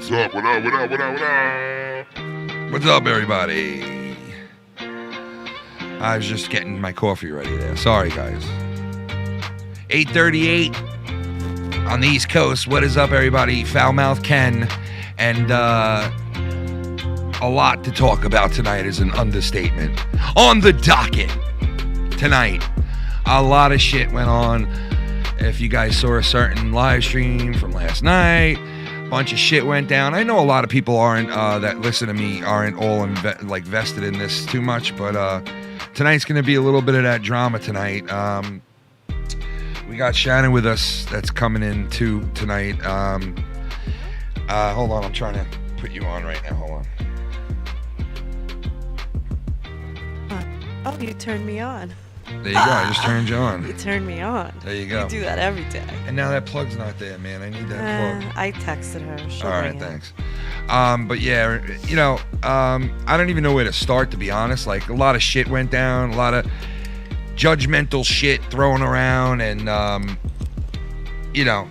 What's up? What up? What up? What up? What up? What's up, everybody? I was just getting my coffee ready there. Sorry, guys. 8:38 on the East Coast. What is up, everybody? Foul-mouthed Ken. And a lot to talk about tonight is an understatement. On the docket tonight, a lot of shit went on. If you guys saw a certain live stream from last night, a bunch of shit went down. I know a lot of people aren't that listen to me aren't all vested in this too much, but tonight's going to be a little bit of that drama tonight. We got Shannon with us that's coming in too tonight. Hold on, I'm trying to put you on right now. Hold on. Oh, you turned me on. There you go. I just turned you on. You turned me on. There you go. You do that every day. And now that plug's not there, man. I need that plug. I texted her. She'll All right, bring it. thanks. But yeah, you know, I don't even know where to start, to be honest. Like, a lot of shit went down, a lot of judgmental shit thrown around, and you know,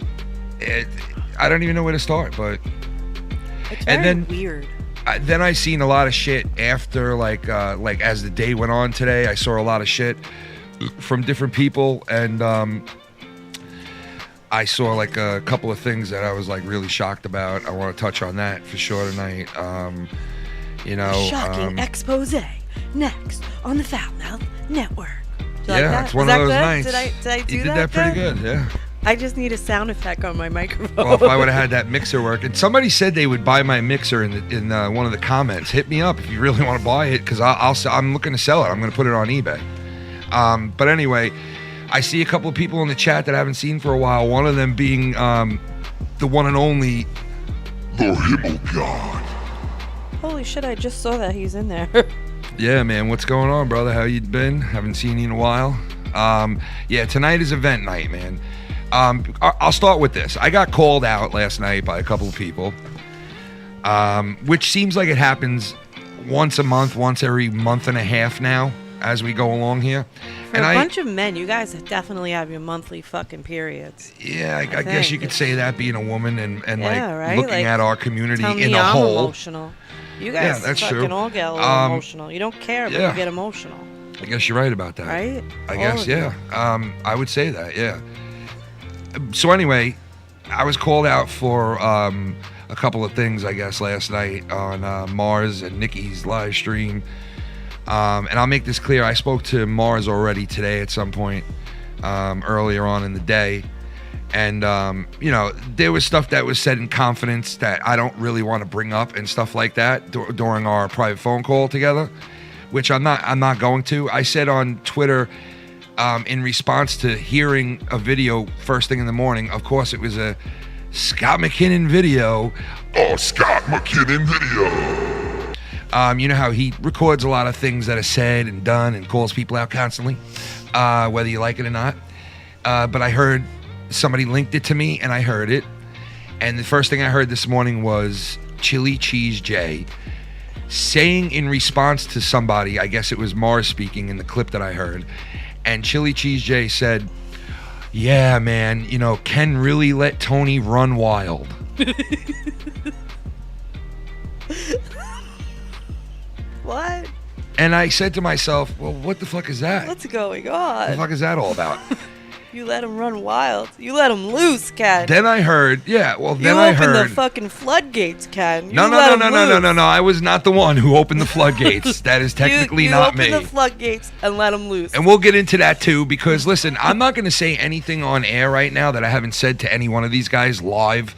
I don't even know where to start. But It's and very then weird. Then I seen a lot of shit after, like as the day went on today. I saw a lot of shit from different people, and I saw like a couple of things that I was like really shocked about. I want to touch on that for sure tonight. You know, Shocking expose next on the Foul-Mouthed Network. Do you like yeah, that? it's one Is of those that nights. good? Did I do you did that that pretty good, yeah. I just need a sound effect on my microphone. Well, if I would have had that mixer working. Somebody said they would buy my mixer in one of the comments. Hit me up if you really want to buy it, because I'm looking to sell it. I'm going to put it on eBay. But anyway, I see a couple of people in the chat that I haven't seen for a while. One of them being the one and only The Himmel God. Holy shit, I just saw that he's in there. Yeah, man, what's going on, brother? How you been? Haven't seen you in a while. Yeah, tonight is event night, man. I'll start with this. I got called out last night by a couple of people, which seems like it happens once a month, once every month and a half now as we go along here. For a bunch of men, you guys definitely have your monthly fucking periods. Yeah, I guess you could say that, being a woman and Yeah, like right? looking Like, at our community Tell in me a I'm whole. emotional. You guys that's fucking true. all get a little emotional. You don't care, but yeah. you get emotional. I guess you're right about that. Right? I All guess, of you. yeah. I would say that, yeah. So anyway, I was called out for a couple of things, I guess, last night on Mars and Nikki's live stream. And I'll make this clear. I spoke to Mars already today at some point earlier on in the day. And, you know, there was stuff that was said in confidence that I don't really want to bring up and stuff like that during our private phone call together, which I'm not going to. I said on Twitter, in response to hearing a video first thing in the morning, of course it was a Scott McKinnon video. Oh, Scott McKinnon video. You know how he records a lot of things that are said and done and calls people out constantly, whether you like it or not. But I heard somebody linked it to me, and I heard it. And the first thing I heard this morning was Chili Cheese J saying in response to somebody, I guess it was Mars speaking in the clip that I heard, and Chili Cheese J said, yeah, man, you know, Ken really let Tony run wild. What? And I said to myself, well, what the fuck is that? What's going What the on? fuck is that all about? You let him run wild. You let him loose, Ken. Then I heard, yeah, well, you then I opened heard. the fucking floodgates, Ken. You No, let him loose. I was not the one who opened the floodgates. That is technically you not me. You opened the floodgates and let him loose. And we'll get into that too, because listen, I'm not going to say anything on air right now that I haven't said to any one of these guys live,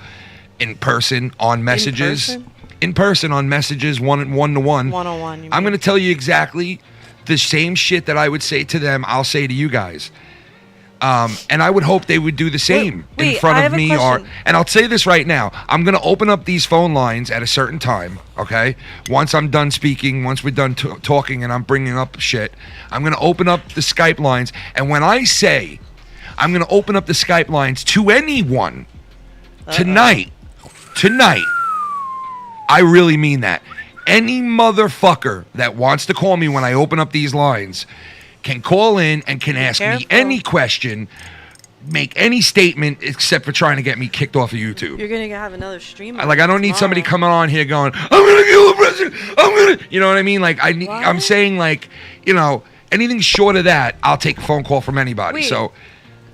in person, on messages. In person on messages, one-to-one. One-on-one. I'm going to tell you exactly the same shit that I would say to them, I'll say to you guys. And I would hope they would do the same Wait, in front I of have a me. question. And I'll say this right now. I'm going to open up these phone lines at a certain time, okay? Once I'm done speaking, once we're done talking and I'm bringing up shit, I'm going to open up the Skype lines. And when I say I'm going to open up the Skype lines to anyone tonight, I really mean that. Any motherfucker that wants to call me when I open up these lines can call in and can ask me any question make any statement except for trying to get me kicked off of YouTube. You're gonna have another stream. I don't need somebody coming on here going, I'm gonna kill the president. I'm gonna, you know what I mean? Like I'm saying, like, you know, anything short of that, I'll take a phone call from anybody. Wait, so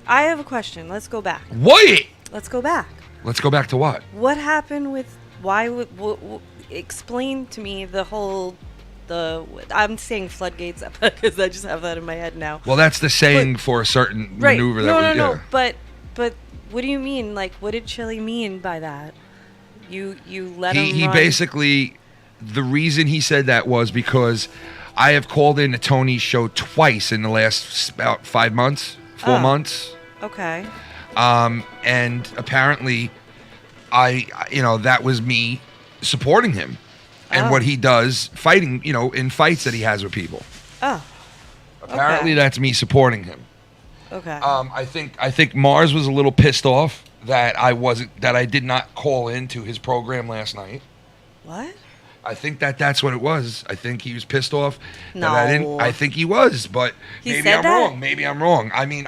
I have a question. Let's go back. What? Let's go back. Let's go back to what? What happened with why would explain to me the whole I'm saying floodgates because I just have that in my head now. Well, that's the saying for a certain maneuver that No. But what do you mean? Like, what did Chili mean by that? You let him He run? basically, the reason he said that was because I have called in to Tony's show twice in the last about 4 months. Okay. And apparently that was me supporting him and what he does fighting, in fights that he has with people. Oh. Apparently that's me supporting him. Okay. I think Mars was a little pissed off that I did not call into his program last night. What? I think that's what it was. I think he was pissed off No. that I didn't. I think he was, but maybe I'm wrong. Maybe I'm wrong. I mean,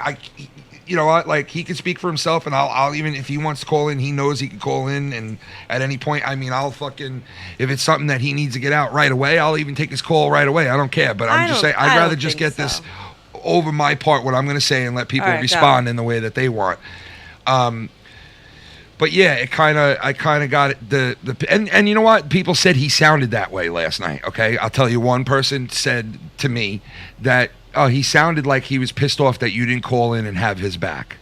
he can speak for himself, and I'll even, if he wants to call in, he knows he can call in, and at any point, I mean, I'll fucking, if it's something that he needs to get out right away, I'll even take his call right away. I don't care, but I'm just saying, I'd rather just get this over my part, what I'm going to say, and let people respond in the way that they want. But yeah, I kind of got it. And you know what? People said he sounded that way last night. Okay, I'll tell you. One person said to me that he sounded like he was pissed off that you didn't call in and have his back.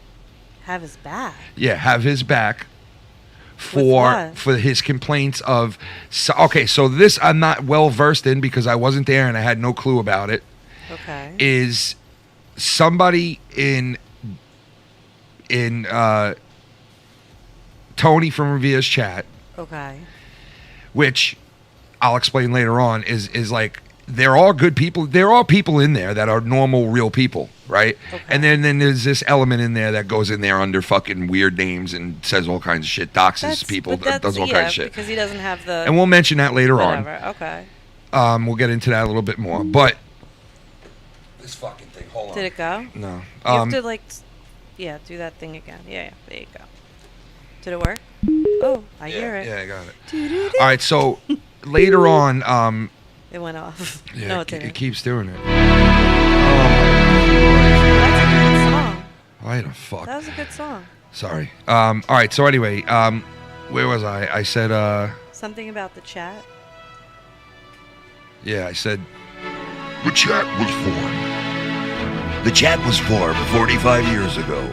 Have his back? Yeah, have his back for his complaints of. So this I'm not well versed in because I wasn't there and I had no clue about it. Okay. Is somebody in Tony from Revia's chat, okay, which I'll explain later on, is like there are good people. There are people in there that are normal, real people, right? Okay. And then there's this element in there that goes in there under fucking weird names and says all kinds of shit, doxes people, does all kinds of shit. Because he doesn't have the. And we'll mention that later on. Okay. We'll get into that a little bit more, but this fucking thing. Hold on. Did it go? No. You have to do that thing again. Yeah. There you go. Did it work? Oh, I hear it. Yeah, I got it. All right, so later on, it went off. Yeah, no, it keeps doing it. That's a good song. Why the fuck? That was a good song. Sorry. All right, so anyway, where was I? I said, something about the chat. Yeah, I said. The chat was formed. The chat was formed 45 years ago,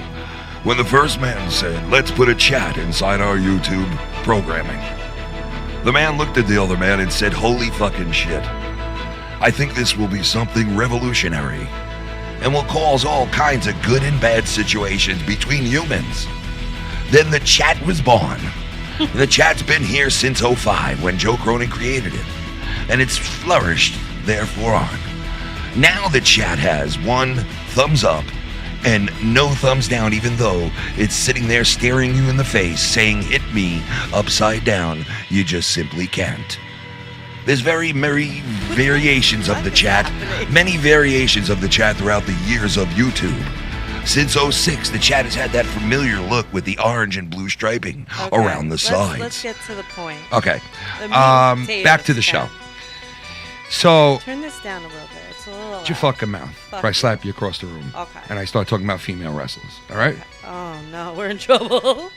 when the first man said, let's put a chat inside our YouTube programming. The man looked at the other man and said, holy fucking shit. I think this will be something revolutionary and will cause all kinds of good and bad situations between humans. Then the chat was born. The chat's been here since 2005 when Joe Cronin created it, and it's flourished therefore on. Now the chat has 1 thumbs up and no thumbs down, even though it's sitting there staring you in the face saying hit me upside down. You just simply can't. There's many variations of the chat, many variations of the chat throughout the years of YouTube. Since 2006, the chat has had that familiar look with the orange and blue striping around the sides. Let's get to the point. Okay. Back to the show. So turn this down a little bit. It's a little loud. Shut your fucking mouth. If I slap you across the room. Okay. And I start talking about female wrestlers. All right? Okay. Oh, no. We're in trouble. All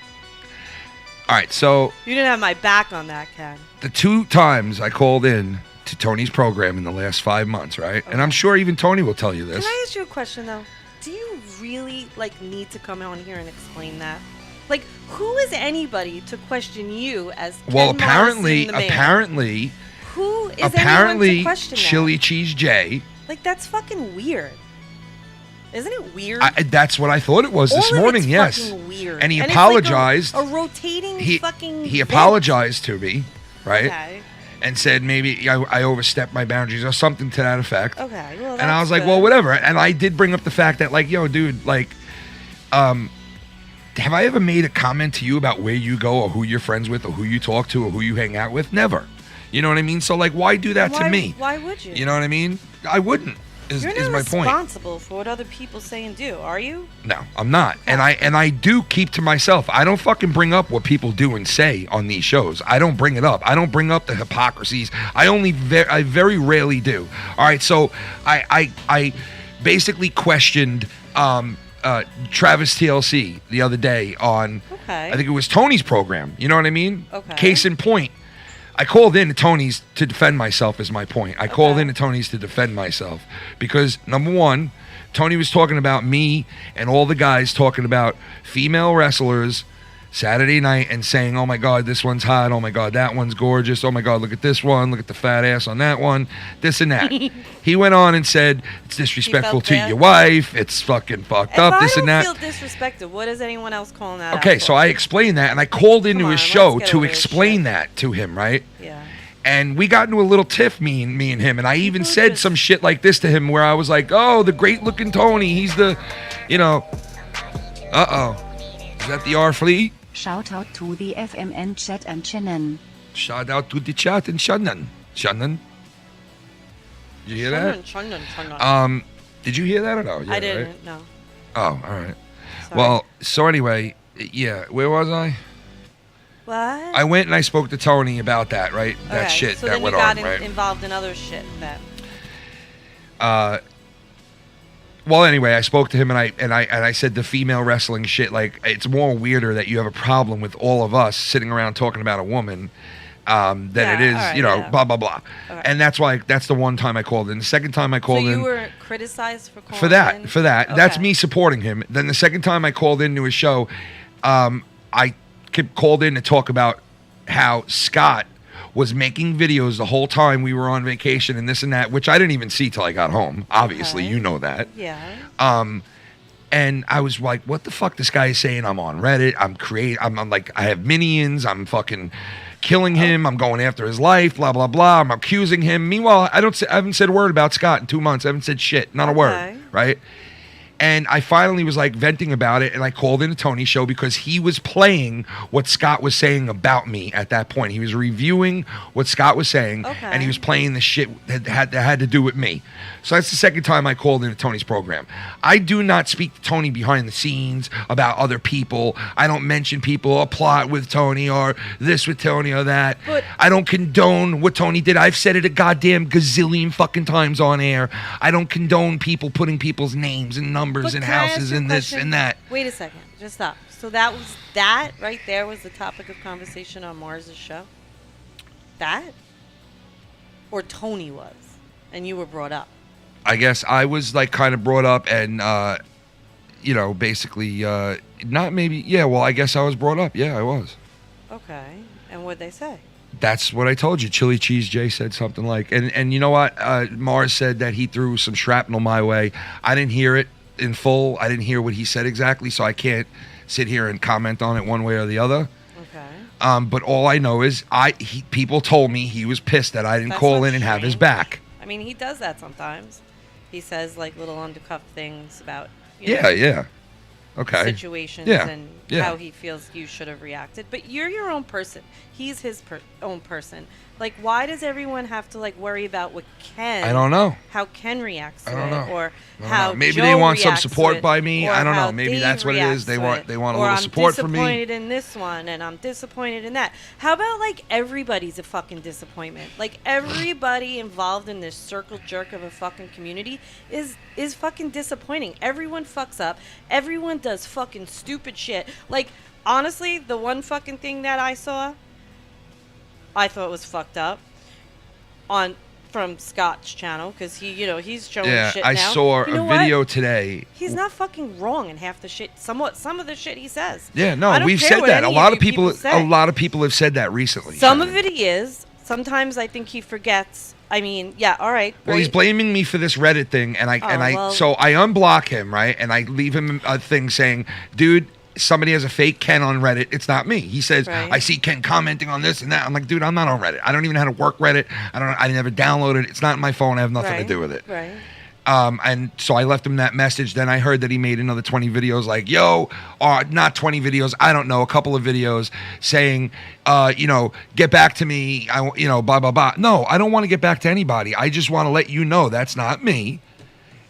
right. So. You didn't have my back on that, Ken. The 2 times I called in to Tony's program in the last 5 months, right? Okay. And I'm sure even Tony will tell you this. Can I ask you a question, though? Do you really, need to come on here and explain that? Like, who is anybody to question you as Ken apparently, Morrison, the man? apparently... Who is apparently anyone to question Chili that? Cheese J. Like, that's fucking weird. Isn't it weird? That's what I thought it was this morning, yes. Fucking weird. And he apologized. Like a rotating fucking He apologized to me, right? Okay. And said maybe I overstepped my boundaries or something to that effect. Okay, well, and I was like, well, whatever. And I did bring up the fact that, yo, dude, have I ever made a comment to you about where you go or who you're friends with or who you talk to or who you hang out with? Never. You know what I mean? So, why do that to me? Why would you? You know what I mean? I wouldn't. Is You're not my point. responsible for what other people say and do, are you? No, I'm not. And I do keep to myself. I don't fucking bring up what people do and say on these shows. I don't bring it up. I don't bring up the hypocrisies. I very rarely do. All right, so I basically questioned Travis TLC the other day on I think it was Tony's program. You know what I mean? Okay. Case in point. I called in to Tony's to defend myself is my point. I called in to Tony's to defend myself because, number one, Tony was talking about me and all the guys talking about female wrestlers Saturday night and saying, oh my God, this one's hot. Oh my God, that one's gorgeous. Oh my God, look at this one. Look at the fat ass on that one. This and that. He went on and said, it's disrespectful to your wife. It's fucking fucked up, this and that. If I don't feel disrespected, what is anyone else calling that out Okay, for? so I explained that, and I called into his show to explain that to him, right? Yeah. And we got into a little tiff, me and him, and I even said some shit like this to him where I was like, oh, the great-looking Tony, he's the, you know, uh-oh. Is that the R-Fleet? Shout out to the FMN chat and Shannon. Shout out to the chat and Shannon. Shannon? Did you hear that? Shannon. Did you hear that or no? Yeah, I didn't, right? no. Oh, all right. Sorry. Well, so anyway, yeah, where was I? What? I went and I spoke to Tony about that, right? That shit so that then went you on, got right? involved in other shit then. Well, anyway, I spoke to him and I said the female wrestling shit, like, it's more weirder that you have a problem with all of us sitting around talking about a woman than it is, blah, blah, blah. Okay. And that's the one time I called in. The second time I called in. So you were criticized for calling in? For that. Okay. That's me supporting him. Then the second time I called into his show, I called in to talk about how Scott was making videos the whole time we were on vacation and this and that, which I didn't even see till I got home. Obviously, you know that. Yeah. And I was like, what the fuck this guy is saying? I'm on Reddit. I'm like, I have minions. I'm fucking killing him. I'm going after his life, blah, blah, blah. I'm accusing him. Meanwhile, I haven't said a word about Scott in 2 months. I haven't said shit. Not a word. Right? And I finally was like venting about it, and I called into Tony's show because he was playing what Scott was saying about me at that point. He was reviewing what Scott was saying, and he was playing the shit that had to do with me. So that's the second time I called into Tony's program. I do not speak to Tony behind the scenes about other people. I don't mention people or plot with Tony or this with Tony or that. But I don't condone what Tony did. I've said it a goddamn gazillion fucking times on air. I don't condone people putting people's names and numbers and houses and this and that. Wait a second. Just stop. So that right there was the topic of conversation on Mars's show? That? Or Tony was? And you were brought up? I guess I was like kind of brought up and, basically not maybe. Yeah, well, I guess I was brought up. Yeah, I was. Okay. And what'd they say? That's what I told you. Chili Cheese Jay said something like, and you know what? Mars said that he threw some shrapnel my way. I didn't hear it in full. I didn't hear what he said exactly, so I can't sit here and comment on it one way or the other. Okay. But all I know is people told me he was pissed that I didn't call in and have his back. I mean, he does that sometimes. He says like little undercuff things about situations and how he feels you should have reacted. But you're your own person. He's his own person. Like, why does everyone have to like worry about what Ken? I don't know. How Ken reacts to I don't it, know. or how maybe they want some support by me. I don't know. Maybe that's what it is. They want a little support from me. I'm disappointed in this one, and I'm disappointed in that. How about like everybody's a fucking disappointment? Like everybody involved in this circle jerk of a fucking community is fucking disappointing. Everyone fucks up. Everyone does fucking stupid shit. Like honestly, the one fucking thing that I saw, I thought was fucked up from Scott's channel because he's showing shit now. I saw a video today. He's not fucking wrong in half the shit. Some of the shit he says. Yeah, no, we've said that. A lot of people have said that recently. Some of it he is. Sometimes I think he forgets. I mean, yeah, all right. Great. Well, he's blaming me for this Reddit thing, so I unblock him, right, and I leave him a thing saying, dude, somebody has a fake Ken on Reddit. It's not me. He says, I see Ken commenting on this and that. I'm like, dude, I'm not on Reddit. I don't even know how to work Reddit. I never downloaded it. It's not in my phone. I have nothing to do with it. Right. And so I left him that message. Then I heard that he made another 20 videos like, or not 20 videos. I don't know, a couple of videos saying, get back to me. Blah, blah, blah. No, I don't want to get back to anybody. I just want to let you know that's not me.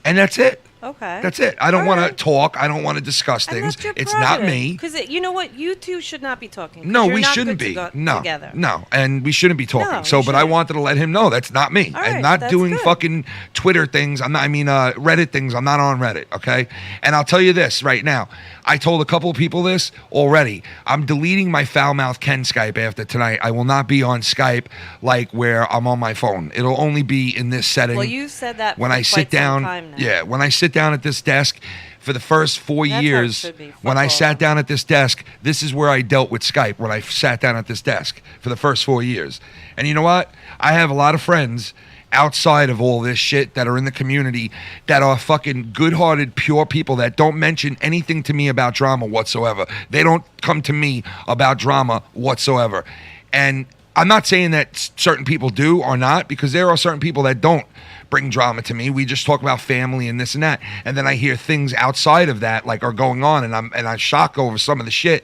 And that's it. Okay. That's it. I don't All want right. to talk. I don't want to discuss things. It's not me. Because you know what? You two should not be talking. 'cause No, you're we not shouldn't good to be. go No, together. no, and we shouldn't be talking. No, So, you but I shouldn't. wanted to let him know that's not me. All I'm right, not that's doing good. fucking Twitter things. Reddit things. I'm not on Reddit. Okay, and I'll tell you this right now. I told a couple of people this already. I'm deleting my foul mouth Ken Skype after tonight. I will not be on Skype like where I'm on my phone. It'll only be in this setting. Well, you said that when for I sit quite some down. time now. Yeah, when I sit down at this desk. For the first 4 That's how it years, should be. when Fuck I all sat of down at this desk, this is where I dealt with Skype, when I sat down at this desk for the first 4 years. And you know what? I have a lot of friends outside of all this shit that are in the community that are fucking good-hearted, pure people that don't mention anything to me about drama whatsoever. They don't come to me about drama whatsoever. And I'm not saying that certain people do or not, because there are certain people that don't bring drama to me. We just talk about family and this and that, and then I hear things outside of that like are going on, and I'm shocked over some of the shit.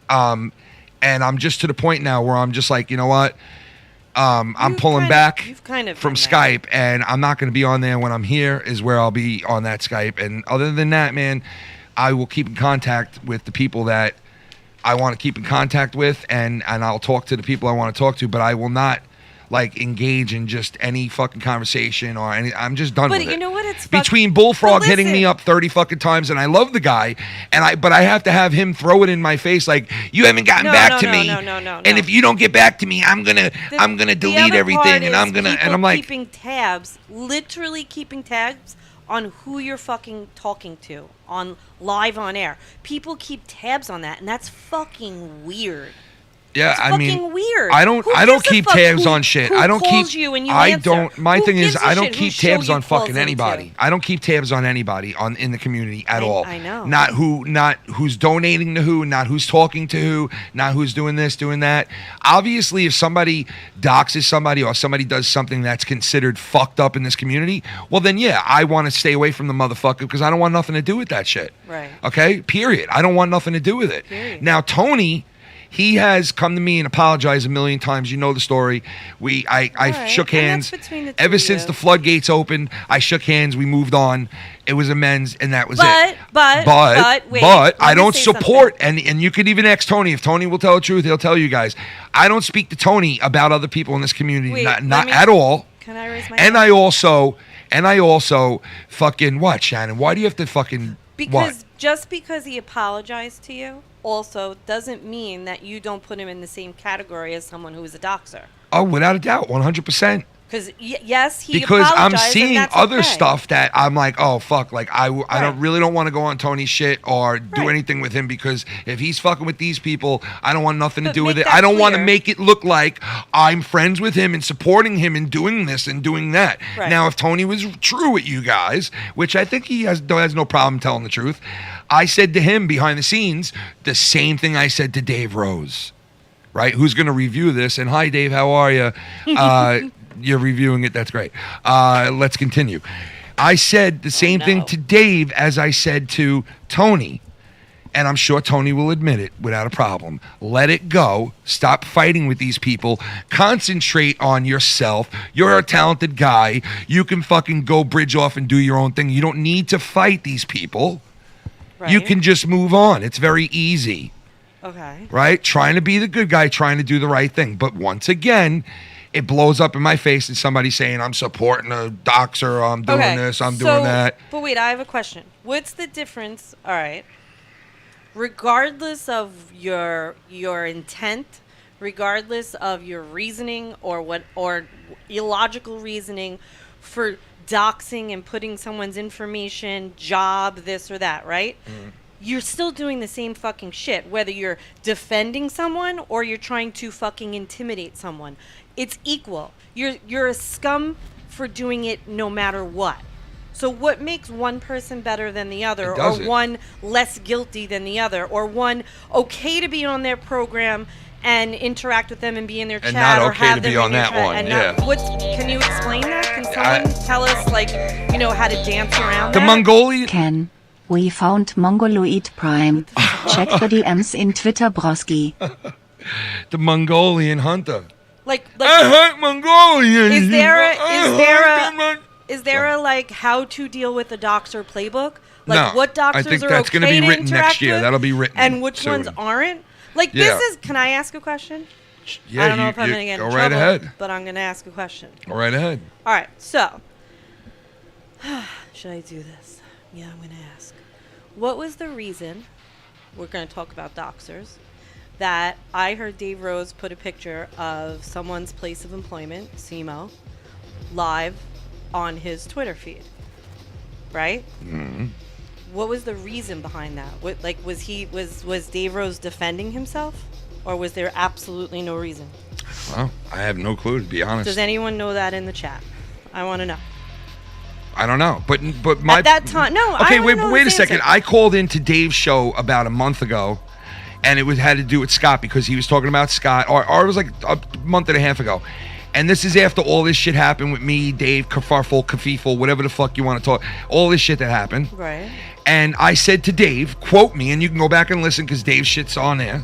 And I'm just to the point now where I'm just like, you know what? I'm pulling back from Skype, and I'm not going to be on there. When I'm here is where I'll be on that Skype. And other than that, man, I will keep in contact with the people that I want to keep in contact with, and I'll talk to the people I want to talk to, but I will not like engage in just any fucking conversation or any. I'm just done with it. But you know what? It's between Bullfrog hitting me up 30 fucking times, and I love the guy, but I have to have him throw it in my face like, you haven't gotten back to me. No. And if you don't get back to me, I'm gonna delete everything, and I'm like keeping tabs, literally keeping tabs on who you're fucking talking to on live on air. People keep tabs on that, and that's fucking weird. Yeah, it's I mean, fucking weird. I don't keep tabs on shit. I don't keep. You and you I answer? don't. My Who thing is, gives a I don't shit keep whose show tabs you on calls fucking into? anybody. I don't keep tabs on anybody in the community at all. I know. Not who's donating to who, not who's talking to who, not who's doing this, doing that. Obviously, if somebody doxes somebody or somebody does something that's considered fucked up in this community, well then yeah, I want to stay away from the motherfucker because I don't want nothing to do with that shit. Right. Okay. Period. I don't want nothing to do with it. Period. Now Tony. He has come to me and apologized a million times. You know the story. I right. shook And hands. that's between the two Ever of since you. the floodgates opened, I shook hands. We moved on. It was amends, and that was But- it. but wait, I let me don't say support, and you could even ask Tony. If Tony will tell the truth, he'll tell you guys. I don't speak to Tony about other people in this community, Wait, not let me- at all. Can I raise my And hand? I also fucking what, Shannon? Why do you have to fucking Because what? just because he apologized to you also doesn't mean that you don't put him in the same category as someone who is a doxer. Oh, without a doubt, 100%. Because yes, he because I'm apologized, and seeing that's other okay. stuff that I'm like, oh fuck, like I Right. don't want to go on Tony's shit or do Right. anything with him, because if he's fucking with these people, I don't want nothing to But do with make it. that I don't want to clear. make it look like I'm friends with him and supporting him and doing this and doing that. Right. Now, if Tony was true with you guys, which I think he has no problem telling the truth, I said to him behind the scenes the same thing I said to Dave Rose, right? Who's going to review this? And hi, Dave, how are you? You're reviewing it. That's great. Let's continue. I said the same thing to Dave as I said to Tony. And I'm sure Tony will admit it without a problem. Let it go. Stop fighting with these people. Concentrate on yourself. You're a talented guy. You can fucking go bridge off and do your own thing. You don't need to fight these people. Right. You can just move on. It's very easy. Okay. Right? Trying to be the good guy, trying to do the right thing. But once again, it blows up in my face and somebody saying I'm supporting a doxer, or I'm doing this, I'm doing that. But wait, I have a question. What's the difference? All right. Regardless of your intent, regardless of your reasoning or illogical reasoning for doxing and putting someone's information, job, this or that, right? Mm. You're still doing the same fucking shit, whether you're defending someone or you're trying to fucking intimidate someone. It's equal. You're a scum for doing it no matter what. So what makes one person better than the other, or one less guilty than the other, or one okay to be on their program and interact with them and be in their and chat, not or okay have to them be on in your that chat one? and Yeah. can you explain that? Can someone tell us, like, how to dance around the that? Mongolian. Ken, we found Mongoloid Prime. Check the DMs in Twitter, broski. The Mongolian hunter. Like I hunt Mongolians. is there Is there a like how to deal with the doxer playbook? Like No, what doxers I think are that's okay gonna be to written next interact year. with That'll be written and which soon. ones aren't? Like Yeah. this is. Can I ask a question? Yeah, I don't know if I'm you gonna get in go trouble, right ahead. but I'm gonna ask a question. Go right ahead. All right, so should I do this? Yeah, I'm gonna ask. What was the reason? We're gonna talk about doxers. That I heard Dave Rose put a picture of someone's place of employment, SEMO, live on his Twitter feed, right? Mm-hmm. What was the reason behind that? What, like, was Dave Rose defending himself, or was there absolutely no reason? Well, I have no clue, to be honest. Does anyone know that in the chat? I want to know. I don't know, but my At that time, no. Okay, I wait know a his second. answer. I called into Dave's show about a month ago, and it had to do with Scott because he was talking about Scott, or it was like a month and a half ago. And this is after all this shit happened with me, Dave, Kafarful, Kafiful, whatever the fuck you want to talk, all this shit that happened. Right. And I said to Dave, quote me, and you can go back and listen because Dave's shit's on there.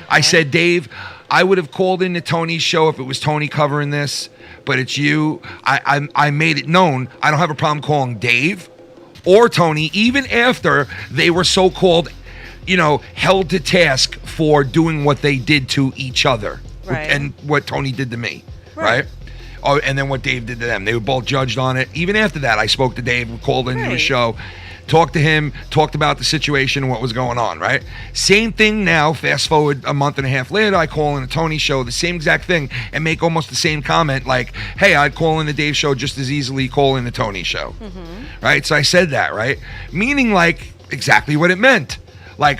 I said, Dave, I would have called into Tony's show if it was Tony covering this, but it's you. I made it known I don't have a problem calling Dave or Tony, even after they were so-called, held to task for doing what they did to each other. Right. And what Tony did to me. Right. Right? Oh, and then what Dave did to them. They were both judged on it. Even after that, I spoke to Dave, called into his Right. show, talked to him, talked about the situation and what was going on, right? Same thing now, fast forward a month and a half later, I call in a Tony show, the same exact thing, and make almost the same comment like, hey, I'd call in the Dave show just as easily call in the Tony show. Right? So I said that, right? Meaning like exactly what it meant. Like,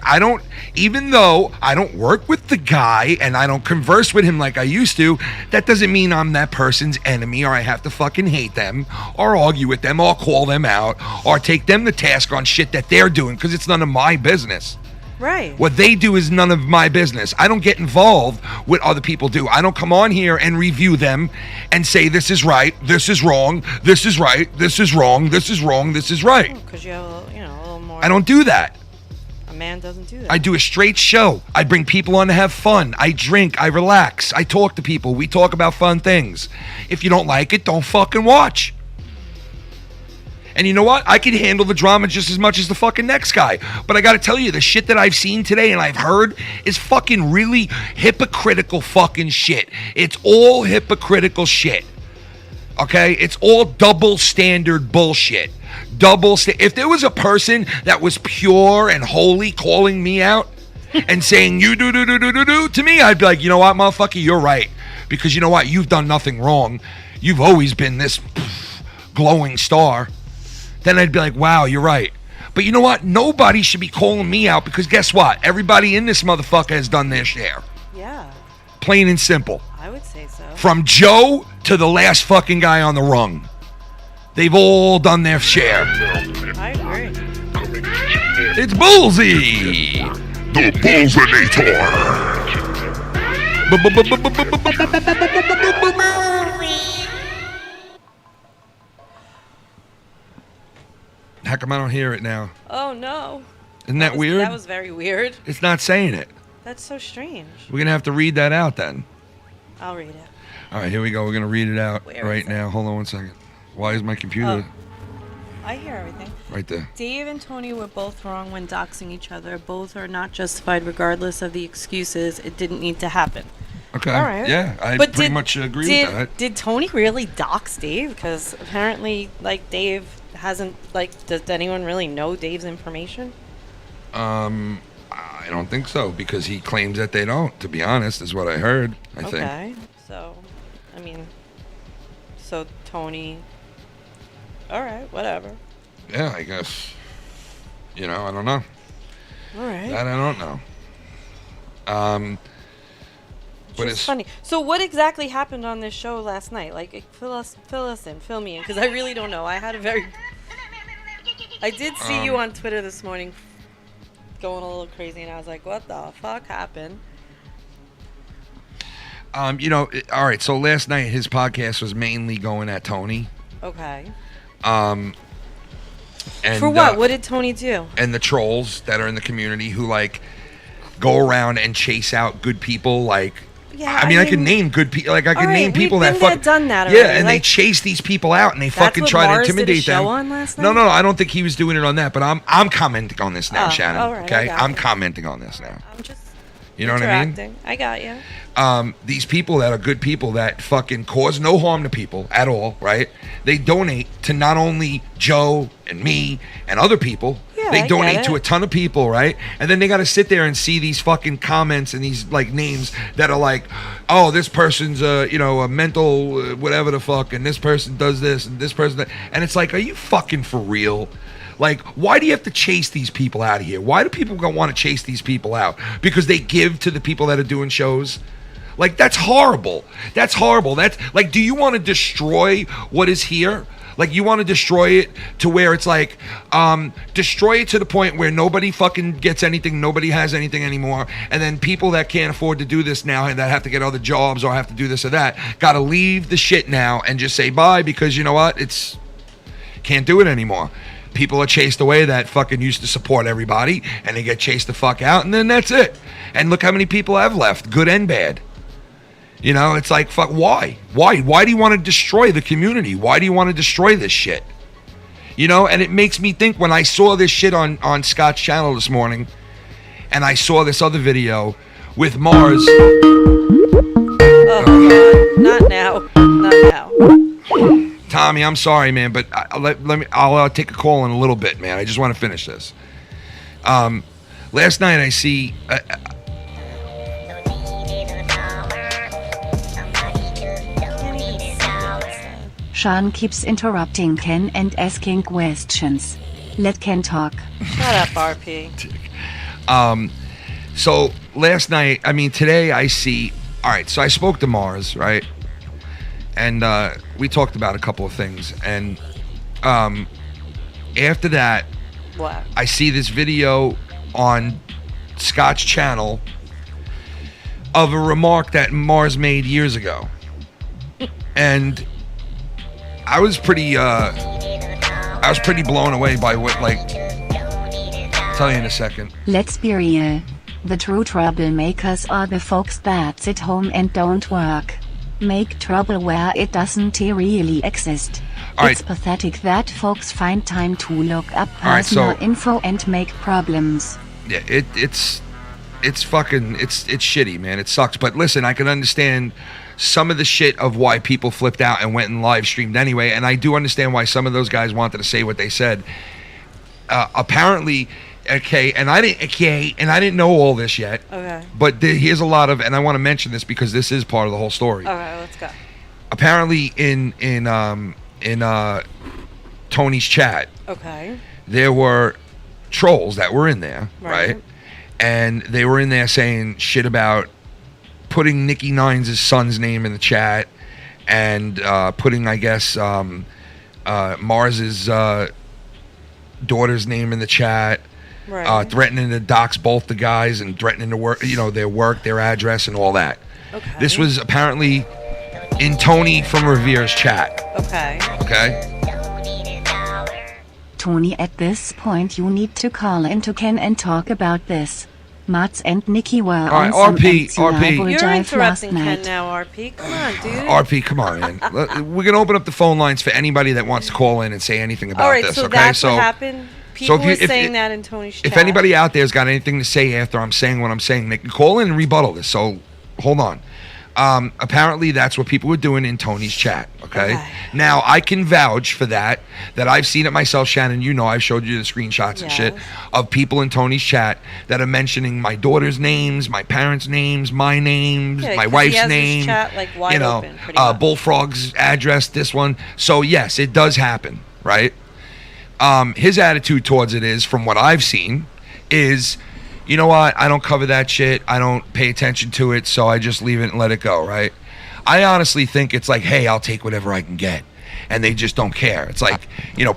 even though I don't work with the guy and I don't converse with him like I used to, that doesn't mean I'm that person's enemy or I have to fucking hate them or argue with them or call them out or take them to task on shit that they're doing because it's none of my business. Right. What they do is none of my business. I don't get involved with other people do. I don't come on here and review them and say this is right, this is wrong, this is right, this is wrong, this is wrong, this is right. Because you have a little more. I don't do that. A man doesn't do that. I do a straight show. I bring people on to have fun. I drink. I relax. I talk to people. We talk about fun things. If you don't like it, don't fucking watch. And you know what? I can handle the drama just as much as the fucking next guy. But I gotta tell you, the shit that I've seen today and I've heard is fucking really hypocritical fucking shit. It's all hypocritical shit. Okay? It's all double standard bullshit. If there was a person that was pure and holy calling me out and saying you do to me, I'd be like, you know what, motherfucker, you're right. Because you know what? You've done nothing wrong. You've always been this glowing star. Then I'd be like, wow, you're right. But you know what? Nobody should be calling me out because guess what? Everybody in this motherfucker has done their share. Yeah. Plain and simple. I would say so. From Joe to the last fucking guy on the rung. They've all done their share. I agree. It's Bullsy! The Bullzinator. How come I don't hear it now? Oh no. Isn't that weird? That was very weird. It's not saying it. That's so strange. We're going to have to read that out then. I'll read it. All right, here we go. We're going to read it out Where right is it? now. Hold on one second. Why is my computer I hear everything. right there? Dave and Tony were both wrong when doxing each other. Both are not justified regardless of the excuses. It didn't need to happen. Okay. All right. Yeah, I But pretty much agree with that. Did Tony really dox Dave? Because apparently, like, Dave hasn't, like, does anyone really know Dave's information? I don't think so because he claims that they don't, to be honest, is what I heard, I think. Okay. So, I mean, so Tony, all right, whatever. Yeah, I guess. I don't know. All right. That I don't know. But It's funny. So what exactly happened on this show last night? Like, fill us in, fill me in, because I really don't know. I did see you on Twitter this morning going a little crazy, and I was like, what the fuck happened? all right, so last night his podcast was mainly going at Tony. Okay. And, For what? What did Tony do? And the trolls that are in the community who, like, go around and chase out good people, like, Yeah, I mean, I can name good people. Like, I can name people that fucking done that. Yeah, already. and they chase these people out, and they fucking try to intimidate them. On last night? No, I don't think he was doing it on that. But I'm commenting on this now, Shannon. All right, okay, I'm commenting on this now. I'm just. You know what I mean? I got you. These people that are good people that fucking cause no harm to people at all, right? They donate to not only Joe and me and other people. Yeah, they I donate get to it. a ton of people, right? And then they got to sit there and see these fucking comments and these like names that are like, oh, this person's a mental whatever the fuck, and this person does this and this person that, and it's like, are you fucking for real? Like, why do you have to chase these people out of here? Why do people want to chase these people out? Because they give to the people that are doing shows? Like, that's horrible. That's horrible. That's like, do you want to destroy what is here? Like, you want to destroy it to where it's like, destroy it to the point where nobody fucking gets anything, nobody has anything anymore, and then people that can't afford to do this now and that have to get other jobs or have to do this or that, gotta leave the shit now and just say bye because you know what? It's, can't do it anymore. People are chased away that fucking used to support everybody, and they get chased the fuck out, and then that's it. And look how many people have left, good and bad. You know, it's like, fuck, why? Why do you want to destroy the community? Why do you want to destroy this shit? You know, and it makes me think when I saw this shit on Scott's channel this morning, and I saw this other video with Mars. Oh, God. Not now. Not now. Tommy, I'm sorry, man, but I'll take a call in a little bit, man. I just want to finish this. Last night I see. Sean keeps interrupting Ken and asking questions. Let Ken talk. Shut up, RP. So last night, I mean today, I see. All right, so I spoke to Mars, right? And we talked about a couple of things, and after that, What? I see this video on Scott's channel of a remark that Mars made years ago, and I was pretty blown away by what, like, I'll tell you in a second. Let's be real. The true troublemakers are the folks that sit home and don't work. Make trouble where it doesn't really exist. All It's right. pathetic that folks find time to look up All right, so- personal info and make problems. Yeah, it's shitty, man. It sucks. But listen, I can understand some of the shit of why people flipped out and went and live streamed anyway, and I do understand why some of those guys wanted to say what they said. Apparently, and I didn't know all this yet. Okay. But here's a lot of, and I want to mention this because this is part of the whole story. Okay, let's go. Apparently, in Tony's chat, Okay. there were trolls that were in there, Right. right? And they were in there saying shit about putting Nikki Nines' son's name in the chat and putting, I guess, Mars's daughter's name in the chat, Right. threatening to dox both the guys and threatening to work, their work, their address, and all that. Okay. This was apparently in Tony from Revere's chat. Okay. Okay. Tony, at this point you need to call into Ken and talk about this. Mats and Nikki were All right, on some RP, empty RP. level You're jive last interrupting Ken night. now, RP. Come on, dude. RP, come on, man. We're gonna open up the phone lines for anybody that wants to call in and say anything about All right, this. so Okay, that's what happened. People if you- were saying that in Tony's chat. if anybody out there's got anything to say after I'm saying what I'm saying, they can call in and rebuttal this. So hold on. Apparently that's what people were doing in Tony's chat. Okay. Now I can vouch for that I've seen it myself, Shannon. You know, I've showed you the screenshots and shit Yes. of people in Tony's chat that are mentioning my daughter's names, my parents' names, my names, Yeah, my 'cause he wife's has his name. chat, like, wide open, pretty much. Bullfrogs address, this one. So yes, it does happen, right? His attitude towards it is, from what I've seen, is, you know what, I don't cover that shit, I don't pay attention to it, so I just leave it and let it go, right? I honestly think it's like, hey, I'll take whatever I can get, and they just don't care. It's like,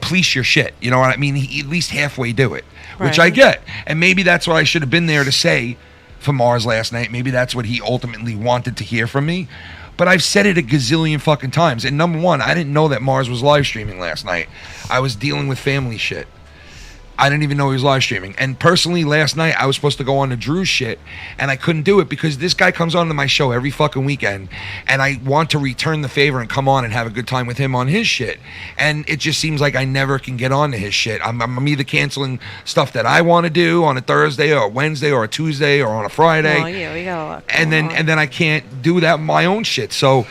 police your shit, you know what I mean? He at least halfway do it, which I Right. get, and maybe that's what I should have been there to say for Mars last night. Maybe that's what he ultimately wanted to hear from me. But I've said it a gazillion fucking times. And number one, I didn't know that Mars was live streaming last night. I was dealing with family shit. I didn't even know he was live streaming. And personally, last night, I was supposed to go on to Drew's shit, and I couldn't do it because this guy comes on to my show every fucking weekend, and I want to return the favor and come on and have a good time with him on his shit. And it just seems like I never can get on to his shit. I'm either canceling stuff that I want to do on a Thursday or a Wednesday or a Tuesday or on a Friday. Oh, yeah, we got a lot And going on. then I can't do that my own shit. So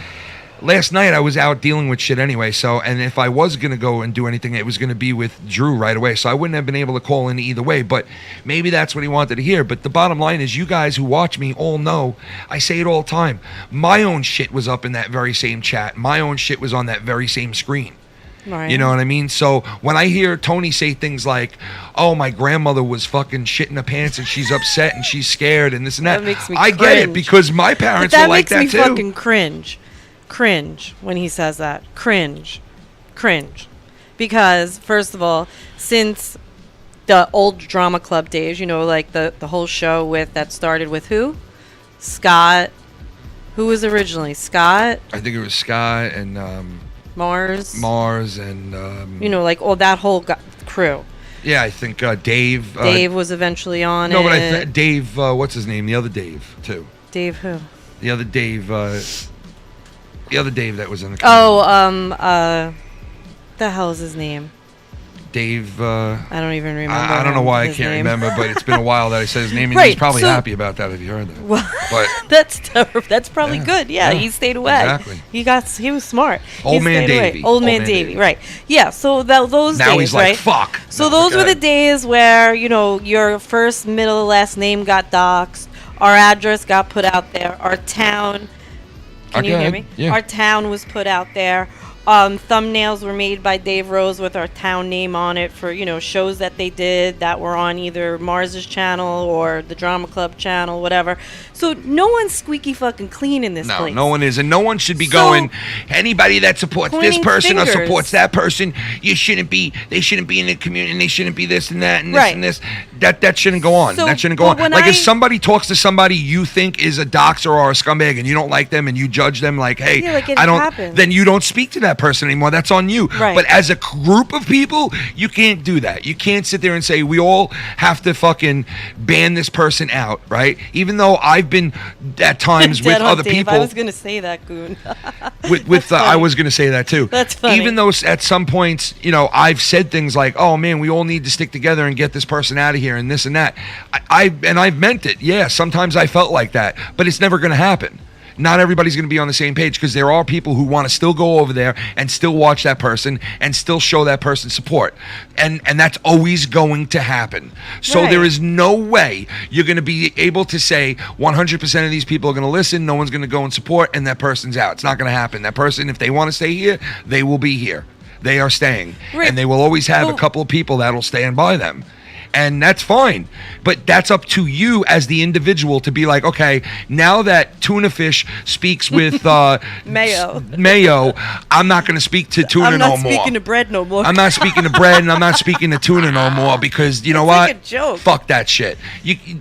last night I was out dealing with shit anyway. So, and if I was gonna go and do anything, it was gonna be with Drew right away. So I wouldn't have been able to call in either way. But maybe that's what he wanted to hear. But the bottom line is, you guys who watch me all know I say it all the time. My own shit was up in that very same chat. My own shit was on that very same screen. Right. You know what I mean? So when I hear Tony say things like, "Oh, my grandmother was fucking shitting her pants and she's upset and she's scared and this and that," That makes me I get it cringe. because my parents But were like that makes me too. fucking cringe when he says that. Cringe. Because first of all, since the old drama club days, you know, like the whole show with that started with who? Scott. Who was originally Scott? I think it was Scott and Mars and you know, like all that whole crew. yeah, I think Dave. Dave was eventually on no, it. but Dave. What's his name? The other Dave too. Dave who? The other Dave. The other Dave that was in the. The hell is his name? Dave. I don't even remember. I don't know why I his can't name. remember, but it's been a while that I said his name, and Right, he's probably so- happy about that if you heard that. Well, But that's terrible. That's probably Yeah, good. Yeah, yeah, he stayed away. exactly. He was smart. Old He man stayed away. Davey. Old man Davey. Right. Yeah. So those now days, he's like, right? "Fuck." So No, those were forget the it. days where, you know, your first, middle, last name got doxxed. Our address got put out there. Our town. Can you Okay, hear me? yeah. Our town was put out there. Thumbnails were made by Dave Rose with our town name on it for, you know, shows that they did that were on either Mars's channel or the Drama Club channel, whatever. So no one's squeaky fucking clean in this No, place. no one is, and no one should be So- going. Anybody that supports this Pointing person or fingers. supports that person, you shouldn't be. They shouldn't be in the community, and they shouldn't be this and that and this Right. and this. That shouldn't go on. So, that shouldn't go but on. when Like I- if somebody talks to somebody you think is a doxer or a scumbag, and you don't like them, and you judge them like, hey, Yeah, like it I don't. happens. Then you don't speak to that person anymore. That's on you. Right. But as a group of people, you can't do that. You can't sit there and say we all have to fucking ban this person out, right? Even though I've been at times with Dead on other Dave. people. I was gonna say that, goon. with I was going to say that too. That's funny. Even though at some points, you know, I've said things like, "Oh man, we all need to stick together and get this person out of here," and this and that. I've meant it. Yeah, sometimes I felt like that, but it's never going to happen. Not everybody's going to be on the same page because there are people who want to still go over there and still watch that person and still show that person support. And that's always going to happen. So Right. there is no way you're going to be able to say 100% of these people are going to listen, no one's going to go and support, and that person's out. It's not going to happen. That person, if they want to stay here, they will be here. They are staying. Right. And they will always have a Well- couple of people that'll stand by them. And that's fine. But that's up to you as the individual to be like, okay, now that Tuna Fish speaks with Mayo, I'm not going to speak to Tuna I'm not no more. speaking to bread no more. I'm not speaking to bread and I'm not speaking to tuna no more because you know It's what? like a joke. Fuck that shit.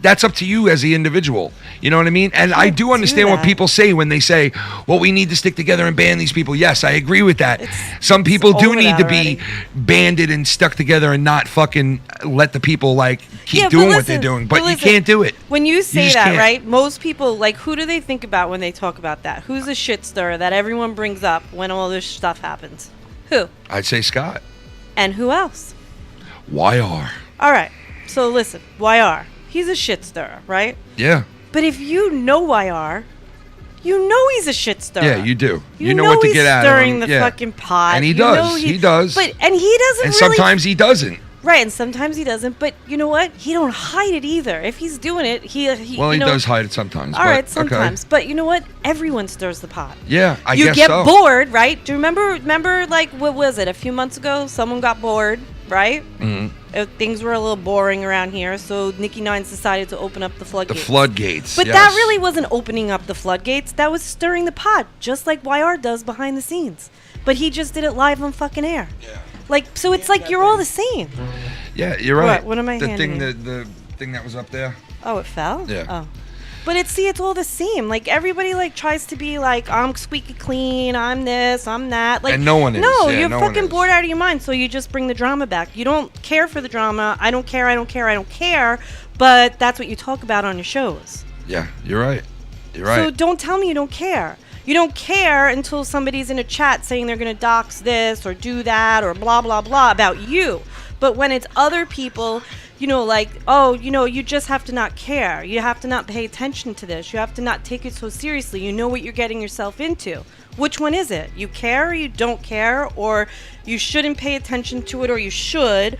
That's up to you as the individual. You know what I mean? And I do understand what that. people say when they say, well, we need to stick together and ban these people. Yes, I agree with that. Some it's people do over need that to be already. banded and stuck together and not fucking let the people like keep Yeah, but doing what listen, they're doing. But you listen, can't do it. When you say just that, can't. right? Most people, like, who do they think about when they talk about that? Who's the shit stirrer that everyone brings up when all this stuff happens? Who? I'd say Scott. And who else? YR. All right. So listen, YR. He's a shit stirrer, right? Yeah. But if you know YR, you know he's a shit stirrer. Yeah, you do. You know what to he's get out of stirring him. the Yeah. fucking pot. And he You does. know He does. But and he doesn't And really. sometimes he doesn't. Right, and sometimes he doesn't. But you know what? He don't hide it either. If he's doing it, he Well, he you know, does hide it sometimes. All but, right, sometimes. Okay. But you know what? Everyone stirs the pot. Yeah, I you guess get so. bored, right? Do you remember like what was it? A few months ago, someone got bored, right? Mhm. Things were a little boring around here, so Nikki Nines decided to open up the The floodgates. floodgates. But yes. that really wasn't opening up the floodgates. That was stirring the pot, just like YR does behind the scenes. But he just did it live on fucking air. Yeah. Like, so it's like you're all the same. Yeah, you're right. What am I the handing thing you? the thing that was up there. Oh, it fell? Yeah. Oh. But it's all the same. Like everybody like tries to be like, I'm squeaky clean, I'm this, I'm that. Like, And no one is. No, Yeah, you're no one fucking is. bored out of your mind. So you just bring the drama back. You don't care for the drama. I don't care. But that's what you talk about on your shows. Yeah, you're right. You're right. So don't tell me you don't care. You don't care until somebody's in a chat saying they're going to dox this or do that or blah, blah, blah about you. But when it's other people, you know, like, oh, you know, you just have to not care. You have to not pay attention to this. You have to not take it so seriously. You know what you're getting yourself into. Which one is it? You care or you don't care, or you shouldn't pay attention to it, or you should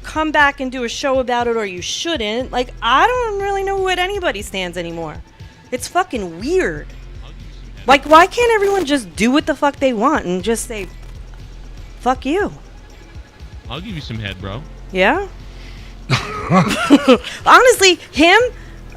come back and do a show about it, or you shouldn't. Like, I don't really know what anybody stands anymore. It's fucking weird. Like, why can't everyone just do what the fuck they want and just say, fuck you? I'll give you some head, bro. Yeah? Honestly, him,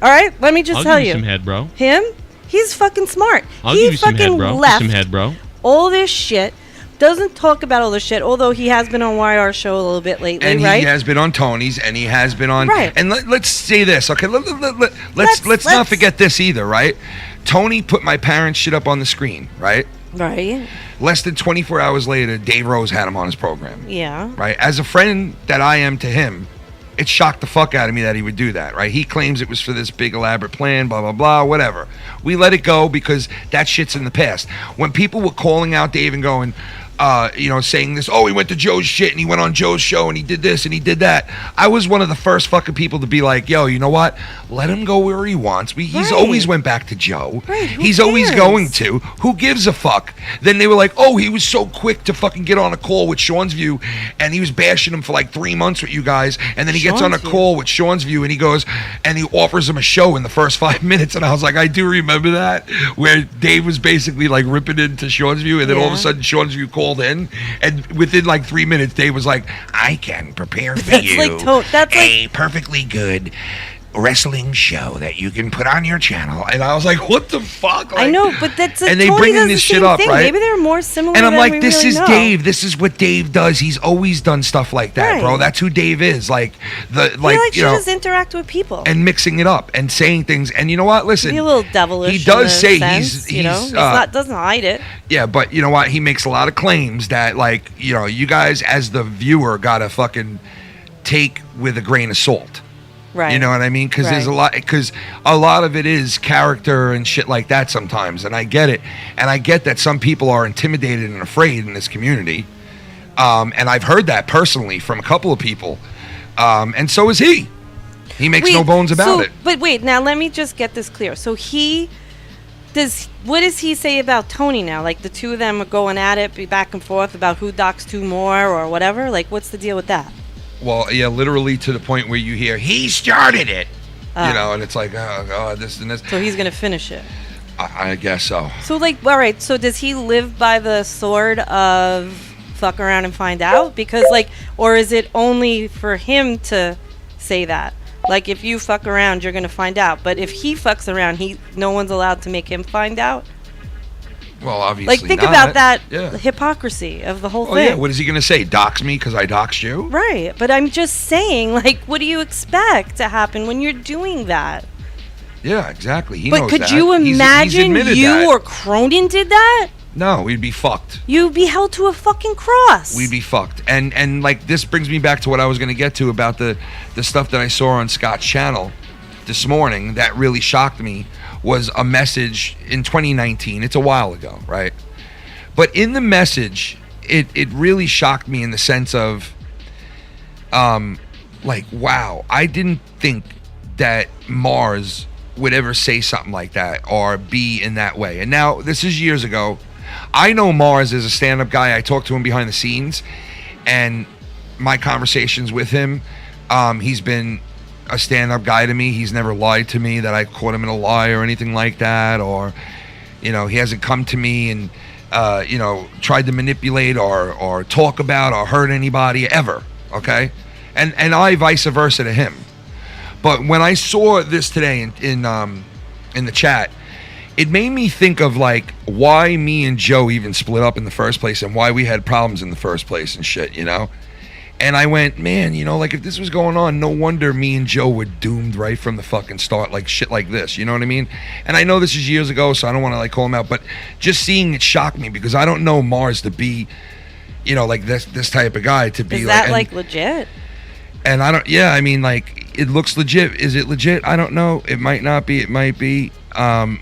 all right, let me just tell give you. Some head, bro. Him, he's fucking smart. I'll He give you some fucking head, bro. left Some head, bro. all this shit. Doesn't talk about all this shit, although he has been on YR show a little bit lately, And right? he has been on Tony's, and he has been on. Right. And let's say this, okay? Let's not forget this either, right? Tony put my parents' shit up on the screen, right? Right. Less than 24 hours later, Dave Rose had him on his program. Yeah. Right? As a friend that I am to him, it shocked the fuck out of me that he would do that, right? He claims it was for this big elaborate plan, blah, blah, blah, whatever. We let it go because that shit's in the past. When people were calling out Dave and going, saying this, oh, he went to Joe's shit and he went on Joe's show and he did this and he did that. I was one of the first fucking people to be like, yo, you know what? Let him go where he wants. He's always went back to Joe. Right, who He's always cares? going to. Who gives a fuck? Then they were like, oh, he was so quick to fucking get on a call with Sean's View and he was bashing him for like 3 months with you guys. And then he gets on a Sean's View. call with Sean's View and he goes and he offers him a show in the first 5 minutes. And I was like, I do remember that, where Dave was basically like ripping into Sean's View and then all of a Yeah. sudden Sean's View called in. And within like 3 minutes, Dave was like, I can prepare for That's you like that's a perfectly good wrestling show that you can put on your channel. And I was like, what the fuck? I Like, know, but that's and they Tony bringing does this the shit same up, thing. right? Maybe they're more similar. And I'm than like, we this really is know. Dave. This is what Dave does. He's always done stuff like that, bro. Right. That's who Dave is. Like He likes to just interact with people. and mixing it up and saying things. And you know what? Listen, be a little devilish. he does in a say sense, you know, doesn't hide it. yeah, but you know what? He makes a lot of claims that, like, you know, you guys as the viewer gotta fucking take with a grain of salt. Right. You know what I mean? Because there's a lot of it is character and shit like that sometimes, and I get it, and I get that some people are intimidated and afraid in this community, and I've heard that personally from a couple of people, and so is he. He makes no bones about it. But wait, now let me just get this clear. So what does he say about Tony now? Like the two of them are going at it, be back and forth about who docs two more or whatever? Like, what's the deal with that? Well, yeah, literally to the point where you hear, he started it. You know, and it's like, oh, God, this and this. So he's going to finish it. I guess so. So, like, all right, so does he live by the sword of fuck around and find out? Because, like, or is it only for him to say that? Like, if you fuck around, you're going to find out. But if he fucks around, no one's allowed to make him find out? Well, obviously Like, think not. about that Yeah. hypocrisy of the whole Oh, thing. yeah, what is he going to say? Dox me because I doxed you? Right, but I'm just saying, like, what do you expect to happen when you're doing that? Yeah, exactly. He But knows could that. you He's imagine admitted you that. or Cronin did that? No, we'd be fucked. You'd be held to a fucking cross. We'd be fucked. And like, this brings me back to what I was going to get to about the stuff that I saw on Scott's channel this morning that really shocked me. Was a message in 2019. It's a while ago, right? But in the message, it really shocked me in the sense of, like, wow, I didn't think that Mars would ever say something like that or be in that way. And now, this is years ago. I know Mars is a stand-up guy. I talked to him behind the scenes, and my conversations with him, he's been a stand-up guy to me. He's never lied to me that I caught him in a lie or anything like that, or, you know, he hasn't come to me and tried to manipulate or talk about or hurt anybody ever, okay? And I vice versa to him. But when I saw this today in the chat, it made me think of, like, why me and Joe even split up in the first place and why we had problems in the first place and shit, you know? And I went, man, you know, like if this was going on, no wonder me and Joe were doomed right from the fucking start, like shit like this, you know what I mean? And I know this is years ago, so I don't want to like call him out, but just seeing it shocked me because I don't know Mars to be, you know, like this type of guy to be. Is that like legit? And I don't, yeah, I mean, like it looks legit. Is it legit? I don't know. It might not be. It might be. But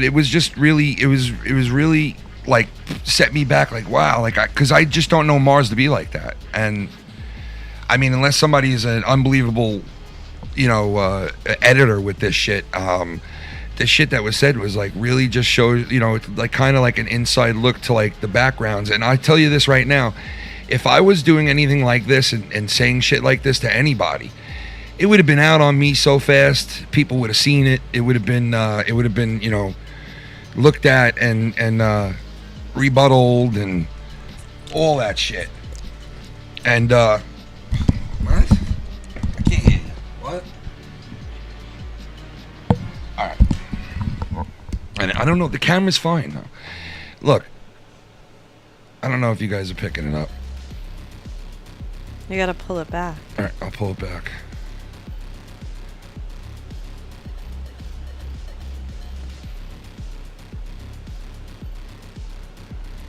it was just really, it was really like set me back, like wow, like because I just don't know Mars to be like that. And I mean, unless somebody is an unbelievable, you know, editor with this shit, the shit that was said was like really just shows, you know, like kind of like an inside look to like the backgrounds. And I tell you this right now, if I was doing anything like this and saying shit like this to anybody, it would have been out on me so fast. People would have seen it. It would have been, you know, looked at and rebutted and all that shit. And what? I can't hear you. What? All right. And I don't know. The camera's fine though. Look, I don't know if you guys are picking it up. You gotta pull it back. All right, I'll pull it back.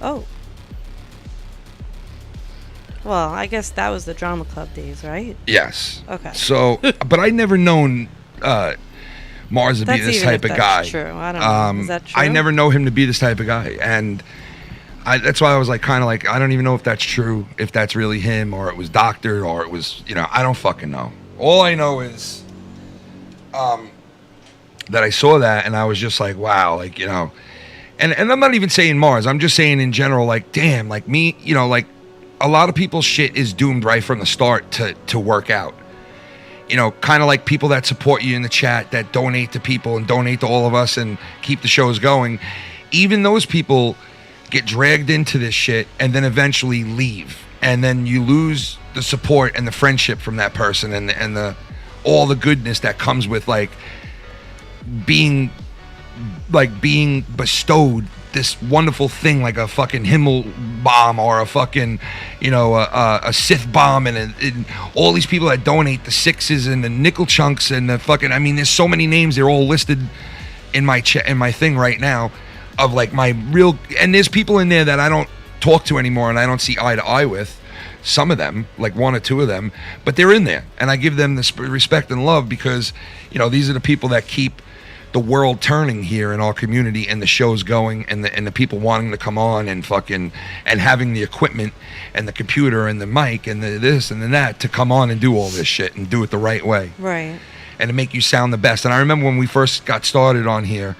Oh. Well, I guess that was the drama club days, right? Yes. Okay. So, but I never known Mars to be this type of guy. True. I don't know. Is that true? I never know him to be this type of guy, and that's why I was like, kind of like, I don't even know if that's true, if that's really him, or it was doctored, or it was, you know, I don't fucking know. All I know is that I saw that, and I was just like, wow, like, you know, and I'm not even saying Mars, I'm just saying in general, like, damn, like me, you know, like a lot of people's shit is doomed right from the start to work out. You know, kind of like people that support you in the chat, that donate to people and donate to all of us and keep the shows going. Even those people get dragged into this shit and then eventually leave. And then you lose the support and the friendship from that person and the all the goodness that comes with like being bestowed this wonderful thing like a fucking Himmel bomb or a fucking, you know, a Sith bomb and all these people that donate the sixes and the Nigglechunks and the fucking, I mean, there's so many names. They're all listed in my thing right now of like my real, and there's people in there that I don't talk to anymore and I don't see eye to eye with. Some of them, like one or two of them, but they're in there and I give them the respect and love because, you know, these are the people that keep the world turning here in our community and the shows going and the people wanting to come on and fucking and having the equipment and the computer and the mic and the this and the that to come on and do all this shit and do it the right way. Right. And to make you sound the best. And I remember when we first got started on here,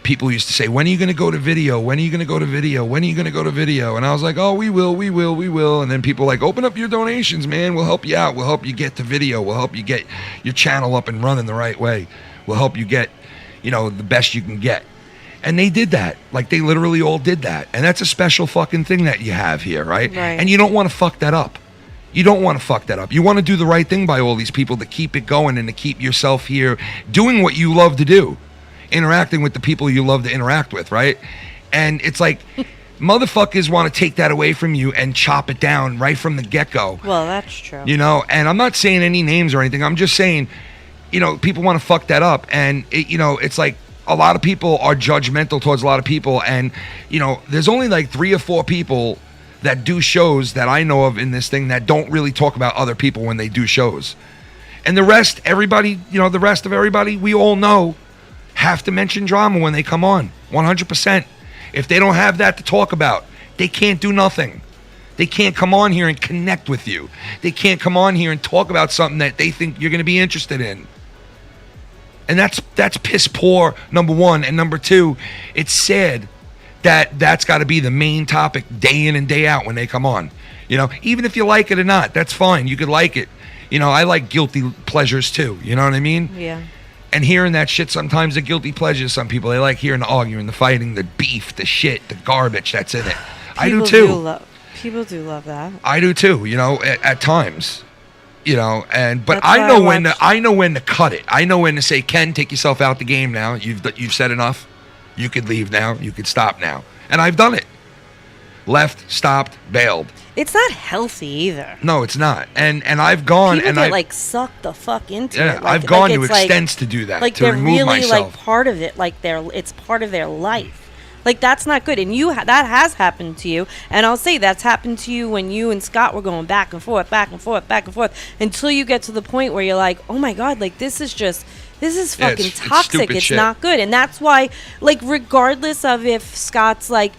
people used to say, when are you going to go to video? When are you going to go to video? When are you going to go to video? And I was like, oh, we will. And then people like, open up your donations, man. We'll help you out. We'll help you get to video. We'll help you get your channel up and running the right way. We'll help you get, you know, the best you can get. And they did that. Like, they literally all did that. And that's a special fucking thing that you have here, right? Right. And you don't want to fuck that up. You don't want to fuck that up. You want to do the right thing by all these people to keep it going and to keep yourself here doing what you love to do. Interacting with the people you love to interact with, right? And it's like, motherfuckers want to take that away from you and chop it down right from the get-go. Well, that's true. You know, and I'm not saying any names or anything. I'm just saying, you know, people want to fuck that up. And, you know, it's like a lot of people are judgmental towards a lot of people. And, you know, there's only like 3 or 4 people that do shows that I know of in this thing that don't really talk about other people when they do shows. And the rest, everybody, you know, the rest of everybody, we all know, have to mention drama when they come on. 100%. If they don't have that to talk about, they can't do nothing. They can't come on here and connect with you. They can't come on here and talk about something that they think you're going to be interested in. And that's piss poor, number one. And number two, it's sad that that's got to be the main topic day in and day out when they come on. You know, even if you like it or not, that's fine. You could like it. You know, I like guilty pleasures too. You know what I mean? Yeah. And hearing that shit sometimes a guilty pleasure. Some people, they like hearing the arguing, the fighting, the beef, the shit, the garbage that's in it. I do too. People do love that. I do too. You know, at times. You know, but That's I know when to cut it. I know when to say, Ken, take yourself out the game now. You've said enough. You could leave now. You could stop now. And I've done it. left, stopped, bailed. It's not healthy either. No, it's not. And I've gone People and get I like sucked the fuck into yeah, it. Like, I've gone to it's like- extents to do that, Like to they're remove really myself. like part of it. Like it's part of their life. Like that's not good. And that has happened to you. And I'll say that's happened to you when you and Scott were going back and forth, back and forth, back and forth, until you get to the point where you're like, oh my god, like this is Yeah, fucking it's toxic. stupid It's shit. not good. And that's why, like, regardless of if Scott's like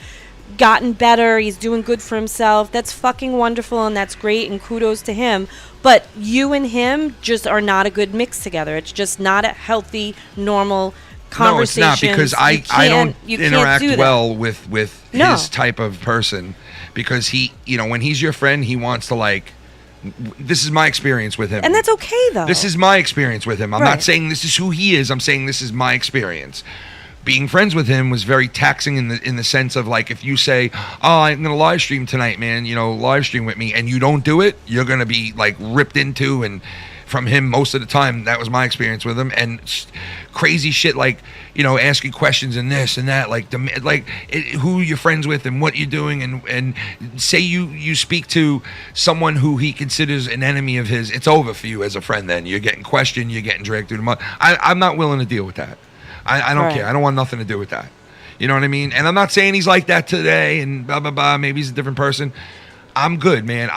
gotten better, he's doing good for himself, that's fucking wonderful and that's great and kudos to him. But you and him just are not a good mix together. It's just not a healthy, normal No, it's conversation. not, because I don't interact well with No. his type of person, because he, when he's your friend, he wants to like. This is my experience with him, And that's okay though. This is my experience with him. I'm Right. not saying this is who he is. I'm saying this is my experience. Being friends with him was very taxing in the sense of like, if you say, "Oh, I'm gonna live stream tonight, man," live stream with me, and you don't do it, you're gonna be like ripped into. And from him most of the time, that was my experience with him. And crazy shit like, asking questions and this and that, like who you're friends with and what you're doing, and say you speak to someone who he considers an enemy of his, it's over for you as a friend. Then you're getting questioned, you're getting dragged through the mud. I'm not willing to deal with that. I don't Right. care. I don't want nothing to do with that. You know what I mean? And I'm not saying he's like that today and blah blah blah. Maybe he's a different person. I'm good, man.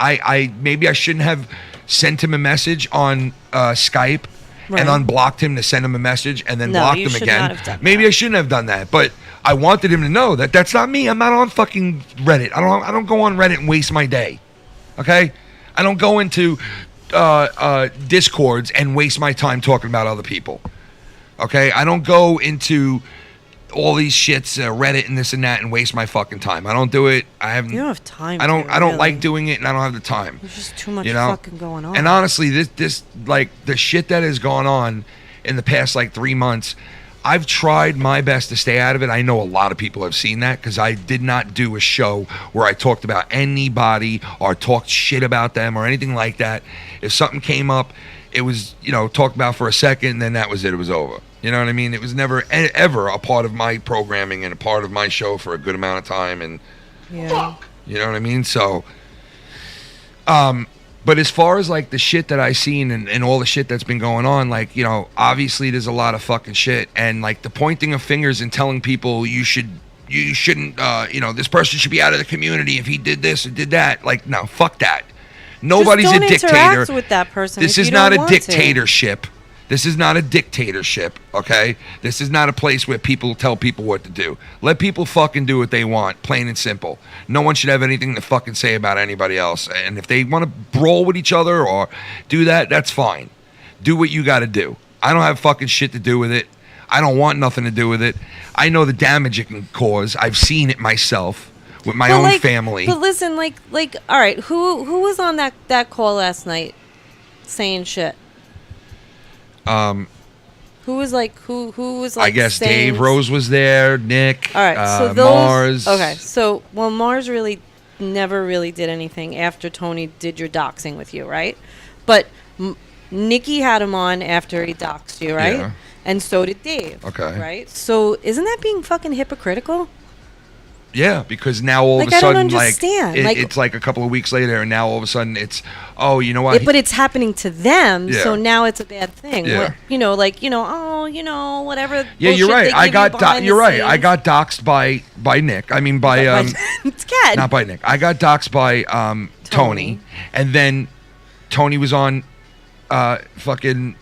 Maybe I shouldn't have sent him a message on Skype Right. and unblocked him to send him a message and then No, blocked you him should again. not have done Maybe that. I shouldn't have done that, but I wanted him to know that that's not me. I'm not on fucking Reddit. I don't go on Reddit and waste my day. Okay? I don't go into Discords and waste my time talking about other people. Okay? I don't go into all these shits, Reddit and this and that, and waste my fucking time. I don't do it. You don't have time. I don't really. like doing it, and I don't have the time. There's just too much You know? fucking going on. And honestly, this like the shit that has gone on in the past like 3 months, I've tried my best to stay out of it. I know a lot of people have seen that, because I did not do a show where I talked about anybody or talked shit about them or anything like that. If something came up, it was, talked about for a second, and then that was it. It was over. You know what I mean? It was never ever a part of my programming and a part of my show for a good amount of time. And Yeah. you know what I mean? So, but as far as like the shit that I seen and all the shit that's been going on, like, obviously there's a lot of fucking shit, and like the pointing of fingers and telling people you shouldn't, this person should be out of the community if he did this or did that. Like, no, fuck that. Nobody's Just a don't dictator. interact with that person This if is you not don't a want to. dictatorship. This is not a dictatorship, okay? This is not a place where people tell people what to do. Let people fucking do what they want, plain and simple. No one should have anything to fucking say about anybody else. And if they want to brawl with each other or do that, that's fine. Do what you got to do. I don't have fucking shit to do with it. I don't want nothing to do with it. I know the damage it can cause. I've seen it myself with my own family. But listen, like, all right, who was on that call last night saying shit? Who was like I guess saying, Dave Rose was there, Nick, all right, so those, Mars. Okay, so Mars really never really did anything after Tony did your doxing with you, right? But Nikki had him on after he doxed you, right? Yeah. And so did Dave. Okay. Right? So isn't that being fucking hypocritical? Yeah, because now all of Like, a I don't sudden, understand. it's like a couple of weeks later, and now all of a sudden it's, oh, you know what? But it's happening to them, Yeah. so now it's a bad thing. Yeah. Whatever. Yeah, you're bullshit right. they I give got you behind the you're right. I scenes. got doxed by Nick. I mean by It's Ken. not by Nick. I got doxed by Tony, and then Tony was on fucking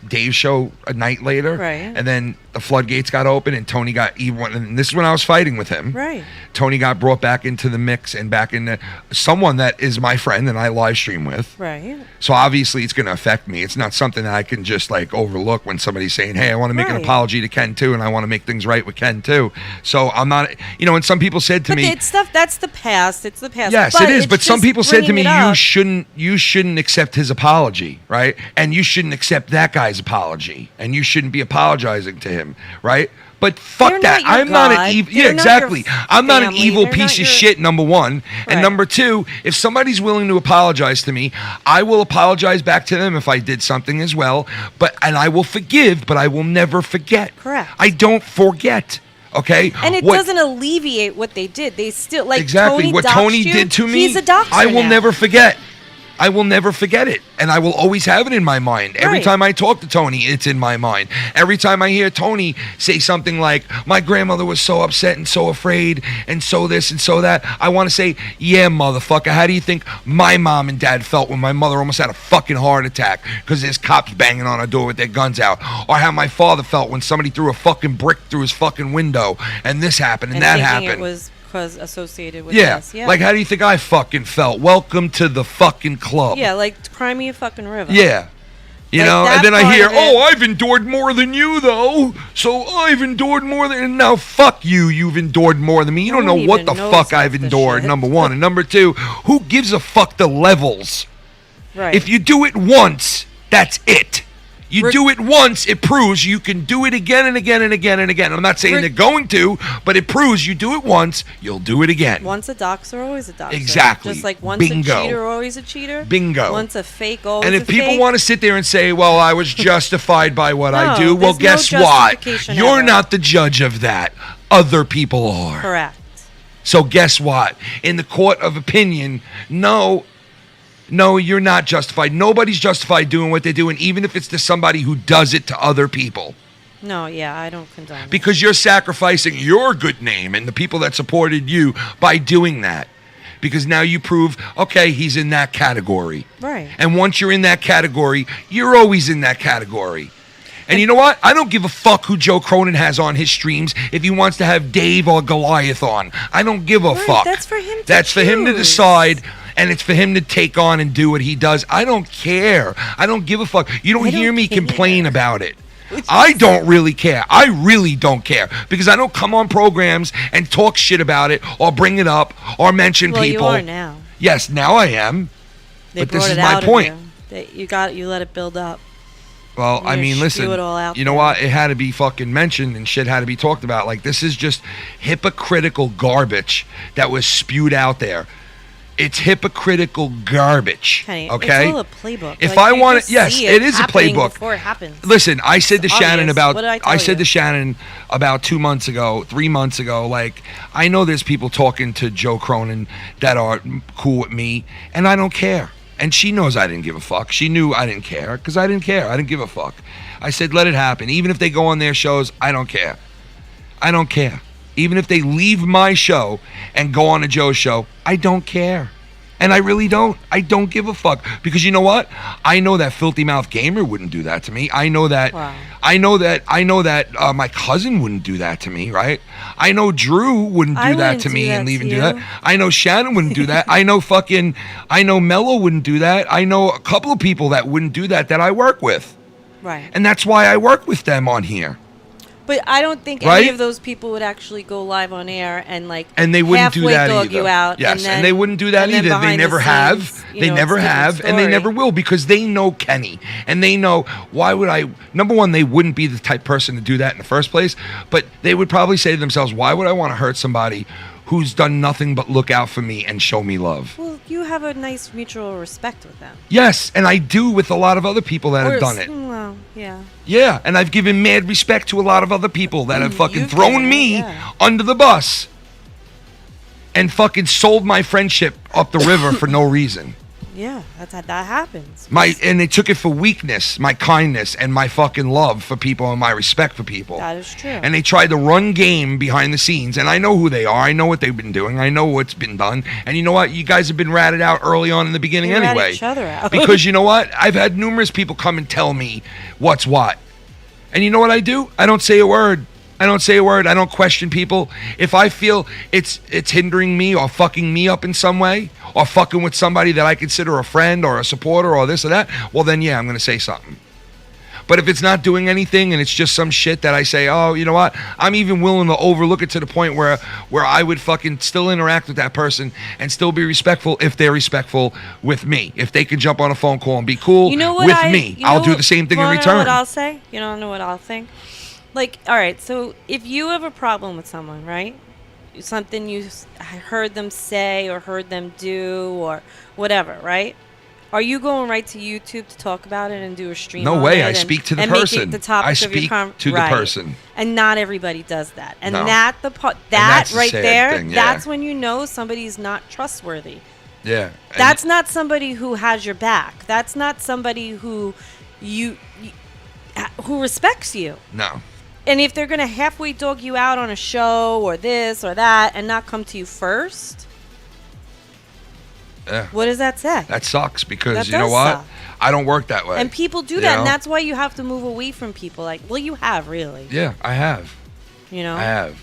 Dave's show a night later, Right. and then the floodgates got open, and Tony got even. And this is when I was fighting with him. Right. Tony got brought back into the mix and back into someone that is my friend and I live stream with. Right. So obviously it's going to affect me. It's not something that I can just like overlook when somebody's saying, "Hey, I want to make an Right. apology to Ken too, and I want to make things right with Ken too." So I'm not, and some people said to But me, it's stuff that's the past. It's the past. yes, it is. But some just people said to me, bringing it you up. shouldn't accept his apology, right? And you shouldn't accept that guy's apology, and you shouldn't be apologizing to him, right? But fuck They're that. not your I'm not an God. evil. They're Yeah, not your exactly. I'm not an family. evil They're piece not of your- shit. Number one, and Right. number two, if somebody's willing to apologize to me, I will apologize back to them if I did something as well. And I will forgive, but I will never forget. Correct. I don't forget. Okay, And it doesn't alleviate what they did. They still like exactly Tony what doxed Tony you, did to me. He's a doxer I will now. never forget. I will never forget it, and I will always have it in my mind. Every Right. time I talk to Tony, it's in my mind. Every time I hear Tony say something like, my grandmother was so upset and so afraid and so this and so that, I want to say, yeah, motherfucker, how do you think my mom and dad felt when my mother almost had a fucking heart attack because there's cops banging on our door with their guns out? Or how my father felt when somebody threw a fucking brick through his fucking window and this happened and that thinking happened. It was because associated with Yeah. this. Yeah. Like, how do you think I fucking felt? Welcome to the fucking club. Yeah, like cry me a fucking river. Yeah. You Like know, that and then I part hear, of it- oh, I've endured more than you, though. So I've endured more than... And now, fuck you, you've endured more than me. You No don't know one what even the knows fuck I've half the endured, shit. number one. And number two, who gives a fuck the levels? Right. If you do it once, that's it. You do it once, it proves you can do it again and again and again and again. I'm not saying they're going to, but it proves you do it once, you'll do it again. Once a doxer, always a doxer. Exactly. Just like once Bingo. a cheater, always a cheater. Bingo. Once a fake, always And a if people fake. want to sit there and say, well, I was justified by what I No, do, well, there's no guess what? justification You're ever. not the judge of that. Other people are. Correct. So guess what? In the court of opinion, no, you're not justified. Nobody's justified doing what they do, and even if it's to somebody who does it to other people. No, yeah, I don't condone it. Because you're sacrificing your good name and the people that supported you by doing that. Because now you prove, okay, he's in that category. Right. And once you're in that category, you're always in that category. And you know what? I don't give a fuck who Joe Cronin has on his streams if he wants to have Dave or Goliath on. I don't give a Right, fuck. that's for him to That's for him to choose. decide, and it's for him to take on and do what he does. I don't care. I don't give a fuck. You don't I hear don't me care. complain about it. I don't really care. I really don't care because I don't come on programs and talk shit about it or bring it up or mention Well, people. you are now. Yes, now I am. They But this brought is it my out point. Of you. You let it build up. Well, I You mean, spew listen, it all out you know there. what? It had to be fucking mentioned and shit had to be talked about. Like, this is just hypocritical garbage that was spewed out there. It's hypocritical garbage. Kenny, Okay? It's all a playbook. If Like, I you want just it, yes, see it is a happening playbook. Before it happens. Listen, I said to It's Shannon obvious. about What did I said tell to you? Shannon about 2 months ago, 3 months ago, like, I know there's people talking to Joe Cronin that are cool with me, and I don't care. And she knows I didn't give a fuck. She knew I didn't care because I didn't care. I didn't give a fuck. I said, let it happen. Even if they go on their shows, I don't care. I don't care. Even if they leave my show and go on a Joe's show, I don't care. And I really don't. I don't give a fuck. Because you know what? I know that Filthy Mouth Gamer wouldn't do that to me. I know that. Wow. I know that my cousin wouldn't do that to me, right? I know Drew wouldn't do I that wouldn't to do me that and to even do you. that. I know Shannon wouldn't do that. I know Mello wouldn't do that. I know a couple of people that wouldn't do that I work with. Right. And that's why I work with them on here. But I don't think Right? any of those people would actually go live on air and like And they wouldn't do halfway that dog either. you out. Yes, and, then, they wouldn't do that and then either. They behind the never have. scenes, you They know, never it's a different have, and they story. never will because they know Kenny. And they know why would I number one, they wouldn't be the type person to do that in the first place, but they would probably say to themselves, why would I want to hurt somebody who's done nothing but look out for me and show me love? Well, you have a nice mutual respect with them. Yes, and I do with a lot of other people that have done it. Well, yeah. Yeah, and I've given mad respect to a lot of other people that have fucking You've thrown given, me yeah. under the bus and fucking sold my friendship up the river for no reason. Yeah, that happens. And they took it for weakness, my kindness, and my fucking love for people and my respect for people. That is true. And they tried to run game behind the scenes, and I know who they are. I know what they've been doing. I know what's been done. And you know what? You guys have been ratted out early on in the beginning We rat anyway. each other out. Because you know what? I've had numerous people come and tell me what's what. And you know what I do? I don't say a word. I don't say a word. I don't question people. If I feel it's hindering me or fucking me up in some way or fucking with somebody that I consider a friend or a supporter or this or that, well then yeah, I'm going to say something. But if it's not doing anything and it's just some shit that I say, oh, you know what? I'm even willing to overlook it to the point where I would fucking still interact with that person and still be respectful if they're respectful with me. If they can jump on a phone call and be cool You know what with me, you know I'll do what- the same thing in wanna know return. what I'll say? You don't know what I'll think? Like, all right, so if you have a problem with someone, right? Something you heard them say or heard them do or whatever, right? Are you going right to YouTube to talk about it and do a stream? No on way. it I and- speak to the and make person. it the topic I of your speak to the right. person. And not everybody does that. And No. that that's the right sad there, thing, yeah. that's when you know somebody's not trustworthy. Yeah. And That's not somebody who has your back. That's not somebody who who respects you. no. And if they're going to halfway dog you out on a show or this or that and not come to you first, Yeah. what does that say? That sucks because That you know does what? suck. I don't work that way. And people do You that, know? and that's why you have to move away from people. Like, well, you have really, Yeah, I have. you know. I have.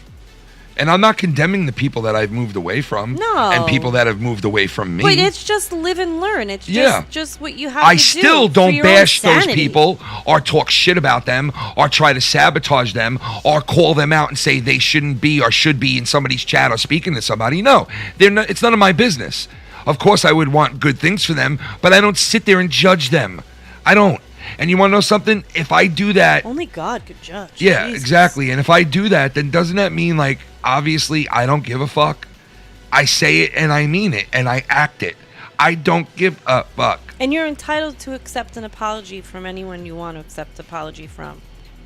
And I'm not condemning the people that I've moved away from. No. And people that have moved away from me. But it's just live and learn. It's Yeah. just what you have I to do. still for don't your own bash those sanity. people or talk shit about them or try to sabotage them or call them out and say they shouldn't be or should be in somebody's chat or speaking to somebody. No, it's none of my business. Of course I would want good things for them, but I don't sit there and judge them. I don't. And you want to know something? If I do that, Only God could judge. yeah, Jesus. exactly. And if I do that, then doesn't that mean, like, obviously I don't give a fuck? I say it and I mean it and I act it. I don't give a fuck. And you're entitled to accept an apology from anyone you want to accept apology from,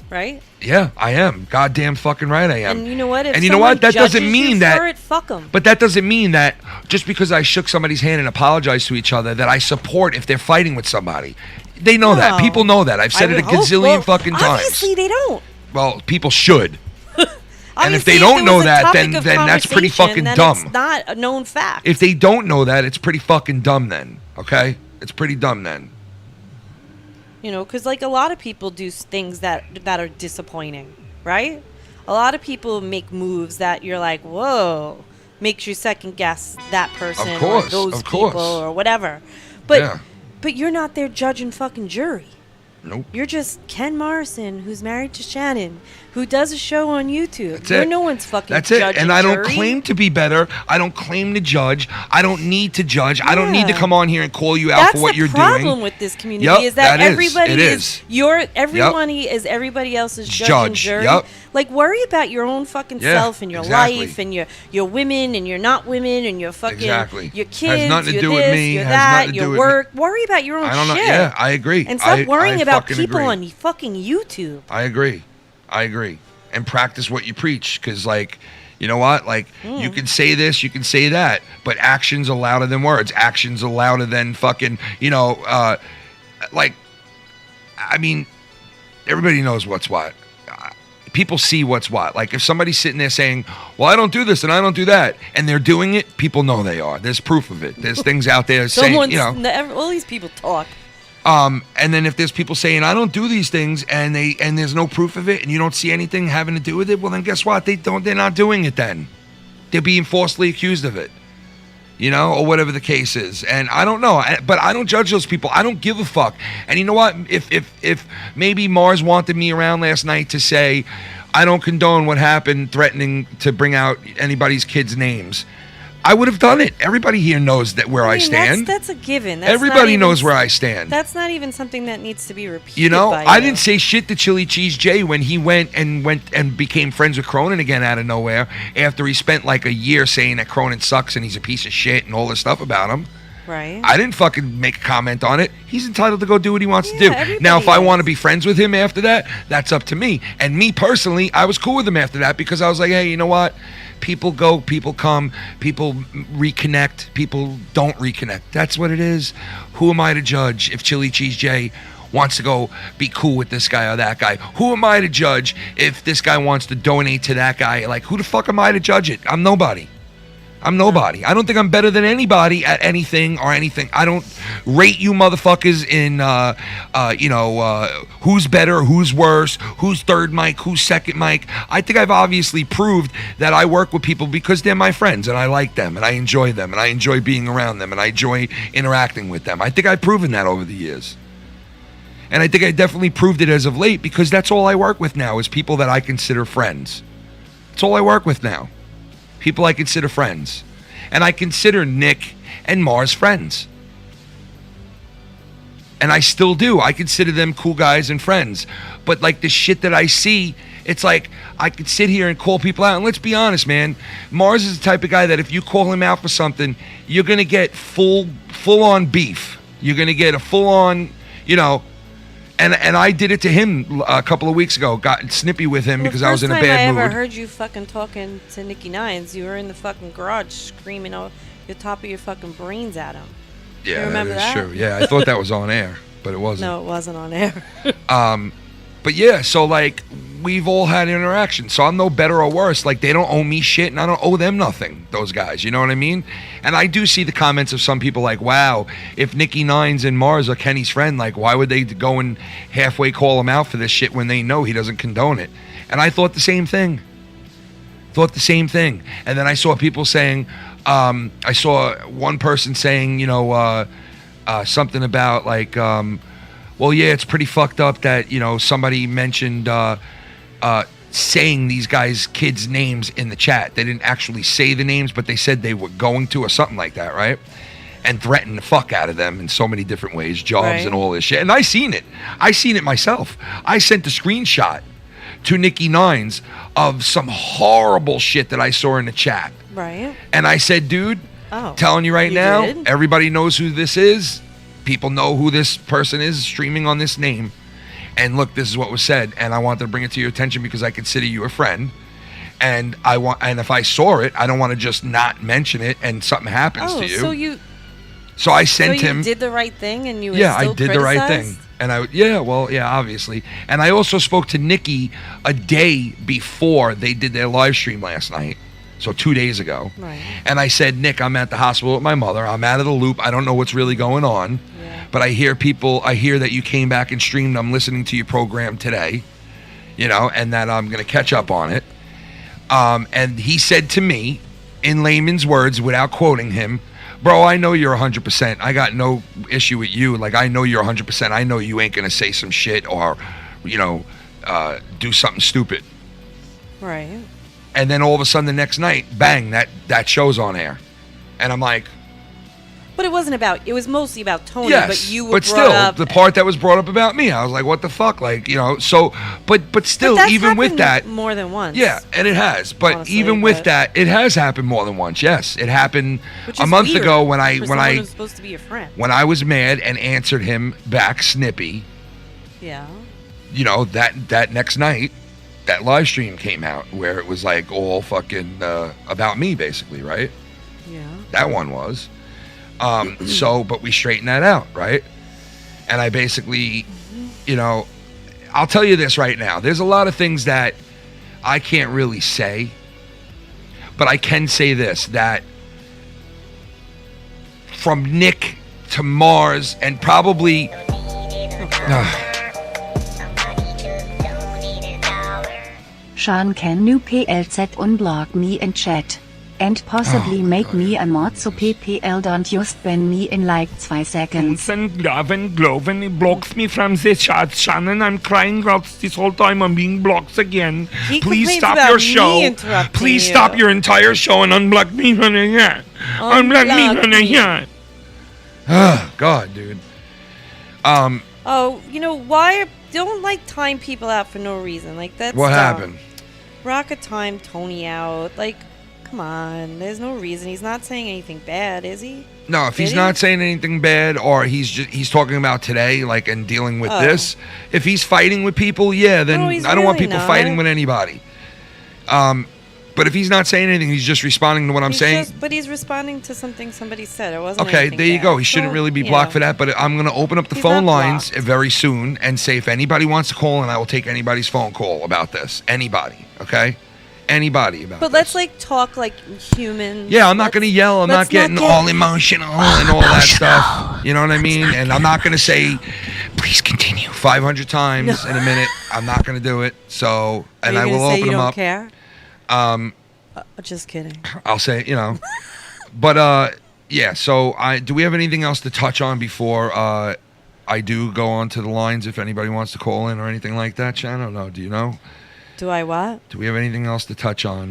right? Yeah, I am. Goddamn fucking right I am. And you know what? If And you know what? someone That doesn't judges mean you that. for it, fuck 'em. But that doesn't mean that just because I shook somebody's hand and apologized to each other that I support if they're fighting with somebody. They know that. No. People know that. I've said I it a would hope. gazillion Well, fucking times. Obviously, they don't. Well, people should. And if Obviously, they don't it know was a that, topic then of that's pretty conversation, fucking then dumb. It's not a known fact. If they don't know that, it's pretty fucking dumb then. Okay? It's pretty dumb then. You know, because like a lot of people do things that are disappointing, right? A lot of people make moves that you're like, whoa, makes you second guess that person Of course, or those of course. people or whatever. But Yeah. but you're not there judging fucking jury. Nope. You're just Ken Morrison, who's married to Shannon, who does a show on YouTube. That's You're it. no one's fucking That's it. judging And I don't jury. claim to be better. I don't claim to judge. I don't need to judge. I don't need to Yeah. come on here and call you out That's for what the you're problem doing. with this community Yep, is that that is. everybody It is is. everybody is everybody else's judge, and Judge, jury. yep. Like worry about your own fucking Yeah, self and your exactly. life and your women and your not women and your fucking Exactly. your Has kids, nothing to your do with this, me, your has that, nothing to do your with me. work. Worry about your own I don't know. shit. Yeah, I agree. And stop worrying I about fucking people agree. on fucking YouTube. I agree. I agree. And practice what you preach. Because, like, you know what? Like, you can say this, you can say that, but actions are louder than words. Actions are louder than fucking, like, I mean, everybody knows what's what. People see what's what. Like, if somebody's sitting there saying, well, I don't do this and I don't do that, and they're doing it, people know they are. There's proof of it. There's things out there saying, All these people talk. and then if there's people saying I don't do these things and there's no proof of it and you don't see anything having to do with it, well then guess what? They're not doing it then. They're being falsely accused of it. Or whatever the case is. And I don't know, but I don't judge those people. I don't give a fuck. And you know what? If maybe Mars wanted me around last night to say I don't condone what happened, threatening to bring out anybody's kids' names, I would have done it. Everybody here knows that where I stand. That's a given. That's Everybody not even- knows where I stand. That's not even something that needs to be repeated. by I you. didn't say shit to Chili Cheese Jay when he went and became friends with Cronin again out of nowhere after he spent like a year saying that Cronin sucks and he's a piece of shit and all this stuff about him. Right. I didn't fucking make a comment on it. He's entitled to go do what he wants to do. everybody Now, if I is. want to be friends with him after that, that's up to me. And me personally, I was cool with him after that because I was like, hey, you know what? People go, people come, people reconnect, people don't reconnect. That's what it is. Who am I to judge if Chili Cheese Jay wants to go be cool with this guy or that guy? Who am I to judge if this guy wants to donate to that guy? Like, who the fuck am I to judge it? I'm nobody. I'm nobody. I don't think I'm better than anybody at anything or anything. I don't rate you motherfuckers in, who's better, who's worse, who's third mic, who's second mic. I think I've obviously proved that I work with people because they're my friends and I like them and I enjoy them and I enjoy being around them and I enjoy interacting with them. I think I've proven that over the years. And I think I definitely proved it as of late because that's all I work with now is people that I consider friends. That's all I work with now. People I consider friends. And I consider Nick and Mars friends. And I still do. I consider them cool guys and friends. But like the shit that I see, it's like I could sit here and call people out. And let's be honest, man. Mars is the type of guy that if you call him out for something, you're going to get full on beef. You're gonna get a full on, you know. And I did it to him a couple of weeks ago. Got snippy with him because I was in a bad mood. First time I ever heard you fucking talking to Nikki Nines, you were in the fucking garage screaming out the top of your fucking brains at him. Yeah, you remember that is that? true. Yeah, I thought that was on air, but it wasn't. No, it wasn't on air. But yeah, so like we've all had interactions. So I'm no better or worse. Like they don't owe me shit and I don't owe them nothing, those guys. You know what I mean? And I do see the comments of some people like, wow, if Nikki Nines and Mars are Kenny's friend, like why would they go and halfway call him out for this shit when they know he doesn't condone it? And I thought the same thing. And then I saw people saying, I saw one person saying, you know, something about like, well, yeah, it's pretty fucked up that, you know, somebody mentioned saying these guys' kids' names in the chat. They didn't actually say the names, but they said they were going to or something like that, right? And threatened the fuck out of them in so many different ways, jobs and all this shit. And I seen it. I seen it myself. I sent a screenshot to Nikki Nines of some horrible shit that I saw in the chat. Right. And I said, dude, telling you right You now, did? everybody knows who this is. People know who this person is streaming on this name. And look, this is what was said. And I wanted to bring it to your attention because I consider you a friend. And and if I saw it, I don't want to just not mention it and something happens to you. So I sent him. You did the right thing and you were Yeah, still I did the right thing. And obviously. And I also spoke to Nikki a day before they did their live stream last night. So 2 days ago. Right. And I said, Nick, I'm at the hospital with my mother. I'm out of the loop. I don't know what's really going on. Yeah. But I hear that you came back and streamed. I'm listening to your program today, you know, and that I'm going to catch up on it. And he said to me, in layman's words, without quoting him, bro, I know you're 100%. I got no issue with you. Like, I know you're 100%. I know you ain't going to say some shit or, you know, do something stupid. Right. And then all of a sudden the next night, bang, that show's on air. And I'm like... But it wasn't about... It was mostly about Tony, yes, but you were but still, the part that was brought up about me, I was like, what the fuck? Like, you know, so... But still, that's even with happened that... more than once. Yeah, and it has. But honestly, even with that, it has happened more than once. Yes, it happened a month ago when I... who's supposed to be your friend. When I was mad and answered him back snippy. Yeah. You know, that next night... That live stream came out where it was like all fucking about me, basically, right? Yeah. That one was. So, but we straightened that out, right? And I basically, you know, I'll tell you this right now. There's a lot of things that I can't really say, but I can say this, that from Nick to Mars and probably... Sean, can you PLZ unblock me in chat? And possibly make me a mod so PPL don't just ban me in like 2 seconds. Gloven, he blocks me from the chat. Shannon, I'm crying out this whole time. I'm being blocked again. Please stop your show. Please stop your entire show and unblock me from the chat. Unblock me from the chat. Oh, God, dude. Oh, you know, why... Don't, like, time people out for no reason. Like, that's what dumb. happened? Rocket time Tony out. Like, come on. There's no reason. He's not saying anything bad, is he? No, if he's not saying anything bad, or he's talking about today, like, and dealing with this. If he's fighting with people, yeah, then I don't want people fighting with anybody. But if he's not saying anything, he's just responding to what I'm saying. But he's responding to something somebody said. It wasn't okay, there you go. He shouldn't really be blocked for that. But I'm going to open up the phone lines very soon and say if anybody wants to call, and I will take anybody's phone call about this. Anybody, okay? Anybody about But let's, like, talk like humans. Yeah, I'm not going to yell. I'm not getting all emotional and all that stuff. You know what I mean? And I'm not going to say, please continue 500 times in a minute. I'm not going to do it. So, and I will open them up. Care? Just kidding. I'll say, you know, but yeah. So do we have anything else to touch on before I do go on to the lines? If anybody wants to call in or anything like that, Shannon? No, do you know? Do I what? Do we have anything else to touch on?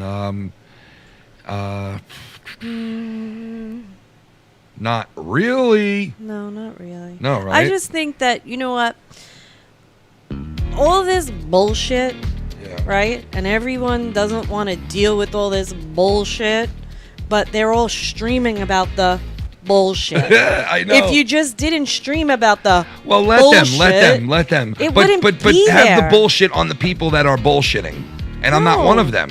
Not really. No, not really. No, right? I just think that, you know what? All this bullshit. Right? And everyone doesn't want to deal with all this bullshit, but they're all streaming about the bullshit. I know. If you just didn't stream about the well, let them. It but wouldn't be have there. the bullshit on the people that are bullshitting, and I'm not No. one of them.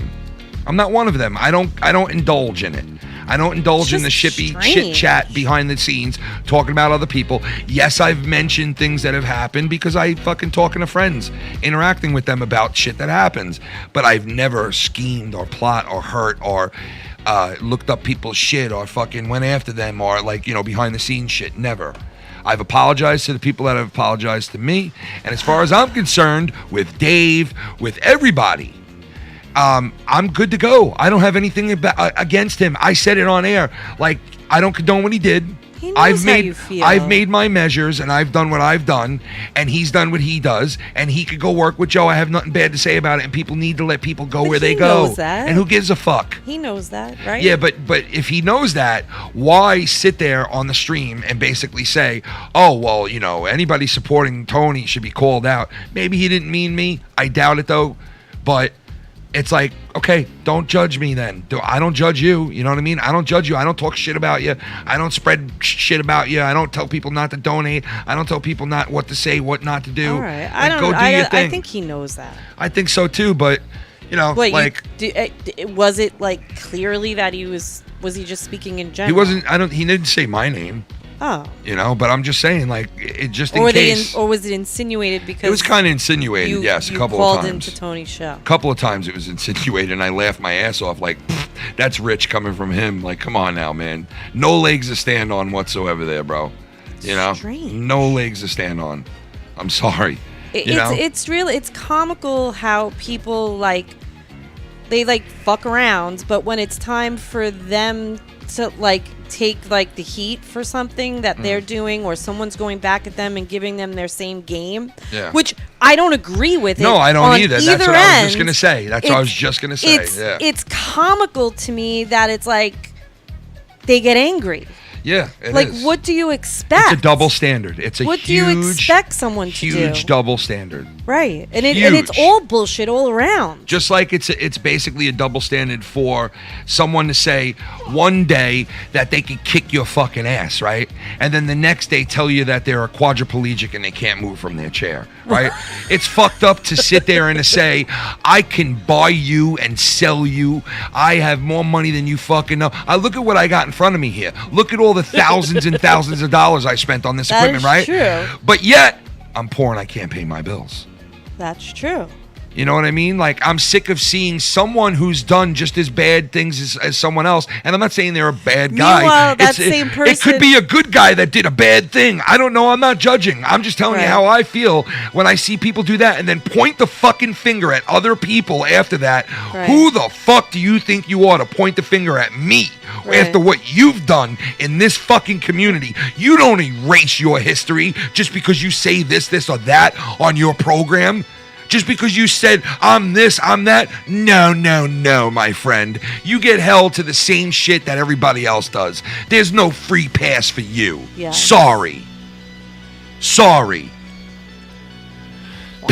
I'm not one of them. I don't indulge in it. I don't indulge in the It's just chit strange. chat behind the scenes, talking about other people. Yes, I've mentioned things that have happened because I fucking talking to friends, interacting with them about shit that happens. But I've never schemed or plot or hurt or looked up people's shit or fucking went after them or behind the scenes shit. Never. I've apologized to the people that have apologized to me. And as far as I'm concerned, with Dave, with everybody, I'm good to go. I don't have anything against him. I said it on air. Like, I don't condone what he did. He knows how you feel. I've made my measures, and I've done what I've done, and he's done what he does, and he could go work with Joe. I have nothing bad to say about it, and people need to let people go But where they he go. knows that. And who gives a fuck? He knows that, right? Yeah, but if he knows that, why sit there on the stream and basically say, oh, well, anybody supporting Tony should be called out. Maybe he didn't mean me. I doubt it, though. But it's like, okay, don't judge me then. I don't judge you. You know what I mean? I don't judge you. I don't talk shit about you. I don't spread shit about you. I don't tell people not to donate. I don't tell people not what to say, what not to do. All right. Like, I don't go know. do your thing. I think he knows that. I think so too, but Wait, was it like clearly that was he just speaking in general? he wasn't. He didn't say my name. Oh. But I'm just saying, like, it just in Or case. or was it insinuated because It was kind of insinuated, yes, a couple of called times. into Tony's show. A couple of times it was insinuated, and I laughed my ass off. Like, that's rich coming from him. Like, come on now, man. No legs to stand on whatsoever there, bro. Strange. No legs to stand on. I'm sorry. It's comical how people they fuck around, but when it's time for them to take the heat for something that they're doing, or someone's going back at them and giving them their same game, which I don't agree with. No, I don't either. That's what I was just gonna say. It's comical to me that it's like they get angry. Yeah, it is. What do you expect? It's a double standard. It's a what huge, do you expect someone to do? huge double standard. Right, and it's all bullshit all around. Just like it's basically a double standard for someone to say one day that they could kick your fucking ass, right? And then the next day tell you that they're a quadriplegic and they can't move from their chair, right? It's fucked up to sit there and to say, I can buy you and sell you. I have more money than you fucking know. Look at what I got in front of me here. Look at all the thousands and thousands of dollars I spent on this equipment, right? That's true. But yet, I'm poor and I can't pay my bills. That's true. You know what I mean? Like, I'm sick of seeing someone who's done just as bad things as someone else. And I'm not saying they're a bad guy. Meanwhile, that same person... It could be a good guy that did a bad thing. I don't know. I'm not judging. I'm just telling you how I feel when I see people do that and then point the fucking finger at other people after that. Right. Who the fuck do you think you are to point the finger at me after what you've done in this fucking community? You don't erase your history just because you say this or that on your program. Just because you said, I'm this, I'm that. No, my friend. You get held to the same shit that everybody else does. There's no free pass for you. Yeah. Sorry. Wow.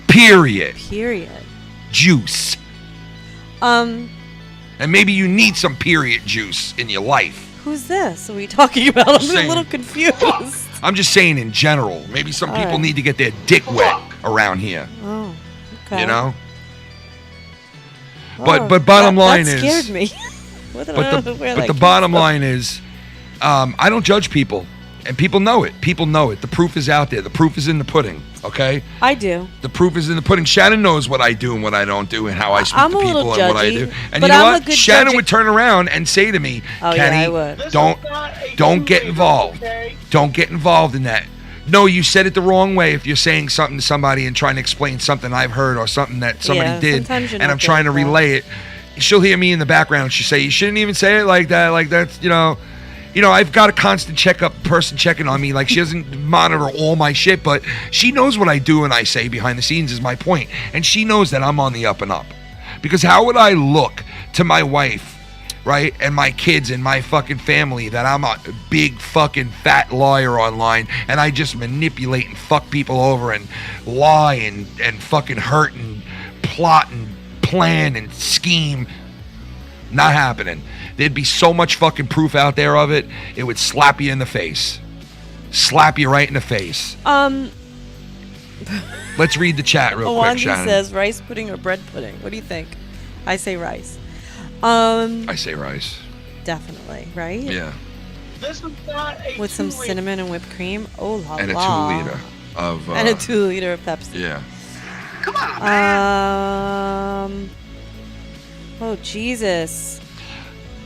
Period. Juice. And maybe you need some period juice in your life. who's this? Are we talking about? I'm Saying- a little confused. I'm just saying in general. Maybe some people need to get their dick wet around here. Oh, okay. You know? Oh, But bottom line that is... scared me. What did I But know where the that bottom came from? line is, I don't judge people, and people know it. People know it. The proof is out there. The proof is in the pudding. Okay. I do. The proof is in the pudding. Shannon knows what I do and what I don't do, and how I speak I'm to a people little and what I judgy, do. And but you know I'm a what? good Shannon judgy- would turn around and say to me, Oh, Kenny, yeah, I would. don't get involved. Don't get involved in that. No, you said it the wrong way if you're saying something to somebody and trying to explain something I've heard or something that somebody Yeah, did, sometimes you're and not I'm trying to getting involved. relay it. She'll hear me in the background and she'll say, you shouldn't even say it like that. Like that's, you know, I've got a constant person checking on me. Like she doesn't monitor all my shit, but she knows what I do and I say behind the scenes is my point. And she knows that I'm on the up and up. Because how would I look to my wife, right, and my kids and my fucking family that I'm a big fucking fat liar online and I just manipulate and fuck people over and lie and fucking hurt and plot and plan and scheme? Not happening. there'd be so much fucking proof out there of it. It would slap you in the face. Slap you right in the face. Let's read the chat real quick, Shannon. says rice pudding or bread pudding. What do you think? I say rice. I say rice. Definitely, right? Yeah. With some cinnamon and whipped cream. Oh la And a la. 2 liter of. And a 2 liter of Pepsi. Yeah. Come on, oh Jesus.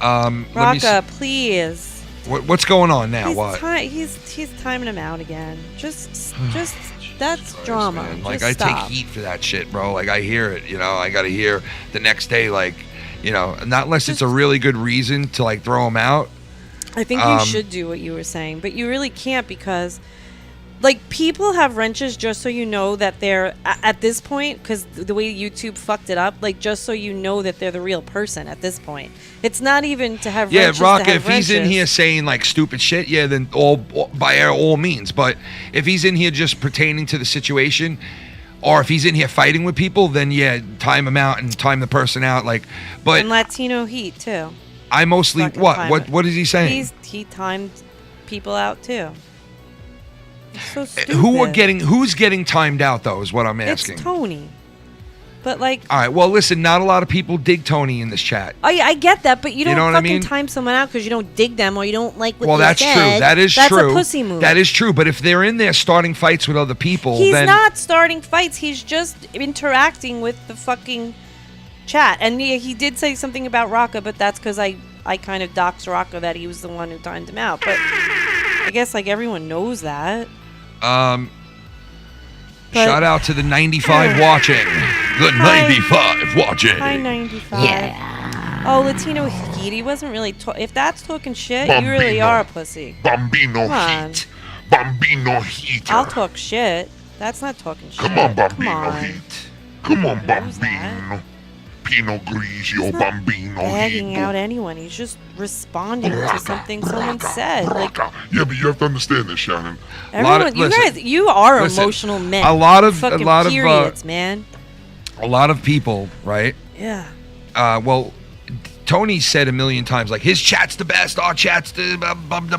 Let me Rocca, please. what's going on now? What? He's timing him out again. Just that's drama. Man. Like, Just I stop. take heat for that shit, bro. Like, I hear it, you know. I gotta hear the next day, like, you know, not unless it's a really good reason to, like, throw him out. I think you should do what you were saying, but you really can't because, like, people have wrenches just so you know that they're, at this point, because the way YouTube fucked it up, like, just so you know that they're the real person at this point. It's not even to have wrenches. Yeah, Rock, to have if he's in wrenches. here saying, like, stupid shit, yeah, then by all means. But if he's in here just pertaining to the situation, or if he's in here fighting with people, then, yeah, time him out and time the person out. Like, but And Latino heat, too. I mostly, Fucking what? time What? it. What is he saying? He timed people out, too. It's so stupid. Who's getting timed out, though, is what I'm asking. It's Tony. But, like... All right, well, listen, not a lot of people dig Tony in this chat. Oh, yeah, I get that, but you don't know what I fucking mean? time someone out because you don't dig them or you don't like what Well, they that's said. true. That is That's true. That's a pussy move. That is true. But if they're in there starting fights with other people, He's then not starting fights. He's just interacting with the fucking chat. And he did say something about Rocca, but that's because I kind of doxed Rocca that he was the one who timed him out. But I guess, like, everyone knows that. Shout out to the 95 watching. The 95 watching. Hi, 95. Yeah. Oh, Latino Heat. He wasn't really... if that's talking shit, you really Bambino. are a pussy. Bambino Come on. heat. Bambino heater. I'll talk shit. That's not talking shit. Come on, Bambino Come on. heat. Come on, Who's that? Bambino. Pinot Grigio, He's not Bambino bagging heat. out anyone. He's just responding to something someone said. Like, Yeah, but you have to understand this, Shannon. everyone, you are emotional men. A lot of periods, man. A lot of people, right? Yeah. Well, Tony said a million times, like, his chat's the best, our chat's the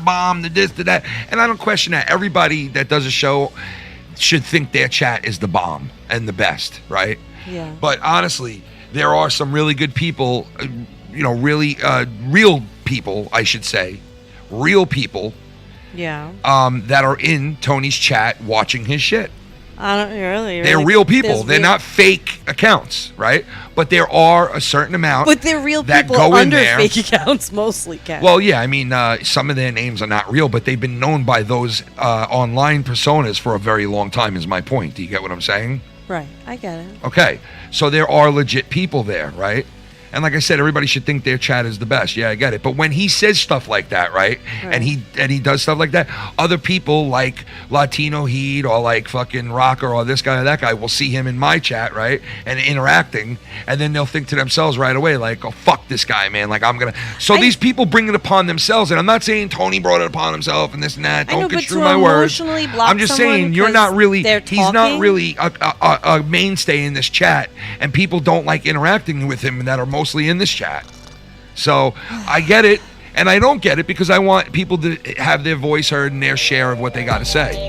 bomb, the this, the that. And I don't question that. Everybody that does a show should think their chat is the bomb and the best, right? Yeah. But honestly, there are some really good people, you know, really real people, I should say, real people Yeah. that are in Tony's chat watching his shit. I don't really. They're real people. They're not fake accounts, right? But there are a certain amount. But they're real that people go in under there. fake accounts, mostly. Cat. Well, yeah, I mean, some of their names are not real, but they've been known by those online personas for a very long time, is my point. Do you get what I'm saying? Right. I get it. Okay. So there are legit people there, right? And like I said, everybody should think their chat is the best. Yeah, I get it. But when he says stuff like that, right? And he does stuff like that, other people like Latino Heat or like fucking Rocker or this guy or that guy will see him in my chat, right? And interacting, and then they'll think to themselves right away, like, oh, fuck this guy, man. Like, I'm gonna. So these people bring it upon themselves, and I'm not saying Tony brought it upon himself and this and that. Don't construe my words. I'm just saying you're not really. He's not really a mainstay in this chat, and people don't like interacting with him that are mostly in this chat. So I get it, and I don't get it because I want people to have their voice heard and their share of what they got to say.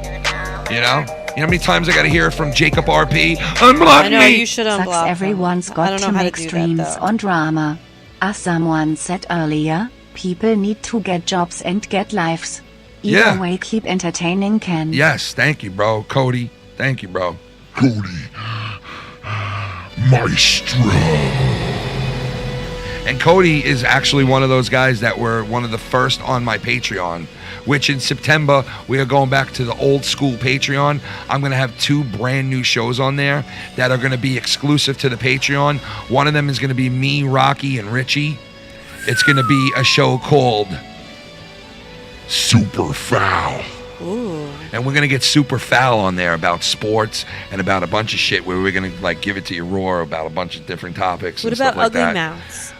You know? You know how many times I got to hear it from Jacob RP? Unblock I know, me! you should Sucks unblock them. everyone's I got don't know to how make do that, streams though. on drama. As someone said earlier, people need to get jobs and get lives. Either Yeah. way, keep entertaining, Ken. Yes, thank you, bro. Cody, thank you, bro. Cody. Maestro. And Cody is actually one of those guys that were one of the first on my Patreon, which in September, we are going back to the old school Patreon. I'm going to have 2 brand new shows on there that are going to be exclusive to the Patreon. One of them is going to be me, Rocky, and Richie. It's going to be a show called Super Foul. Ooh. And we're going to get super foul on there about sports and about a bunch of shit where we're going to like give it to you raw about a bunch of different topics. What and about stuff like ugly that. mouths?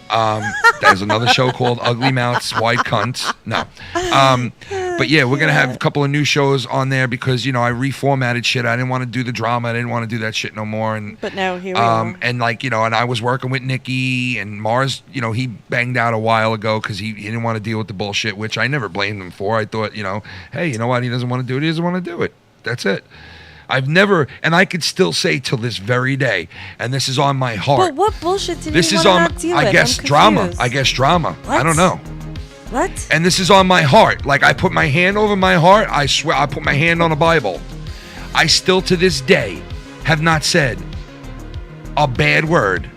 There's another show called Ugly Mouths, White Cunts. No. But yeah, we're gonna have a couple of new shows on there because I reformatted shit. I didn't want to do the drama. I didn't want to do that shit no more. And but now here we are. And and I was working with Nikki and Mars. He banged out a while ago because he didn't want to deal with the bullshit, which I never blamed him for. I thought, hey, you know what? He doesn't want to do it. He doesn't want to do it. That's it. I've never, and I could still say till this very day, and this is on my heart. But what bullshit did this you is want on, to deal I with? guess I'm drama. confused. I guess drama. What? I don't know. What? And this is on my heart. Like I put my hand over my heart. I swear, I put my hand on a Bible. I still to this day have not said a bad word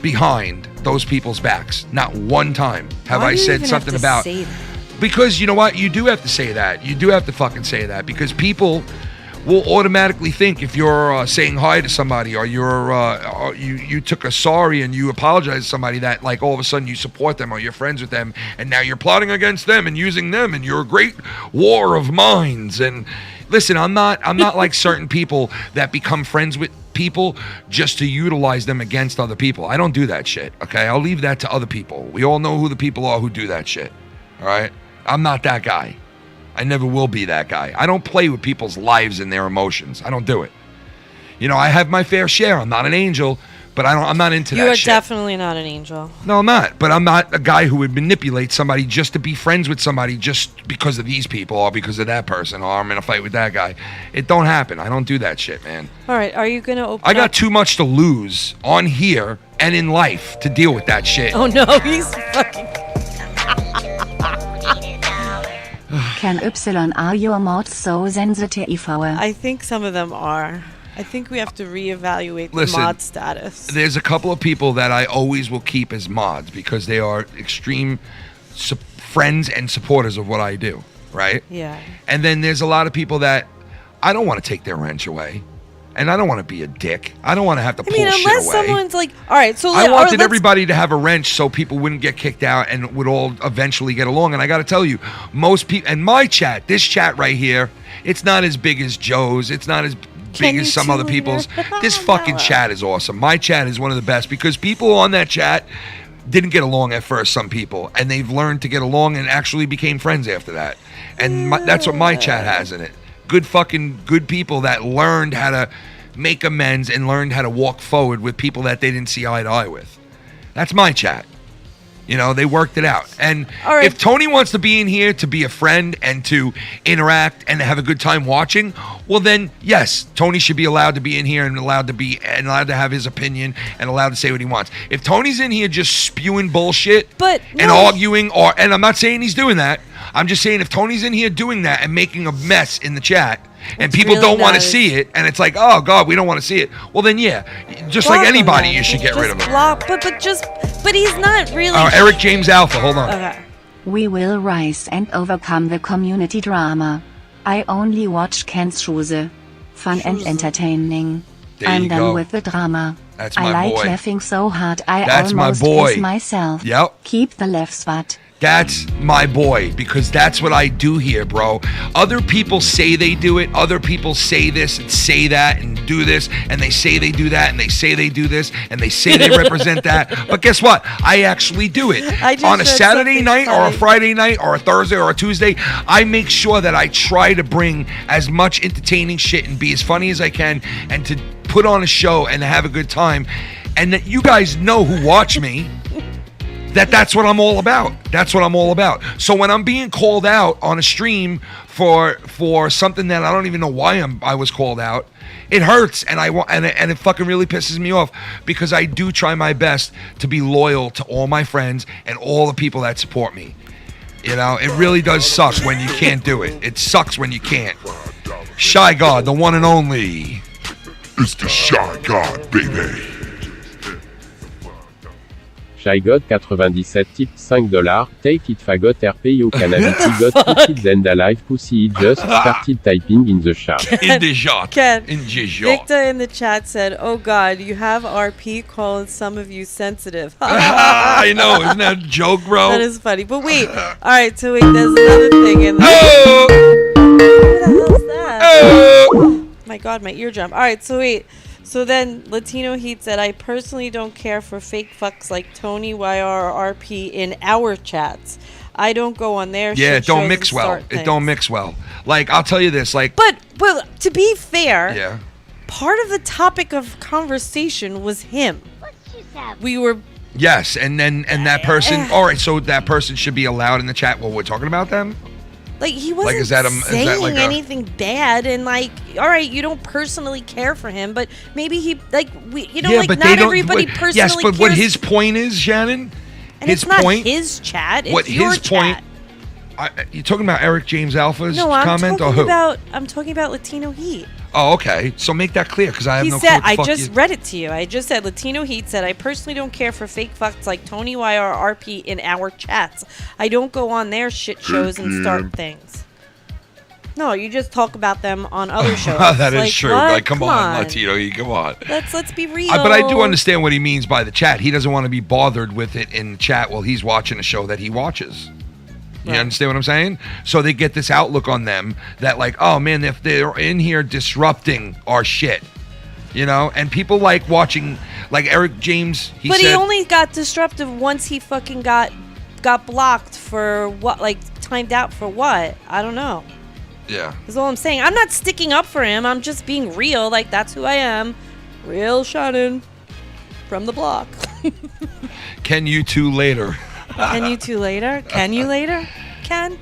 behind those people's backs. Not one time have Why I do you said even something have to about. say that? Because you know what? You do have to say that. You do have to fucking say that because people will automatically think if you're saying hi to somebody or you took a sorry and you apologize to somebody that like all of a sudden you support them or you're friends with them and now you're plotting against them and using them and you're a great war of minds. And listen, I'm not like certain people that become friends with people just to utilize them against other people. I don't do that shit. Okay, I'll leave that to other people. We all know who the people are who do that shit. All right, I'm not that guy. I never will be that guy. I don't play with people's lives and their emotions. I don't do it. I have my fair share. I'm not an angel, but I'm not into that shit. You are definitely not an angel. No, I'm not. But I'm not a guy who would manipulate somebody just to be friends with somebody just because of these people or because of that person or I'm in a fight with that guy. It don't happen. I don't do that shit, man. All right, are you going to open I got up? too much to lose on here and in life to deal with that shit. Oh, no, he's fucking... Can Y are your mouths so sensitive? I think some of them are. I think we have to reevaluate the Listen, mod status. There's a couple of people that I always will keep as mods because they are extreme friends and supporters of what I do, right? Yeah. And then there's a lot of people that I don't want to take their wrench away. And I don't want to be a dick. I don't want to have to pull shit away. Unless someone's like, all right, so I wanted everybody to have a wrench so people wouldn't get kicked out and would all eventually get along. And I got to tell you, most people, and my chat, this chat right here, it's not as big as Joe's. It's not as big as some other people's. This fucking chat is awesome. My chat is one of the best because people on that chat didn't get along at first, some people, and they've learned to get along and actually became friends after that. And that's what my chat has in it. Good people that learned how to make amends and learned how to walk forward with people that they didn't see eye to eye with. That's my chat. They worked it out. And if Tony wants to be in here to be a friend and to interact and have a good time watching, well then, yes, Tony should be allowed to be in here and allowed to have his opinion and allowed to say what he wants. If Tony's in here just spewing bullshit and arguing, and I'm not saying he's doing that, I'm just saying if Tony's in here doing that and making a mess in the chat and people really don't want to see it and it's like, oh God, we don't want to see it, well then yeah, just like anybody, you should get rid of him. But he's not really. Eric James Alpha, hold on. Okay. We will rise and overcome the community drama. I only watch Ken's shows. Fun and entertaining. There I'm you done go. with the drama. That's I my like boy. laughing so hard I That's my almost boy. piss myself. Yep. Keep the laugh spot. That's my boy, because that's what I do here, bro. Other people say they do it. Other people say this and say that and do this, and they say they do that, and they say they do this, and they say they represent that. But guess what? I actually do it. On a Saturday night or a Friday night or a Thursday or a Tuesday, I make sure that I try to bring as much entertaining shit and be as funny as I can and to put on a show and have a good time. And that you guys know who watch me. That's what I'm all about. That's what I'm all about. So when I'm being called out on a stream for something that I don't even know why I was called out, it hurts and it fucking really pisses me off because I do try my best to be loyal to all my friends and all the people that support me. It really does suck when you can't do it. It sucks when you can't. Shy God, the one and only. It's the Shy God, baby. ShyGod 97 tips $5. Take it fagot RP you cannabis got 2 kids and alive pussy just started typing in the chat. In the shot. Ken, In the shot. Victor in the chat said, "Oh God, you have RP calling some of you sensitive." I know, isn't that a joke, bro? That is funny. But wait, all right. So wait, there's another thing in there. Oh! What the hell is that? Oh! My God, my eardrum. All right, so wait. So then Latino Heat said, I personally don't care for fake fucks like Tony, YR, or RP in our chats. I don't go on there. Yeah, it don't mix well. It don't mix well. Like, I'll tell you this, like... But to be fair, yeah. part of the topic of conversation was him. We were... Yes, and that person... All right, so that person should be allowed in the chat while we're talking about them? Like, he wasn't saying anything bad, and like, all right, you don't personally care for him, but maybe he, like, not everybody personally cares. Yes, but what his point is, Shannon... And it's not his chat, it's your chat. You talking about Eric James Alpha's comment or who? I'm talking about Latino Heat. Oh, okay. So make that clear, because I have no clue what the fuck I just read it to you. I just said Latino Heat said, I personally don't care for fake fucks like Tony Y or RP in our chats. I don't go on their shit shows and start things. No, you just talk about them on other shows. That is true. What? Like, come on, Latino, come on. Let's be real. But I do understand what he means by the chat. He doesn't want to be bothered with it in the chat while he's watching a show that he watches. You understand what I'm saying? So they get this outlook on them that, like, oh man, if they're in here disrupting our shit, and people like watching, like Eric James. He only got disruptive once he fucking got blocked for what, like timed out for what? I don't know. Yeah. That's all I'm saying. I'm not sticking up for him. I'm just being real. Like, that's who I am. Real Shannon from the block. Can you two later? Can you two later? Can you later? Can?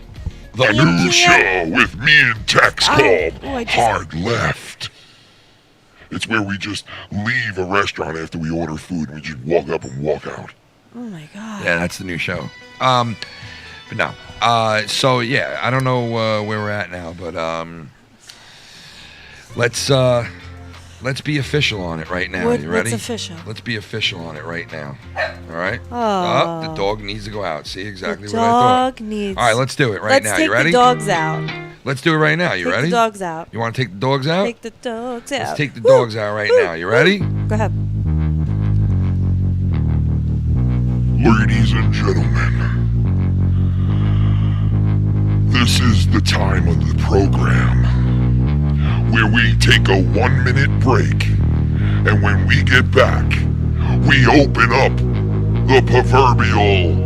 The new show with me and Tex called Hard Left. It's where we just leave a restaurant after we order food and we just walk up and walk out. Oh my God. Yeah, that's the new show. But no. So yeah, I don't know where we're at now, but let's be official on it right now. You ready? What's official? Let's be official on it right now. All right? Oh. The dog needs to go out. See exactly what I thought. All right, let's do it right now. You ready? Let's take the dogs out. Let's do it right now. You ready? Take the dogs out. You want to take the dogs out? Take the dogs out. Let's take the dogs out right now. You ready? Go ahead. Ladies and gentlemen, this is the time of the program where we take a 1-minute break, and when we get back, we open up the proverbial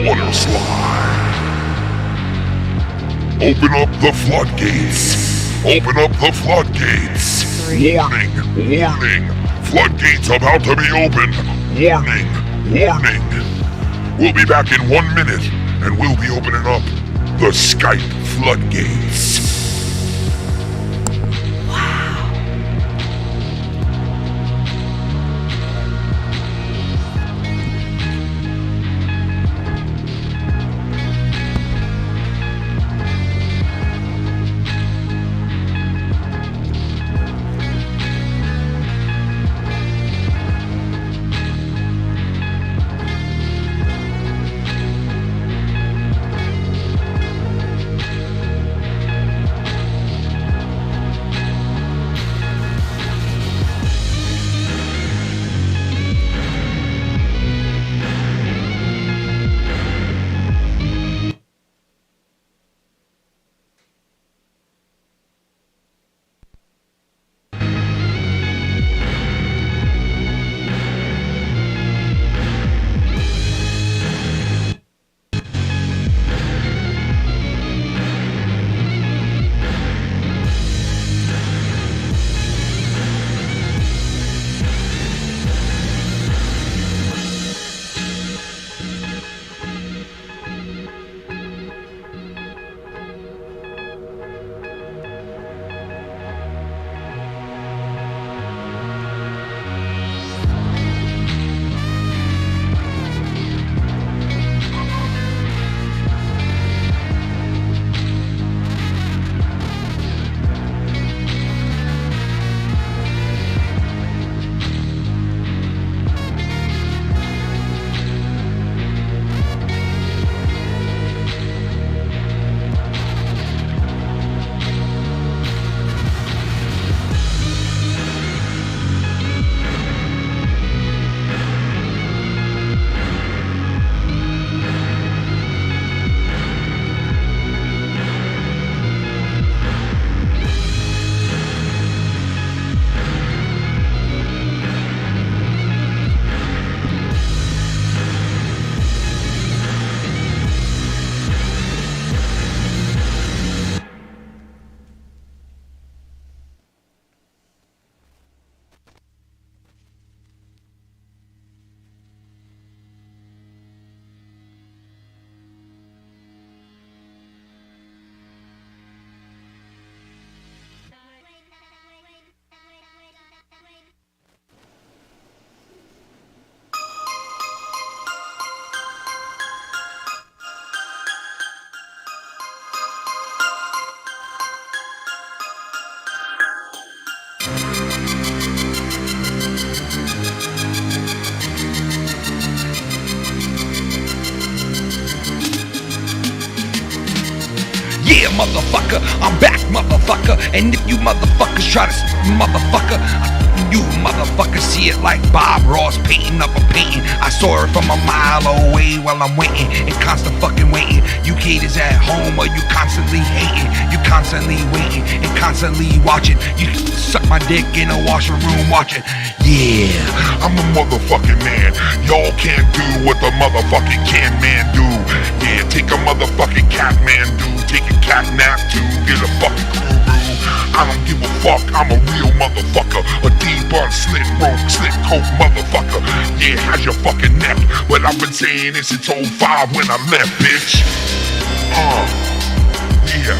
water slide. Open up the floodgates. Open up the floodgates. Warning, warning. Floodgates about to be opened. Warning, warning. We'll be back in 1 minute, and we'll be opening up the Skype floodgates. motherfucker. I'm back, motherfucker. And if you motherfuckers try to, motherfucker, you motherfuckers see it like Bob Ross painting up a painting. I saw it from a mile away while I'm waiting and constant fucking waiting. You haters at home, or you constantly hating. You constantly waiting and constantly watching. You suck my dick in a washroom watching. Yeah, I'm a motherfucking man. Y'all can't do what the motherfucking can man do. Yeah, take a motherfucking cat man do. Take a cat nap too. Get a fucking crew brew. I don't give a fuck. I'm a real motherfucker. A D-bun slit rope, slit coat motherfucker. Yeah, how's your fucking neck? But I've been saying this since 05 when I left, bitch. Yeah.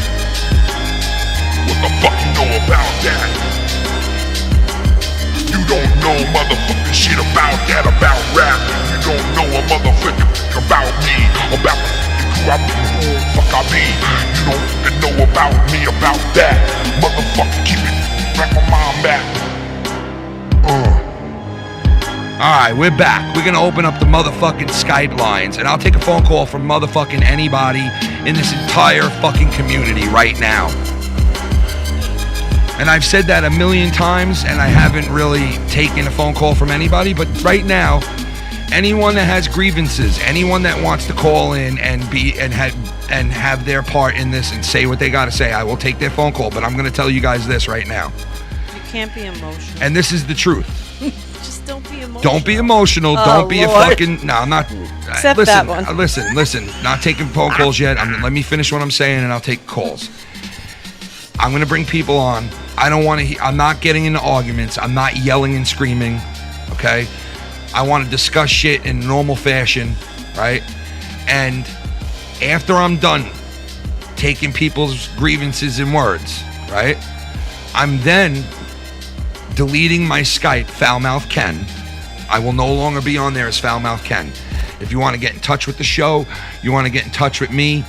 What the fuck you know about that? You don't know motherfucking shit about that, about rap. You don't know a motherfucker about me, about the crew I be. You don't fucking know about me, about that. Motherfucker, keep it back my mind back. Alright, we're back. We're gonna open up the motherfucking Skype lines, and I'll take a phone call from motherfucking anybody in this entire fucking community right now. And I've said that a million times, and I haven't really taken a phone call from anybody, but right now, anyone that has grievances, anyone that wants to call in and be and have their part in this and say what they gotta say, I will take their phone call. But I'm gonna tell you guys this right now. You can't be emotional. And this is the truth. Just don't be emotional. Don't be emotional. Oh, don't be Lord. a fucking. No, I'm not. Except listen, that one. Listen. Not taking phone calls yet. Let me finish what I'm saying, and I'll take calls. I'm gonna bring people on. I don't want to. I'm not getting into arguments. I'm not yelling and screaming. Okay. I want to discuss shit in normal fashion, right? And after I'm done taking people's grievances and words, right? I'm then deleting my Skype, Foulmouth Ken. I will no longer be on there as Foulmouth Ken. If you want to get in touch with the show, you want to get in touch with me,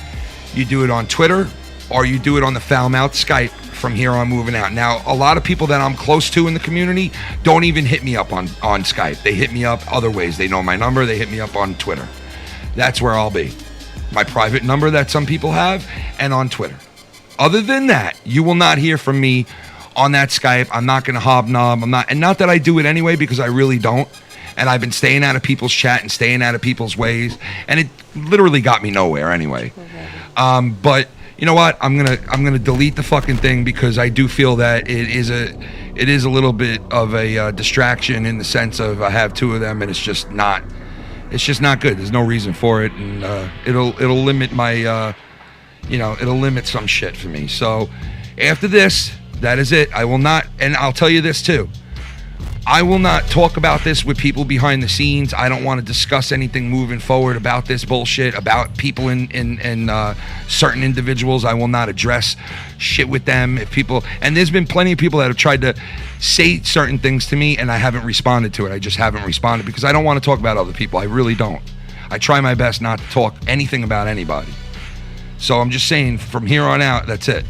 you do it on Twitter, or you do it on the Foulmouth Skype from here on moving out. Now, a lot of people that I'm close to in the community don't even hit me up on Skype. They hit me up other ways. They know my number. They hit me up on Twitter. That's where I'll be. My private number that some people have, and on Twitter. Other than that, you will not hear from me on that Skype. I'm not going to hobnob. And not that I do it anyway, because I really don't. And I've been staying out of people's chat and staying out of people's ways, and it literally got me nowhere anyway. Okay. But you know what? I'm gonna delete the fucking thing, because I do feel that it is a little bit of a distraction, in the sense of I have two of them, and it's just not good. There's no reason for it, and it'll limit my it'll limit some shit for me. So after this, that is it. I will not, and I'll tell you this too. I will not talk about this with people behind the scenes. I don't want to discuss anything moving forward about this bullshit, about people in certain individuals. I will not address shit with them. If people, and there's been plenty of people that have tried to say certain things to me, and I haven't responded to it. I just haven't responded, because I don't want to talk about other people. I really don't. I try my best not to talk anything about anybody. So I'm just saying, from here on out, that's it.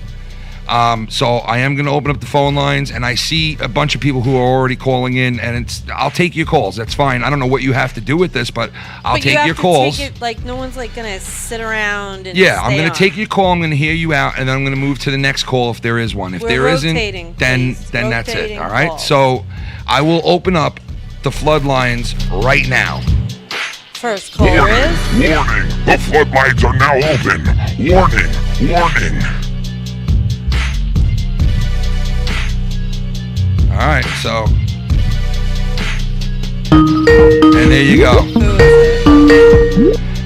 So I am going to open up the phone lines, and I see a bunch of people who are already calling in, and I'll take your calls. That's fine. I don't know what you have to do with this, but I'll take your calls. Take it, like, no one's like going to sit around and yeah, I'm going to take your call. I'm going to hear you out, and then I'm going to move to the next call if there is one. If there isn't, then that's it. All right. Calls. So I will open up the flood lines right now. First caller is Warning! The floodlights are now open. Warning! All right, so, and there you go.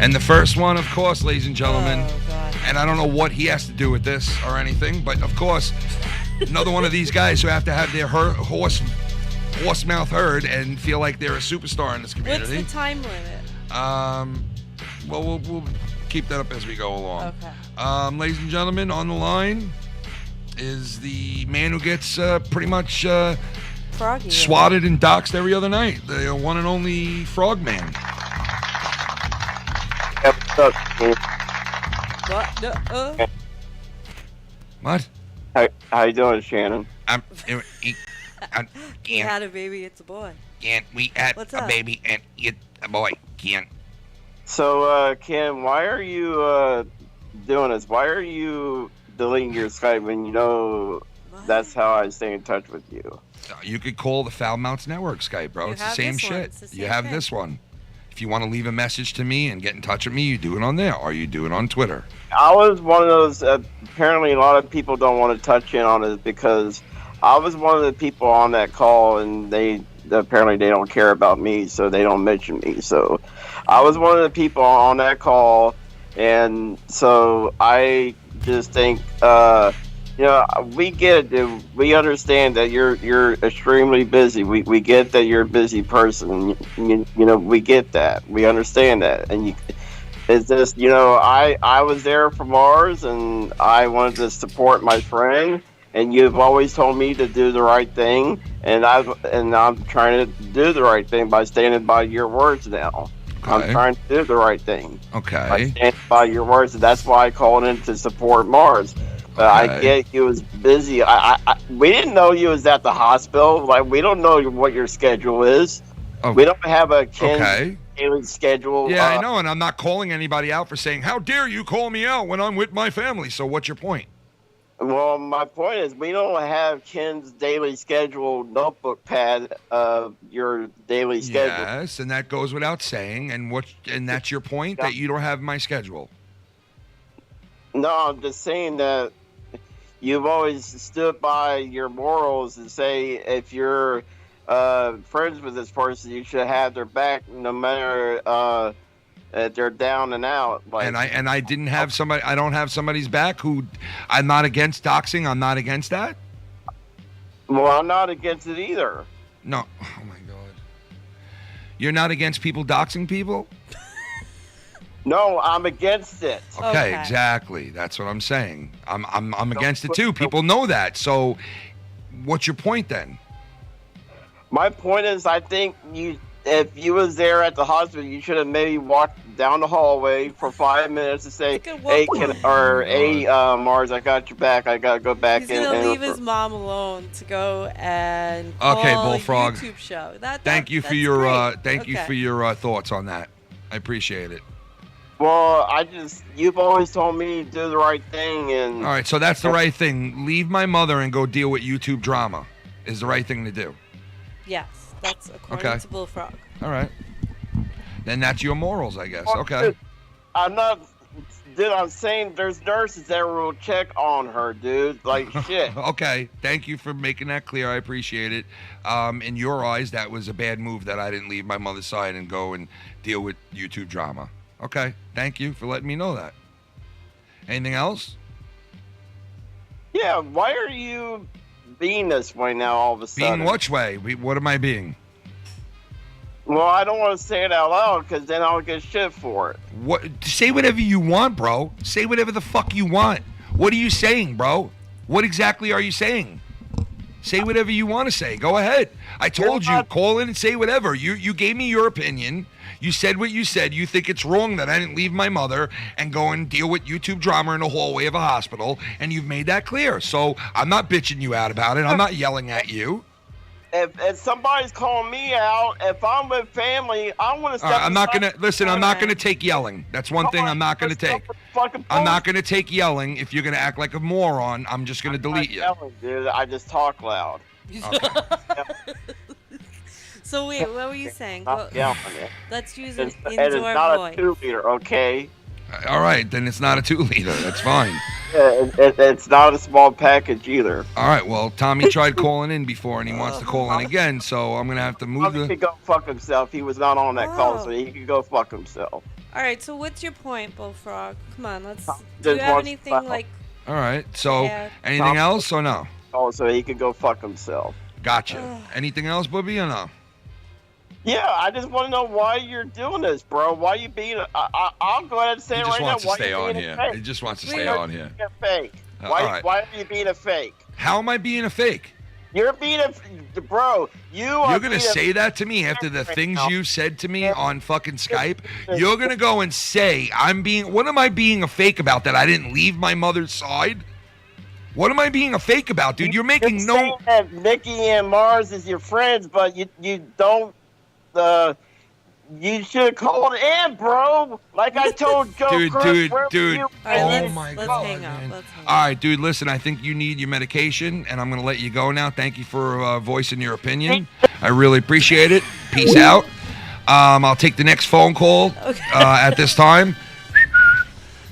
And the first one, of course, ladies and gentlemen, and I don't know what he has to do with this or anything, but of course, another one of these guys who have to have their horse mouth heard and feel like they're a superstar in this community. What's the time limit? Well, we'll keep that up as we go along. Okay. Ladies and gentlemen, on the line is the man who gets pretty much swatted and doxxed every other night. The one and only Frogman. What? How you doing, Shannon? We had a baby, it's a boy. We had What's a up? baby, and it's a boy. So, Ken, why are you doing this? Why are you deleting your Skype when you know that's how I stay in touch with you. You could call the Foul Mounts Network Skype, bro. It's the same shit. You have this one. If you want to leave a message to me and get in touch with me, you do it on there, or you do it on Twitter. I was one of those. Apparently, a lot of people don't want to touch in on it because I was one of the people on that call, and apparently they don't care about me, so they don't mention me. So I was one of the people on that call, and so I just think, we get it, dude. We understand that you're extremely busy. We get that you're a busy person. We get that. We understand that, and it's just, I was there for Mars, and I wanted to support my friend. And you've always told me to do the right thing, and I'm trying to do the right thing by standing by your words now. Okay. I'm trying to do the right thing. Okay. By standing by your words, and that's why I called in to support Mars. Okay. I get you was busy. We didn't know you was at the hospital. Like, we don't know what your schedule is. Oh. We don't have a daily schedule. Yeah, I know, and I'm not calling anybody out for saying, "How dare you call me out when I'm with my family?" So what's your point? Well, my point is we don't have Ken's daily schedule notebook pad of your daily schedule. Yes, and that goes without saying. And that's your point, that you don't have my schedule. No, I'm just saying that you've always stood by your morals and say if you're friends with this person, you should have their back no matter they're down and out. Like, and I didn't have somebody. I don't have somebody's back. Who I'm not against doxing. I'm not against that. Well, I'm not against it either. No. Oh my God. You're not against people doxing people? No, I'm against it. Okay, exactly. That's what I'm saying. I'm against it too. People know that. So, what's your point then? My point is, I think if you was there at the hospital, you should have maybe walked down the hallway for 5 minutes to say, "Hey, Mars, I got your back. I gotta go back." He's gonna leave his mom alone to go and Bullfrog. YouTube show. Thank you for your thoughts on that. I appreciate it. Well, you've always told me to do the right thing, and all right, so that's the right thing. Leave my mother and go deal with YouTube drama is the right thing to do. Yes, that's according to Bullfrog. All right. Then that's your morals, I guess. Okay. I'm not, dude. I'm saying there's nurses that will check on her, dude. Like shit. Okay. Thank you for making that clear. I appreciate it. In your eyes, that was a bad move that I didn't leave my mother's side and go and deal with YouTube drama. Okay. Thank you for letting me know that. Anything else? Yeah. Why are you being this way now all of a sudden? Being which way? What am I being? Well, I don't want to say it out loud because then I'll get shit for it. What? Say whatever you want, bro. Say whatever the fuck you want. What are you saying, bro? What exactly are you saying? Say whatever you want to say. Go ahead. I told you, call in and say whatever. You gave me your opinion. You said what you said. You think it's wrong that I didn't leave my mother and go and deal with YouTube drama in the hallway of a hospital, and you've made that clear. So I'm not bitching you out about it. I'm not yelling at you. If somebody's calling me out, if I'm with family, I want to step I'm not going to, listen, I'm not going to take yelling. That's one thing I'm not going to take. I'm not going to take yelling. If you're going to act like a moron, I'm just going to delete you. Yelling, dude. I just talk loud. Okay. So wait, what were you saying? Let's use an indoor voice. And it's not a 2-liter, okay? All right, then it's not a 2-liter. That's fine. It's not a small package either. All right, well, Tommy tried calling in before, and he wants to call in again, so I'm going to have to move He could go fuck himself. He was not on that call, so he could go fuck himself. All right, so what's your point, Bullfrog? Come on, let's... Do you have anything like... All right, so anything else or no? Oh, so he could go fuck himself. Gotcha. Anything else, Booby, or no? Yeah, I just want to know why you're doing this, bro. Why you being? I'll go ahead and say it right now. He just wants to stay on here. Fake. Why are you being a fake? How am I being a fake? You're being a bro. You're gonna say that to me after the things you said to me on fucking Skype. You're gonna go and say I'm being. What am I being a fake about? That I didn't leave my mother's side? What am I being a fake about, dude? You're making no. That Nikki and Mars is your friends, but you don't. You should have called in, bro. Like I told Joe. Dude. All right, Oh let's my hang God, up. man. Let's hang All right, dude. Listen, I think you need your medication, and I'm gonna let you go now. Thank you for voicing your opinion. I really appreciate it. Peace out. I'll take the next phone call at this time.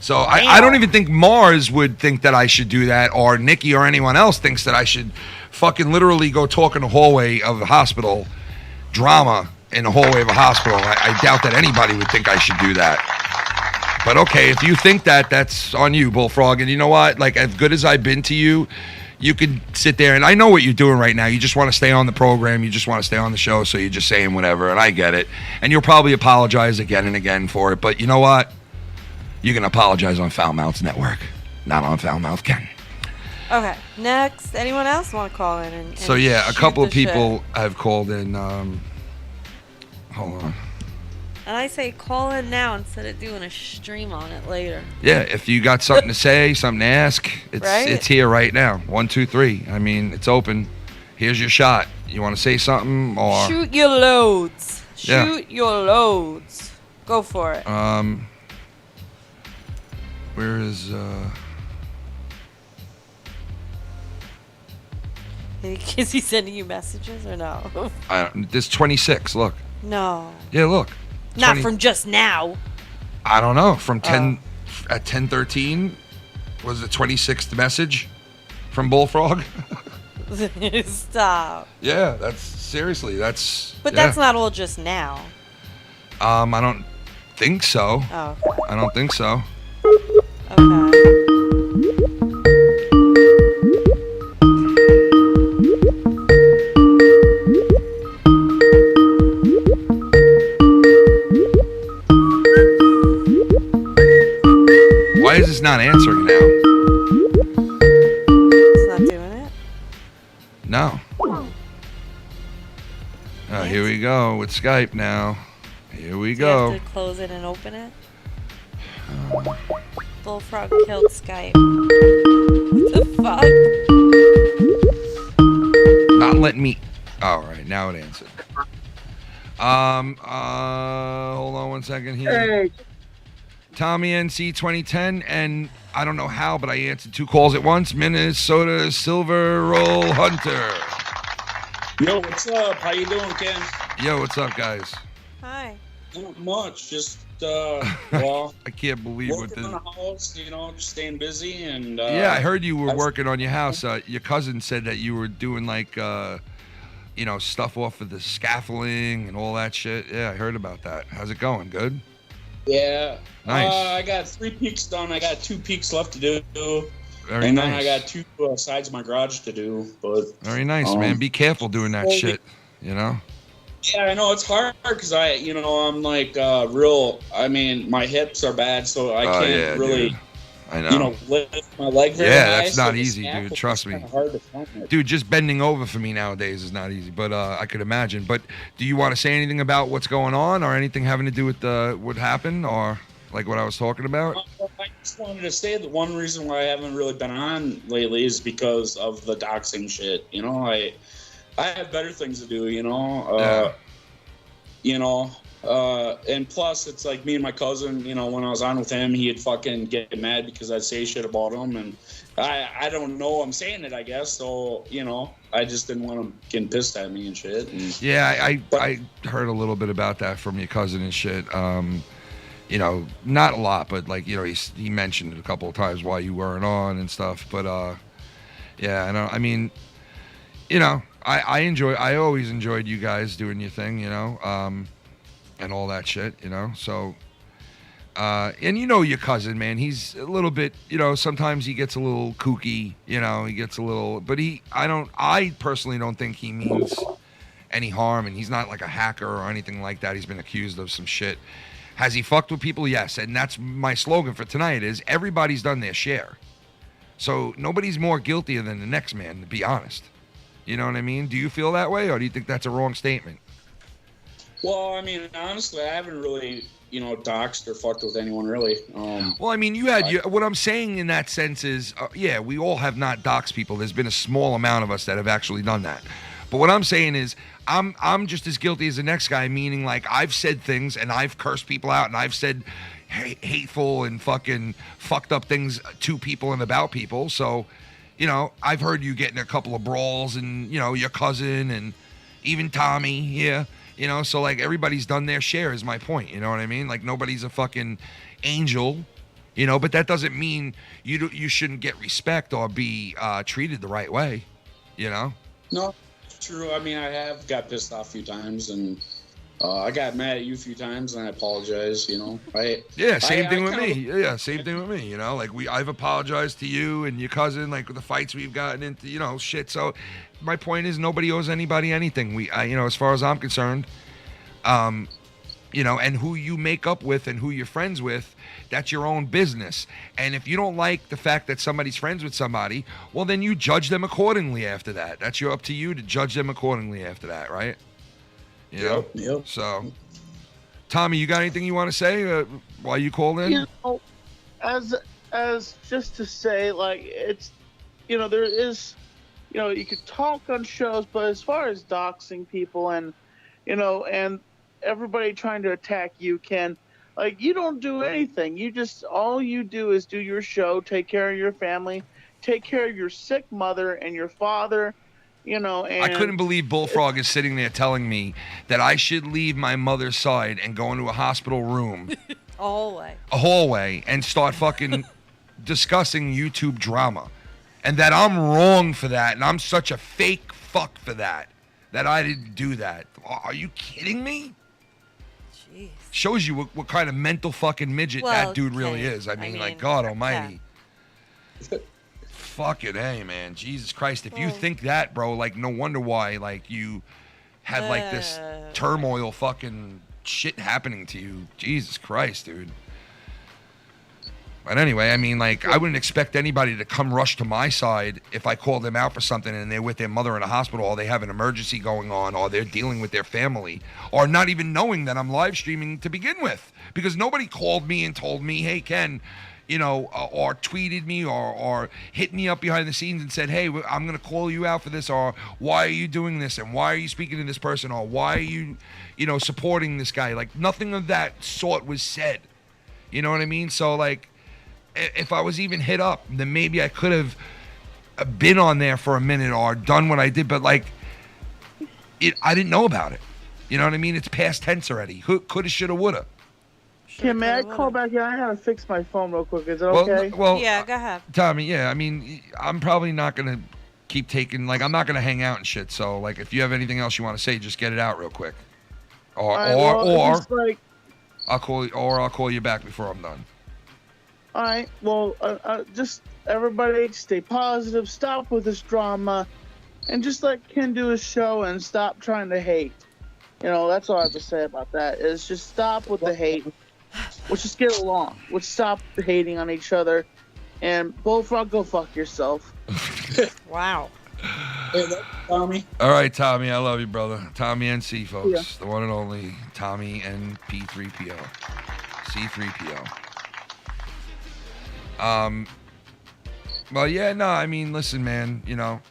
So I don't even think Mars would think that I should do that, or Nikki or anyone else thinks that I should fucking literally go talk in the hallway of the hospital, drama in the hallway of a hospital. I doubt that anybody would think I should do that. But okay, if you think that, that's on you, Bullfrog. And you know what? Like, as good as I've been to you, you can sit there, and I know what you're doing right now. You just want to stay on the program. You just want to stay on the show, so you're just saying whatever, and I get it. And you'll probably apologize again and again for it. But you know what? You can apologize on Foul Mouths Network, not on Foul Mouth Ken. Okay, next. Anyone else want to call in? And So yeah, a couple of shoot the people shit? have called in. Hold on. And I say call in now instead of doing a stream on it later. Yeah, if you got something to say, something to ask, it's here right now. 1, 2, 3. I mean, it's open. Here's your shot. You want to say something or shoot your loads? Yeah. Shoot your loads. Go for it. Where is Is he sending you messages or no? There's 26. Look. No. Yeah, look. Not from just now. I don't know. From 10 at 10:13 was the 26th message from Bullfrog. Stop. Yeah, that's seriously. That's. But yeah. that's not all just now. I don't think so. Oh. Okay. I don't think so. Okay. Why is this not answering now? It's not doing it? No. Oh, here we go with Skype now. Here we Do go. you have to close it and open it? Bullfrog killed Skype. What the fuck? Not letting me. All right, now it answered. Hold on one second here. Tommy NC 2010, and I don't know how, but I answered 2 calls at once. Minnesota Silver Roll Hunter. Yo, what's up? How you doing, Ken? Yo, what's up, guys? Hi. Not much. Just well, I can't believe what working this. on the house. You know, just staying busy and. Yeah, I heard you were working on your house. Your cousin said that you were doing like, stuff off of the scaffolding and all that shit. Yeah, I heard about that. How's it going? Good. Yeah. Nice. I got 3 peaks done. I got 2 peaks left to do. Very and nice. then I got 2 sides of my garage to do. But very nice, man. Be careful doing that shit. You know. Yeah, I know it's hard because I'm like real. I mean, my hips are bad, so I can't really. Dude. I know. Lift my leg very Yeah, high, that's so not the easy, dude. scaffold Trust is me. kinda hard to find it. Dude, just bending over for me nowadays is not easy, but I could imagine. But do you want to say anything about what's going on or anything having to do with what happened or like what I was talking about? I just wanted to say that one reason why I haven't really been on lately is because of the doxing shit. You know, I have better things to do, you know. And plus it's like me and my cousin, you know, when I was on with him, he'd fucking get mad because I'd say shit about him, and I don't know I'm saying it, I guess, so, you know, I just didn't want him getting pissed at me and shit. And, yeah, I heard a little bit about that from your cousin and shit. You know, not a lot, but like, you know, he mentioned it a couple of times why you weren't on and stuff, but yeah, I mean, you know, I always enjoyed you guys doing your thing, you know, and all that shit, you know. So, and you know your cousin, man, he's a little bit, you know, sometimes he gets a little kooky, you know, but I personally don't think he means any harm, and he's not like a hacker or anything like that. He's been accused of some shit. Has he fucked with people? Yes, and that's my slogan for tonight is everybody's done their share. So nobody's more guilty than the next man, to be honest. You know what I mean? Do you feel that way, or do you think that's a wrong statement? well, I mean, honestly, I haven't really, you know, doxed or fucked with anyone really. Well, I mean, what I'm saying in that sense is, yeah, we all have not doxed people. There's been a small amount of us that have actually done that. But what I'm saying is, I'm just as guilty as the next guy. Meaning, like, I've said things and I've cursed people out and I've said hateful and fucking fucked up things to people and about people. So, you know, I've heard you getting a couple of brawls and, you know, your cousin and even Tommy. Yeah. You know, so like everybody's done their share is my point. You know what I mean? Like nobody's a fucking angel, you know, but that doesn't mean you shouldn't get respect or be treated the right way, you know? No, true. I mean, I have got pissed off a few times and I got mad at you a few times and I apologize, you know. Same thing with me. Yeah, same thing with me, you know. Like I've apologized to you and your cousin, like with the fights we've gotten into, you know, shit. So my point is nobody owes anybody anything. You know, as far as I'm concerned, you know, and who you make up with and who you're friends with, that's your own business. And if you don't like the fact that somebody's friends with somebody, well, then you judge them accordingly after that. That's up to you to judge them accordingly after that, right? You know? Yep. So, Tommy, you got anything you want to say while you call in? You know, as just to say, like, it's, you know, there is, you know, you could talk on shows, but as far as doxing people and, you know, and everybody trying to attack you, Ken, like, you don't do anything. You just, all you do is do your show, take care of your family, take care of your sick mother and your father, you know. And I couldn't believe Bullfrog is sitting there telling me that I should leave my mother's side and go into a hospital room, a hallway, and start fucking discussing YouTube drama. And that I'm wrong for that, and I'm such a fake fuck for that I didn't do that. Are you kidding me? Jeez. Shows you what kind of mental fucking midget that dude really is. I mean, like, God almighty. Yeah. Fucking hey, man. Jesus Christ. If you think that, bro, like, no wonder why, like, you had, like, this turmoil fucking shit happening to you. Jesus Christ, dude. But anyway, I mean, like, I wouldn't expect anybody to come rush to my side if I call them out for something and they're with their mother in a hospital or they have an emergency going on or they're dealing with their family or not even knowing that I'm live streaming to begin with. Because nobody called me and told me, hey, Ken, you know, or tweeted me or hit me up behind the scenes and said, hey, I'm going to call you out for this, or why are you doing this, and why are you speaking to this person, or why are you, you know, supporting this guy. Like, nothing of that sort was said. You know what I mean? So, like, if I was even hit up, then maybe I could have been on there for a minute or done what I did, but, like, I didn't know about it. You know what I mean? It's past tense already. Coulda, shoulda, woulda. Kim, may I call back? Yeah, I gotta fix my phone real quick. Is it okay? Well, yeah, go ahead. Tommy, yeah, I mean, I'm probably not gonna keep taking, like, I'm not gonna hang out and shit. So, like, if you have anything else you want to say, just get it out real quick. Or like, I'll call you back before I'm done. All right. Well, just everybody stay positive. Stop with this drama, and just let Ken do his show and stop trying to hate. You know, that's all I have to say about that. Is just stop with the hate. Let's just get along. Let's stop hating on each other. And Bullfrog, go fuck yourself. Wow. Hey, Tommy. All right, Tommy, I love you, brother. Tommy NC, folks. Yeah. The one and only Tommy NP3PO. C3PO. Well, yeah, no, I mean, listen, man, you know,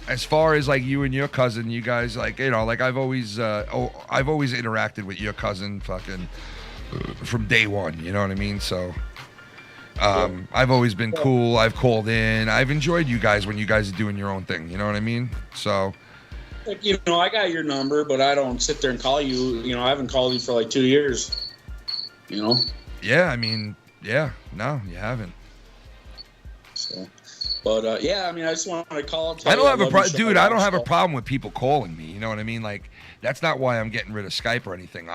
as far as, like, you and your cousin, you guys, like, you know, like, I've always interacted with your cousin fucking from day one, you know what I mean? So, I've always been cool. I've called in. I've enjoyed you guys when you guys are doing your own thing, you know what I mean? So, like, you know, I got your number, but I don't sit there and call you. You know, I haven't called you for like 2 years, you know? Yeah, I mean, yeah, no, you haven't. So, but yeah, I mean, I just wanted to call. I don't have a problem, dude. I don't have a problem with people calling me. You know what I mean? Like, that's not why I'm getting rid of Skype or anything.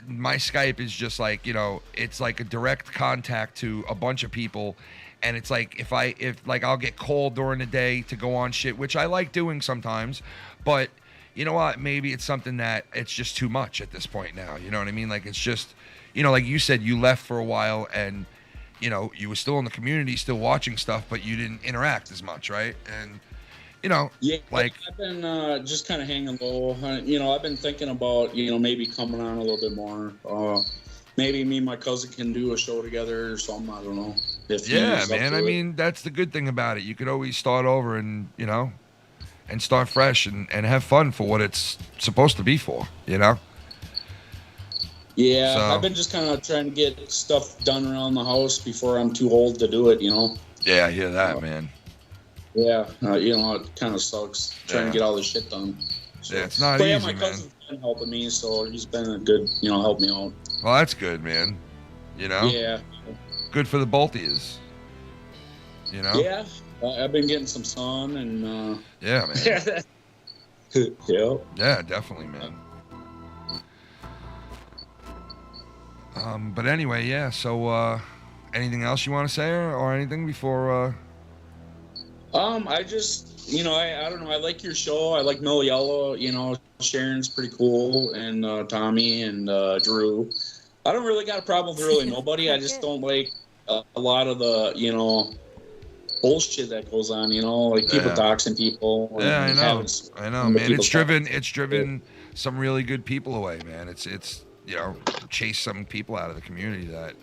My Skype is just like, you know, it's like a direct contact to a bunch of people, and it's like if like I'll get called during the day to go on shit, which I like doing sometimes, but you know what? Maybe it's something that it's just too much at this point now. You know what I mean? Like, it's just, you know, like you said, you left for a while and, you know, you were still in the community, still watching stuff, but you didn't interact as much, right? And, you know, yeah, like, I've been just kind of hanging low. You know, I've been thinking about, you know, maybe coming on a little bit more. Maybe me and my cousin can do a show together or something. I don't know. Yeah, man. I mean, that's the good thing about it. You could always start over and, you know, and start fresh and have fun for what it's supposed to be for, you know? Yeah, So- I've been just kind of trying to get stuff done around the house before I'm too old to do it, you know? Yeah, I hear that, man. Yeah, you know, it kind of sucks trying to get all this shit done. So, Yeah, it's not but yeah, easy, my man. cousin's been helping me, so he's been a good, you know, help me out. Well, that's good, man. You know? Yeah. Good for the both of yous. You know? Yeah, I've been getting some sun and. Yeah, man. Yeah. Yeah, definitely, man. But anyway, yeah. So, anything else you want to say or anything before? I just, you know, I don't know. I like your show. I like Mellow Yellow. You know, Sharon's pretty cool, and Tommy and Drew. I don't really got a problem with really nobody. I just don't like a lot of the, you know, bullshit that goes on. You know, like people doxing people. Yeah, I know. I know, man. It's driven talking. some really good people away, man. It's you know, chased some people out of the community that,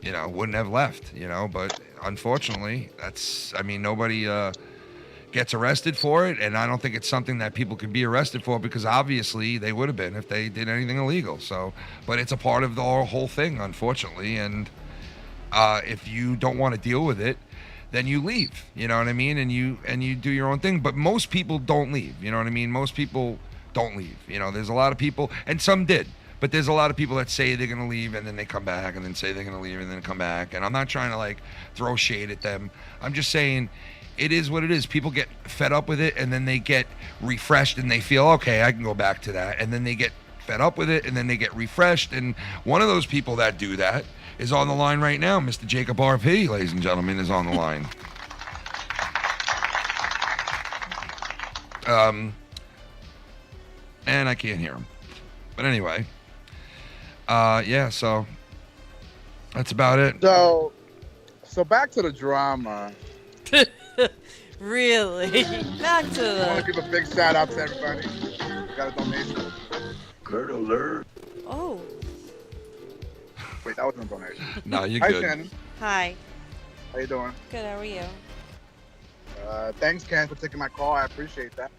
you know, wouldn't have left, you know, but unfortunately nobody gets arrested for it, and I don't think it's something that people could be arrested for, because obviously they would have been if they did anything illegal. So, but it's a part of the whole thing, unfortunately, and if you don't want to deal with it, then you leave, you know what I mean, and you do your own thing. But most people don't leave, you know what I mean. Most people don't leave, you know. There's a lot of people, and some did. But there's a lot of people that say they're going to leave and then they come back, and then say they're going to leave and then come back. And I'm not trying to like throw shade at them. I'm just saying it is what it is. People get fed up with it, and then they get refreshed and they feel, okay, I can go back to that. And then they get fed up with it, and then they get refreshed. And one of those people that do that is on the line right now. Mr. Jacob RP, ladies and gentlemen, is on the line. And I can't hear him. But anyway. Yeah, so that's about it. So back to the drama. Really? Back to I want the... to give a big shout out to everybody. Got a donation. Kurt alert. Oh. Wait, that wasn't a donation. No, you're Hi, good. Shannon. Hi. How you doing? Good, how are you? Thanks, Ken, for taking my call. I appreciate that.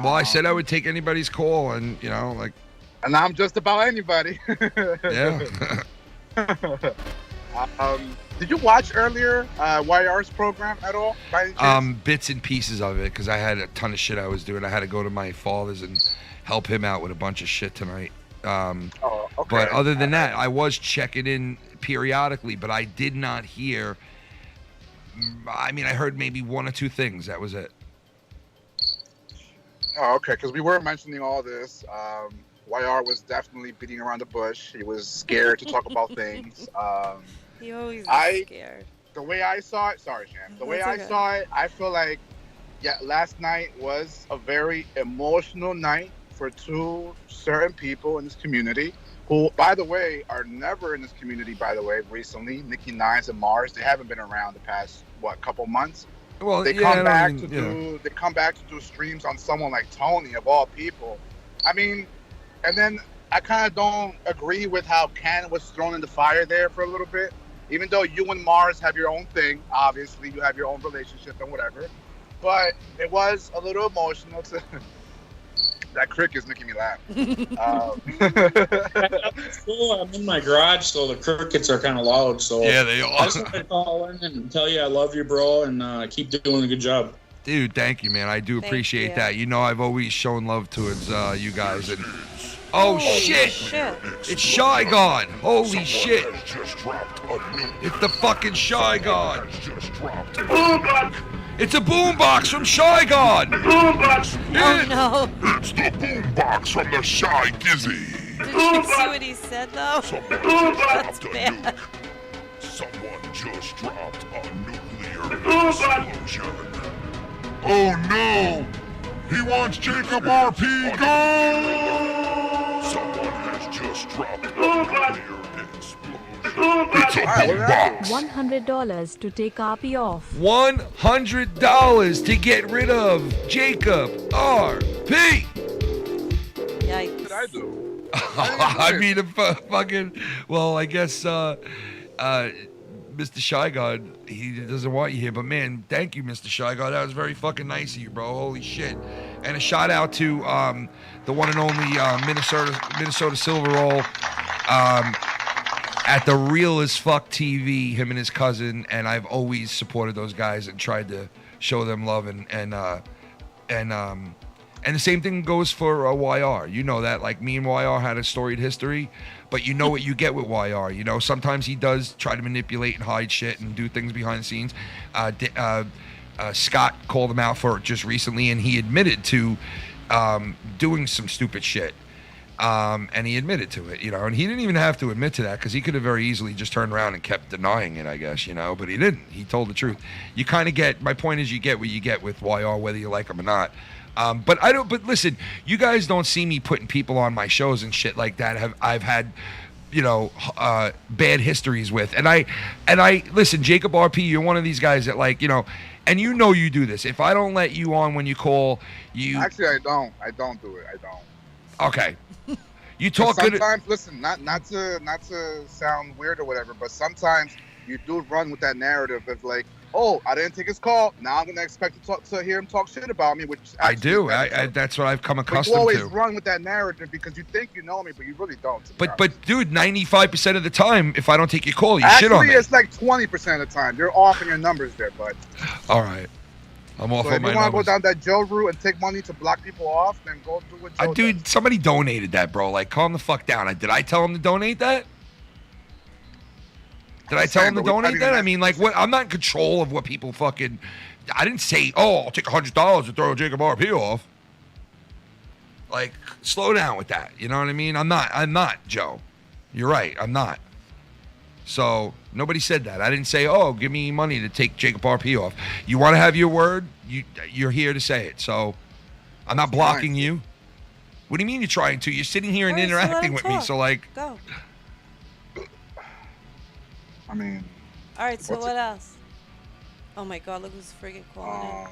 Well, I said I would take anybody's call, and, you know, like... And I'm just about anybody. Yeah. Did you watch earlier YR's program at all? By any chance? Bits and pieces of it, because I had a ton of shit I was doing. I had to go to my father's and help him out with a bunch of shit tonight. Okay. But other than that, I was checking in periodically, but I did not hear... I mean, I heard maybe one or two things. That was it. Oh, okay, because we were mentioning all this. YR was definitely beating around the bush. He was scared to talk about things. He always is scared. The way I saw it, sorry, Shan. The way That's I okay. saw it, I feel like, last night was a very emotional night for two certain people in this community who, by the way, are never in this community, by the way, recently. Nikki Nines and Mars, they haven't been around the past, couple months? Well, they come back to do streams on someone like Tony, of all people. I mean, and then I kind of don't agree with how Ken was thrown in the fire there for a little bit. Even though you and Mars have your own thing, obviously you have your own relationship and whatever. But it was a little emotional to... That crick is making me laugh. I'm in my garage, so the crickets are kind of loud. So Yeah, they are. I just wanted to call in and tell you I love you, bro, and keep doing a good job. Dude, thank you, man. I do appreciate you. that. You know, I've always shown love towards you guys. And oh shit! It's Shy God. Holy shit! It's the fucking Shy God. It's a boombox from Shy God. Boombox. Oh no! It's the boombox from the Shy Gizzy. Did you see what he said though? That's bad. Someone just dropped a nuclear explosion. Oh no! He wants Jacob RP go! Someone has just dropped a nuclear explosion. It's a boombox. $100 to take RP off. $100 to get rid of Jacob RP. Yikes. What did I do? I mean, fucking. Well, I guess Mr. Mr. Shy God, he doesn't want you here, but man, thank you, Mr. Shy God. That was very fucking nice of you, bro. Holy shit. And a shout out to the one and only Minnesota Silver Roll at the Real as Fuck TV, him and his cousin, and I've always supported those guys and tried to show them love and the same thing goes for YR. You know that, like me and YR had a storied history, but you know what you get with YR. You know, sometimes he does try to manipulate and hide shit and do things behind the scenes. Scott called him out for it just recently, and he admitted to doing some stupid shit. And he admitted to it, you know, and he didn't even have to admit to that because he could have very easily just turned around and kept denying it, I guess, you know, but he didn't. He told the truth. You kind of get, my point is you get what you get with YR, whether you like him or not. But listen, you guys don't see me putting people on my shows and shit like that. I've had, you know, bad histories with, and I listen, Jacob RP, you're one of these guys that, like, you know, and you know you do this. If I don't let you on when you call, you actually I don't do it. I don't. Okay. You talk good. Sometimes, listen, not to sound weird or whatever, but sometimes you do run with that narrative of like, oh, I didn't take his call. Now I'm gonna expect to hear him talk shit about me, which I do. That's what I've come accustomed to. You always run with that narrative because you think you know me, but you really don't. But dude, 95% of the time, if I don't take your call, you shit on me. Actually, it's like 20% of the time. You're off in your numbers there, bud. All right. I'm off So on if my you want to go numbers. down that Joe route and take money to block people off, then go do what Joe does. Dude, somebody donated that, bro. Like, calm the fuck down. Did I tell him to donate that? Did I tell him to donate that? I mean, like, what? I'm not in control of what people fucking. I didn't say, oh, I'll take $100 to throw Jacob RP off. Like, slow down with that. You know what I mean? I'm not, Joe. You're right. I'm not. So nobody said that. I didn't say, oh, give me money to take Jacob RP off. You want to have your word? You're here to say it. So I'm not blocking you. What do you mean you're trying to? You're sitting here and interacting with me. So, like. Go. I mean. All right, so what else? Oh my God, look who's freaking calling in.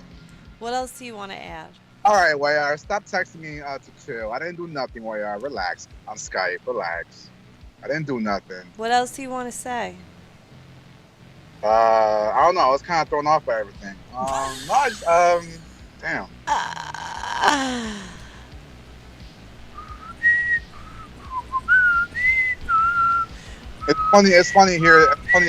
What else do you want to add? All right, YR, stop texting me to chill. I didn't do nothing, YR. Relax on Skype. Relax. I didn't do nothing. What else do you want to say? I don't know. I was kind of thrown off by everything. Damn. It's funny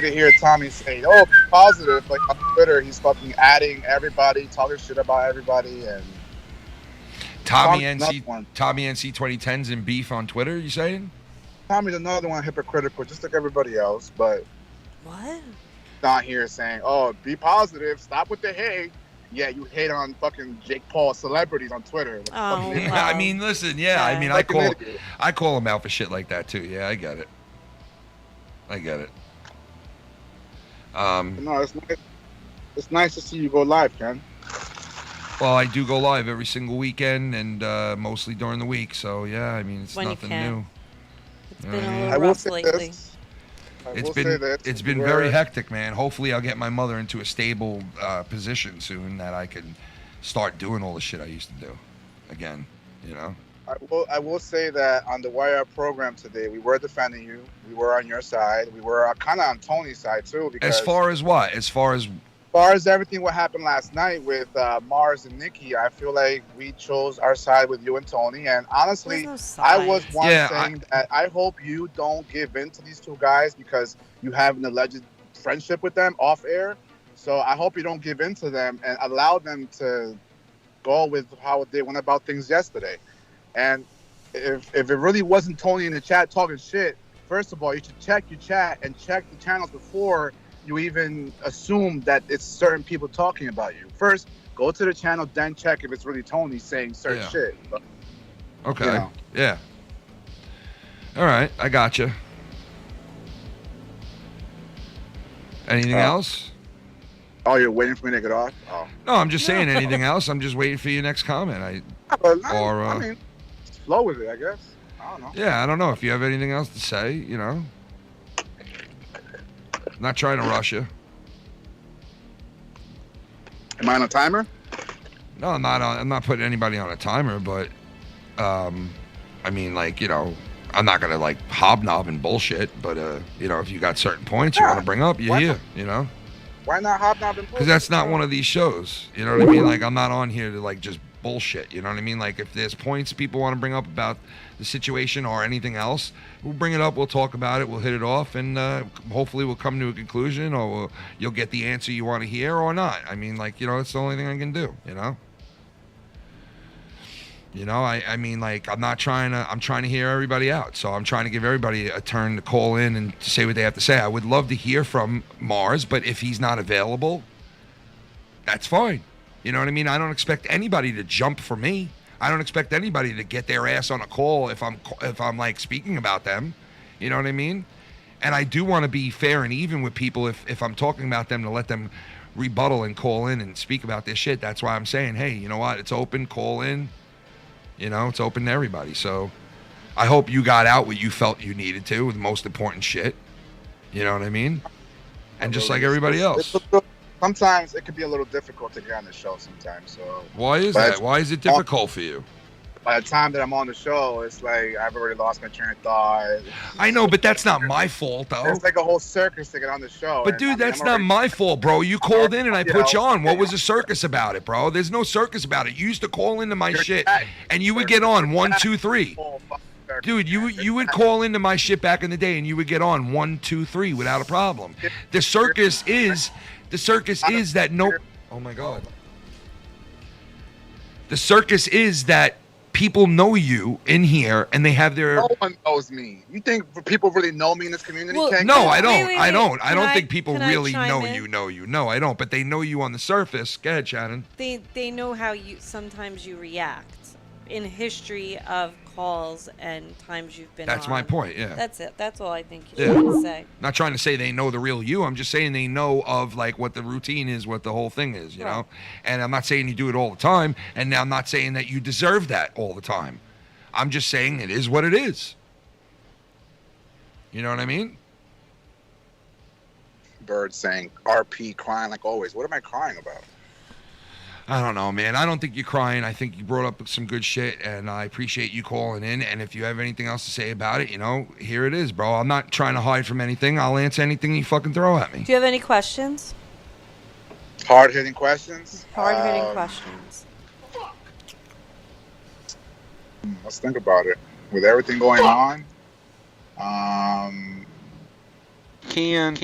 to hear Tommy say, "Oh, be positive." Like on Twitter, he's fucking adding everybody, talking shit about everybody, and Tommy NC 2010's in beef on Twitter. You saying? Tommy's another one hypocritical, just like everybody else, but what? Not here saying, "Oh, be positive, stop with the hate." Yeah, you hate on fucking Jake Paul celebrities on Twitter. Oh, wow. I mean, listen, yeah. I mean, I call him out for shit like that too. Yeah, I get it. No, it's nice to see you go live, Ken. Well, I do go live every single weekend and mostly during the week. So yeah, I mean, it's nothing new. It's been a little rough lately. It's been very hectic, man. Hopefully, I'll get my mother into a stable position soon that I can start doing all the shit I used to do again. You know. I will say that on the YR program today, we were defending you. We were on your side. We were kind of on Tony's side too. Because as far as what? As far as everything what happened last night with Mars and Nikki, I feel like we chose our side with you and Tony. And honestly, I was saying that I hope you don't give in to these two guys because you have an alleged friendship with them off air. So I hope you don't give in to them and allow them to go with how they went about things yesterday. And if it really wasn't Tony in the chat talking shit, first of all, you should check your chat and check the channels before you even assume that it's certain people talking about you. First, go to the channel, then check if it's really Tony saying certain shit. But, okay. You know. Yeah. All right. I gotcha. Anything else? Oh, you're waiting for me to get off? Oh. No, I'm just saying anything else. I'm just waiting for your next comment. I mean, flow with it, I guess. I don't know. Yeah, I don't know if you have anything else to say, you know. Not trying to rush you. Am I on a timer? No, I'm not putting anybody on a timer, but I mean, like, you know, I'm not gonna like hobnob and bullshit, but you know, if you got certain points you want to bring up, you're here, you know. Why not hobnob and bullshit? Because that's not one of these shows. You know what I mean? Like, I'm not on here to like just bullshit. You know what I mean? Like, if there's points people want to bring up about the situation or anything else, we'll bring it up. We'll talk about it. We'll hit it off, and hopefully we'll come to a conclusion, or you'll get the answer you want to hear or not. I mean, like, you know, that's the only thing I can do. You know. You know, I mean, like, I'm trying to hear everybody out. So I'm trying to give everybody a turn to call in and to say what they have to say. I would love to hear from Mars, but if he's not available, that's fine. You know what I mean? I don't expect anybody to jump for me. I don't expect anybody to get their ass on a call if I'm like speaking about them. You know what I mean? And I do want to be fair and even with people if I'm talking about them, to let them rebuttal and call in and speak about their shit. That's why I'm saying, hey, you know what? It's open, call in. You know, it's open to everybody. So I hope you got out what you felt you needed to with the most important shit. You know what I mean? And just like everybody else. Sometimes it can be a little difficult to get on the show sometimes. So why is that? Why is it difficult for you? By the time that I'm on the show, it's like I've already lost my train of thought. I know, but that's not my fault, though. It's like a whole circus to get on the show. But dude, that's not my fault, bro. You called in and I put you on. What was the circus about it, bro? There's no circus about it. You used to call into my shit, and you would get on 1, 2, 3. Dude, you would call into my shit back in the day, and you would get on 1, 2, 3 without a problem. The circus is that no. Oh my god. The circus is that people know you in here, and they have their. No one knows me. You think people really know me in this community? Well, no, I don't. I don't. I don't think people really know you. No, I don't. But they know you on the surface. Go ahead, Shannon. They know how sometimes you react in history of calls and times you've been. That's on. my point. Yeah. That's it. That's all I think you should say. Not trying to say they know the real you. I'm just saying they know of like what the routine is, what the whole thing is, you know. And I'm not saying you do it all the time, and I'm not saying that you deserve that all the time. I'm just saying it is what it is. You know what I mean? Bird saying RP crying like always. What am I crying about? I don't know, man. I don't think you're crying. I think you brought up some good shit, and I appreciate you calling in. And if you have anything else to say about it, you know, here it is, bro. I'm not trying to hide from anything. I'll answer anything you fucking throw at me. Do you have any questions? Hard-hitting questions? Hard-hitting questions. Let's think about it. With everything going on, Can.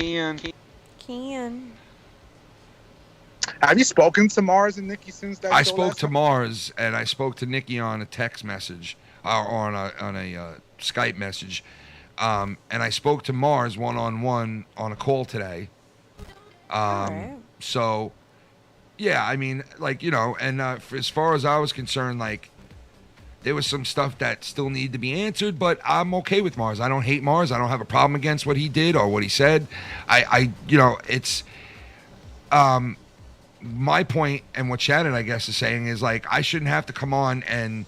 Have you spoken to Mars and Nikki since that? I spoke to Mars, and I spoke to Nikki on a text message, or on a Skype message, and I spoke to Mars one-on-one on a call today. So, yeah, I mean, like, you know, and as far as I was concerned, like, there was some stuff that still needed to be answered, but I'm okay with Mars. I don't hate Mars. I don't have a problem against what he did or what he said. I you know, it's, my point and what Shannon, I guess, is saying is like I shouldn't have to come on and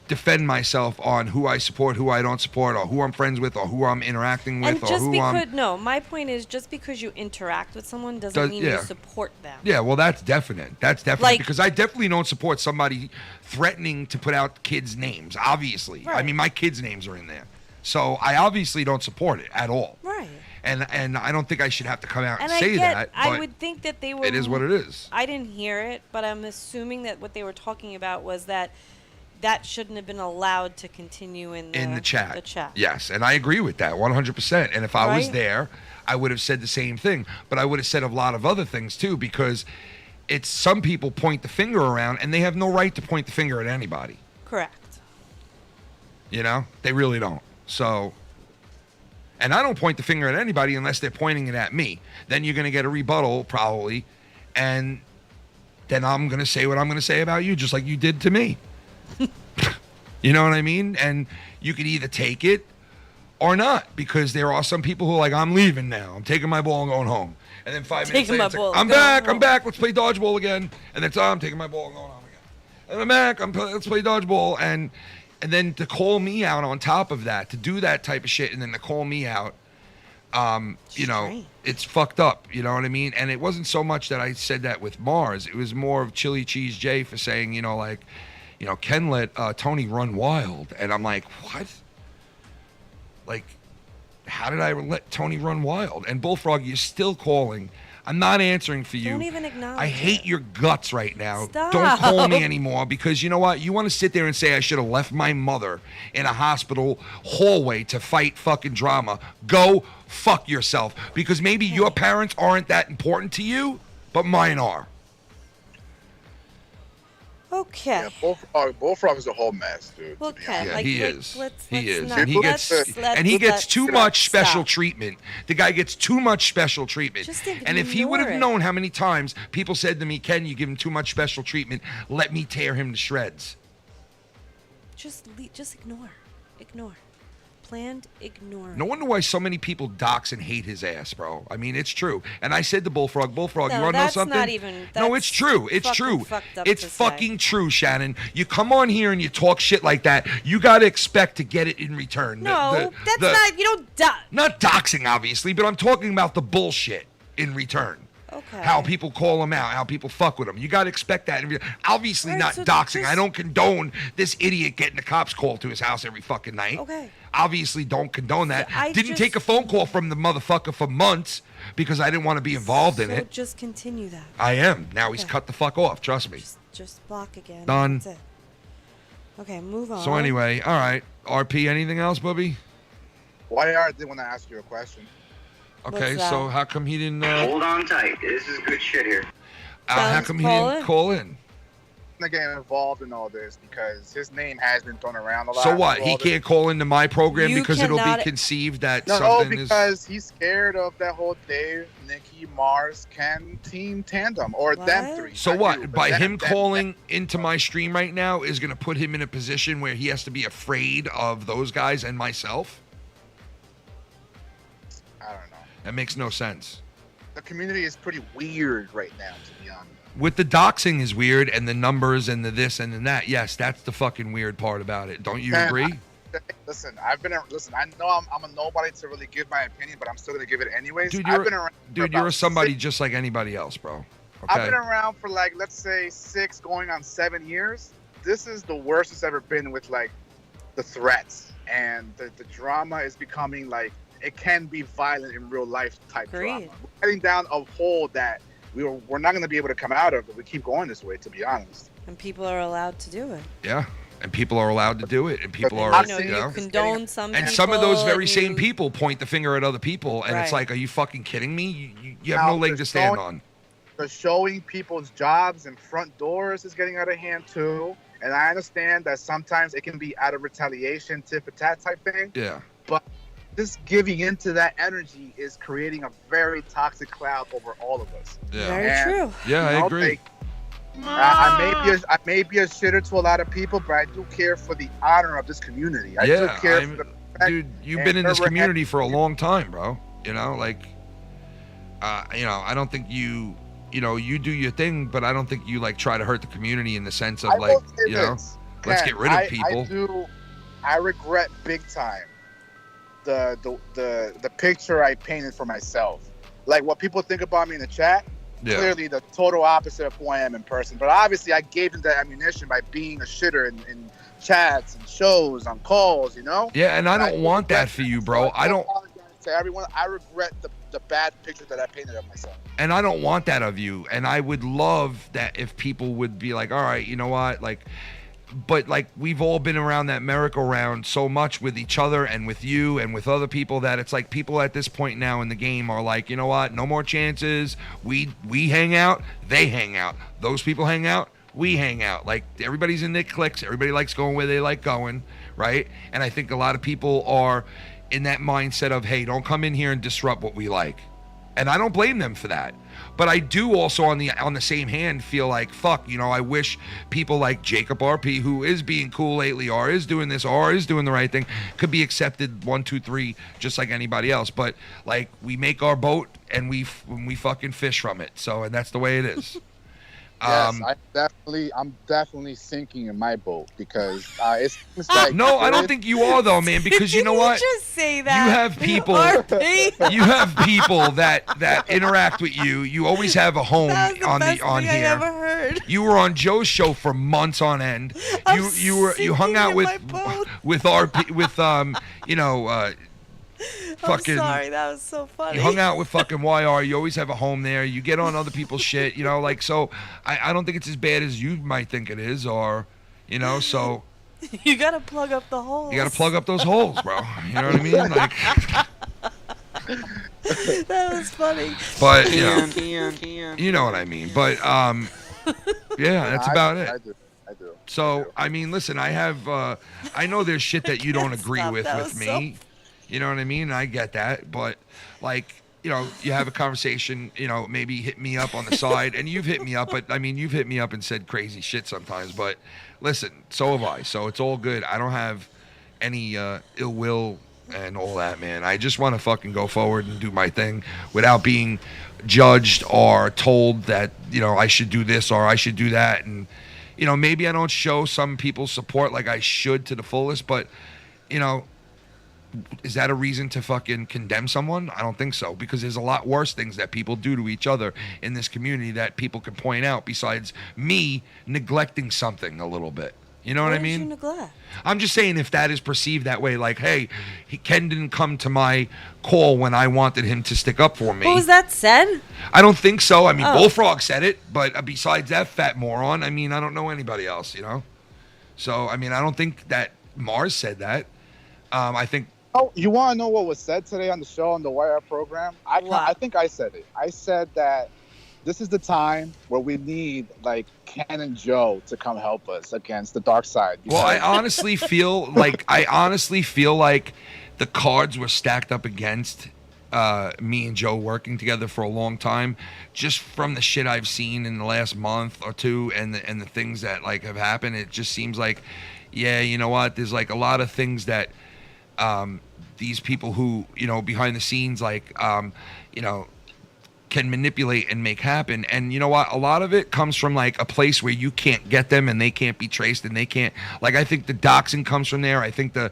defend myself on who I support, who I don't support, or who I'm friends with, or who I'm interacting with, or who I'm. No, my point is just because you interact with someone doesn't mean you support them. Yeah, well, that's definite. That's definite, like, because I definitely don't support somebody threatening to put out kids' names. Obviously, I mean, my kids' names are in there, so I obviously don't support it at all. Right. And I don't think I should have to come out and say that. I would think that they were. It is what it is. I didn't hear it, but I'm assuming that what they were talking about was that shouldn't have been allowed to continue in the chat. Yes, and I agree with that 100%. And if I was there, I would have said the same thing. But I would have said a lot of other things too, because it's some people point the finger around, and they have no right to point the finger at anybody. Correct. You know, they really don't. So. And I don't point the finger at anybody unless they're pointing it at me. Then you're going to get a rebuttal, probably. And then I'm going to say what I'm going to say about you, just like you did to me. You know what I mean? And you could either take it or not, because there are some people who are like, I'm leaving now. I'm taking my ball and going home. And then 5 minutes later, it's like, I'm back. Let's play dodgeball again. And then I'm taking my ball and going home again. And I'm back. Let's play dodgeball. And then to call me out on top of that, to do that type of shit, and then to call me out, you know, it's fucked up. You know what I mean? And it wasn't so much that I said that with Mars. It was more of Chili Cheese J for saying, you know, like, you know, Ken let Tony run wild. And I'm like, what? Like, how did I let Tony run wild? And Bullfrog, you're still calling. I'm not answering for you. Don't even acknowledge I hate your guts right now. Stop. Don't call me anymore because you know what? You want to sit there and say I should have left my mother in a hospital hallway to fight fucking drama. Go fuck yourself because maybe your parents aren't that important to you, but mine are. Okay. Yeah, Bullfrog is a whole mess, dude. Okay. Yeah, like, he like, is. Let's And not- he gets let's too much special stop. treatment. The guy gets too much special treatment. Just And if he would have ignore it. known how many times people said to me, "Ken, you give him too much special treatment. Let me tear him to shreds." Just ignore. Ignore. Planned ignore. No wonder why so many people dox and hate his ass, bro. I mean, it's true. And I said to Bullfrog, you want to know that's something? not even. No, that's it's true. It's fucking true. fucked up It's to say. fucking true, Shannon. You come on here and you talk shit like that, you got to expect to get it in return. No, that's not. You don't. Not doxing, obviously, but I'm talking about the bullshit in return. Okay. How people call him out, how people fuck with him. You got to expect that. Obviously, All right, not so doxing. just- I don't condone this idiot getting the cops called to his house every fucking night. Okay. Obviously, don't condone that. I Didn't just- take a phone call from the motherfucker for months because I didn't want to be involved in So it. just continue that. I am. Now he's Okay. cut the fuck off. Trust me. Just block again. Done. That's it. Okay, move on. So anyway, all right. RP, anything else, Bubby? YR did want to ask you a question. Okay, so how come he didn't... Hold on tight. This is good shit here. how come he didn't call in? To get involved in all this because his name has been thrown around a lot. So what? through He all this. can't call into my program You because it'll be cannot- conceived that No, something is... because he's scared of that whole Dave, Nikki, Mars, Ken team tandem or them three. So Not what? you, but By them, him them, calling into my stream right now is going to put him in a position where he has to be afraid of those guys and myself? I don't know. That makes no sense. The community is pretty weird right now, to be honest. With the doxing is weird and the numbers and the this and the that. Yes, that's the fucking weird part about it. Don't you Man, agree? Listen, I know I'm a nobody to really give my opinion, but I'm still gonna give it anyways. Dude, I've been around. you're somebody just like anybody else, bro. I've Okay. been around for like, let's say 6 going on 7 years. This is the worst it's ever been with like the threats and the drama is becoming like it can be violent in real life type drama. We're heading down a hole that we're not going to be able to come out of if we keep going this way, to be honest. And people are allowed to do it. Yeah. And people are allowed to do it. And people And, are, you know, you know. you condone some And people. some of those very and same you- people point the finger at other people. And it's Right. like, are you fucking kidding me? You have Now, no leg the to stand showing- on. The showing people's jobs and front doors is getting out of hand too. And I understand that sometimes it can be out of retaliation, tit for tat type thing. Yeah. But just giving into that energy is creating a very toxic cloud over all of us. Yeah. Very And, true. Yeah, I you know, agree. like, I may be a shitter to a lot of people, but I do care for the honor of this community. I do Yeah, care for the Dude, you've been in this community for a long time, bro. You know, like, you know, I don't think you you do your thing, but I don't think you like try to hurt the community in the sense of I like, will say you know, this, let's Ken, get rid of people. I regret big time the picture I painted for myself. Like what people think about me in the chat, Yeah. clearly the total opposite of who I am in person. But obviously I gave them that ammunition by being a shitter in chats and shows, on calls, you know? Yeah, and I don't want that for you, bro. I don't, To everyone, I regret the bad picture that I painted of myself. and I don't want that of you. And I would love that if people would be like, all right, you know what, like, but like we've all been around that merry-go-round so much with each other and with you and with other people that it's like people at this point now in the game are like, you know what, no more chances. We hang out, they hang out. Those people hang out, we hang out. Like everybody's in their cliques, everybody likes going where they like going, right? And I think a lot of people are in that mindset of, hey, don't come in here and disrupt what we like. And I don't blame them for that. But I do also on the same hand feel like, fuck, you know, I wish people like Jacob RP, who is being cool lately, or is doing this, or is doing the right thing, could be accepted 1, 2, 3, just like anybody else. But like we make our boat and we fucking fish from it. So, and that's the way it is. Yes, I'm definitely sinking in my boat because it's like No, I don't think you are though, man. Because you know what? Just say that. You have people. RP. You have people that interact with you. You always have a home That was the on best on thing I here. ever heard. You were on Joe's show for months on end. You hung out with RP with fucking. I'm sorry, that was so funny. You hung out with fucking YR. You always have a home there. You get on other people's shit, you know, like, so I don't think it's as bad as you might think it is, or, you know, so. You gotta plug up the holes. You gotta plug up those holes, bro. You know what I mean? Like. That was funny. But, you know what I mean. But, yeah, that's about it. I do. So, I mean, listen, I have, I know there's shit that you don't agree Stop, with that was me. You know what I mean? I get that. But, like, you know, you have a conversation, you know, maybe hit me up on the side. And you've hit me up, but, I mean, you've hit me up and said crazy shit sometimes. But, listen, so have I. So it's all good. I don't have any ill will and all that, man. I just want to fucking go forward and do my thing without being judged or told that, you know, I should do this or I should do that. And, you know, maybe I don't show some people support like I should to the fullest, but, you know, is that a reason to fucking condemn someone? I don't think so, because there's a lot worse things that people do to each other in this community that people can point out besides me neglecting something a little bit. You know what I Did mean? you neglect? I'm just saying, if that is perceived that way, like, hey, Ken didn't come to my call when I wanted him to stick up for me. What was that said? I don't think so. I mean, Oh. Bullfrog said it, but besides that fat moron, I mean, I don't know anybody else, you know? So, I mean, I don't think that Mars said that. I think... Oh, you want to know what was said today on the show, on the YR program? I think I said it. I said that this is the time where we need, like, Ken and Joe to come help us against the dark side. Well, I honestly feel like the cards were stacked up against me and Joe working together for a long time, just from the shit I've seen in the last month or two and the things that like have happened. It just seems like, yeah, you know what? There's like a lot of things that these people who, you know, behind the scenes, like, you know, can manipulate and make happen. And you know what? A lot of it comes from like a place where you can't get them and they can't be traced and they can't, like, I think the doxing comes from there. I think the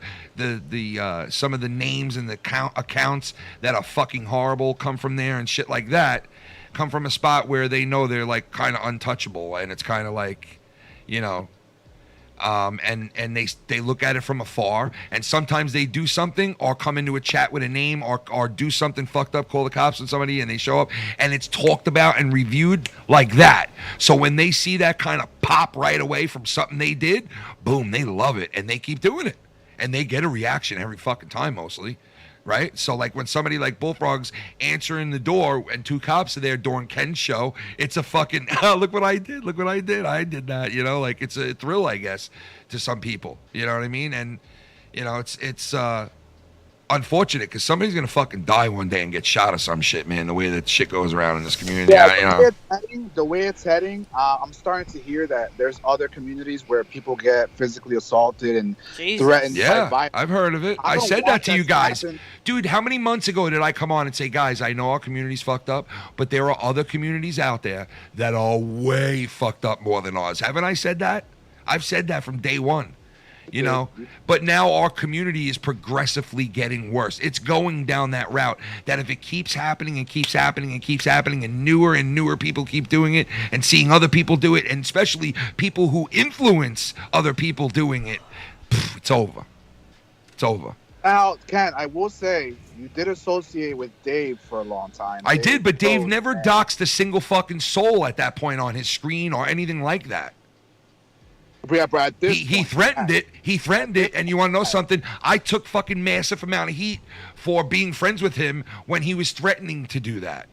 some of the names and the accounts that are fucking horrible come from there, and shit like that come from a spot where they know they're like kind of untouchable, and it's kind of like, you know, and they look at it from afar, and sometimes they do something or come into a chat with a name or do something fucked up, call the cops on somebody, and they show up and it's talked about and reviewed like that. So when they see that kind of pop right away from something they did, boom, they love it and they keep doing it, and they get a reaction every fucking time mostly. Right? So, like, when somebody like Bullfrogs answering the door and two cops are there during Ken's show, it's a fucking, oh, look what I did. Look what I did. I did that. You know, like, it's a thrill, I guess, to some people. You know what I mean? And, you know, it's unfortunate because somebody's going to fucking die one day and get shot or some shit, man, the way that shit goes around in this community. Yeah, the way it's heading, I'm starting to hear that there's other communities where people get physically assaulted and threatened. Yeah, I've heard of it. I said that to you guys. Dude, how many months ago did I come on and say, guys, I know our community's fucked up, but there are other communities out there that are way fucked up more than ours. Haven't I said that? I've said that from day one. You know, but now our community is progressively getting worse. It's going down that route that if it keeps happening and keeps happening and keeps happening and newer people keep doing it and seeing other people do it, and especially people who influence other people doing it, it's over. It's over. Now, Ken, I will say, you did associate with Dave for a long time. I did, but Dave never doxed a single fucking soul at that point on his screen or anything like that. Yeah, but he threatened it. He threatened it, and you want to know something? I took fucking massive amount of heat for being friends with him when he was threatening to do that.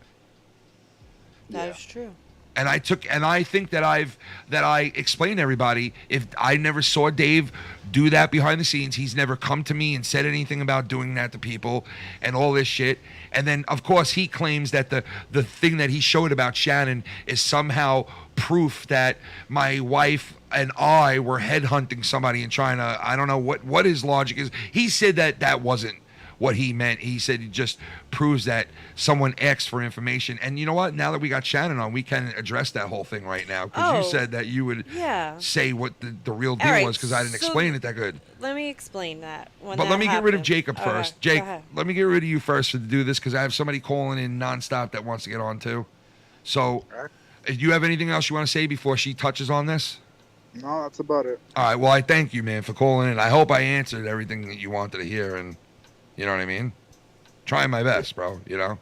That is true. And I think that I explained to everybody, if I never saw Dave do that behind the scenes, he's never come to me and said anything about doing that to people and all this shit. And then, of course, he claims that the thing that he showed about Shannon is somehow proof that my wife and I were headhunting somebody and trying to, I don't know what his logic is. He said that wasn't what he meant. He said it just proves that someone asked for information. And you know what? Now that we got Shannon on, we can address that whole thing right now, because you said that you would say what the real deal was, because I didn't explain it that good. Let me explain that. But let me get rid of Jacob first. Jake, let me get rid of you first to do this, because I have somebody calling in nonstop that wants to get on too. So, do you have anything else you want to say before she touches on this? No, that's about it. All right. Well, I thank you, man, for calling in. I hope I answered everything that you wanted to hear, and you know what I mean? Trying my best, bro. You know.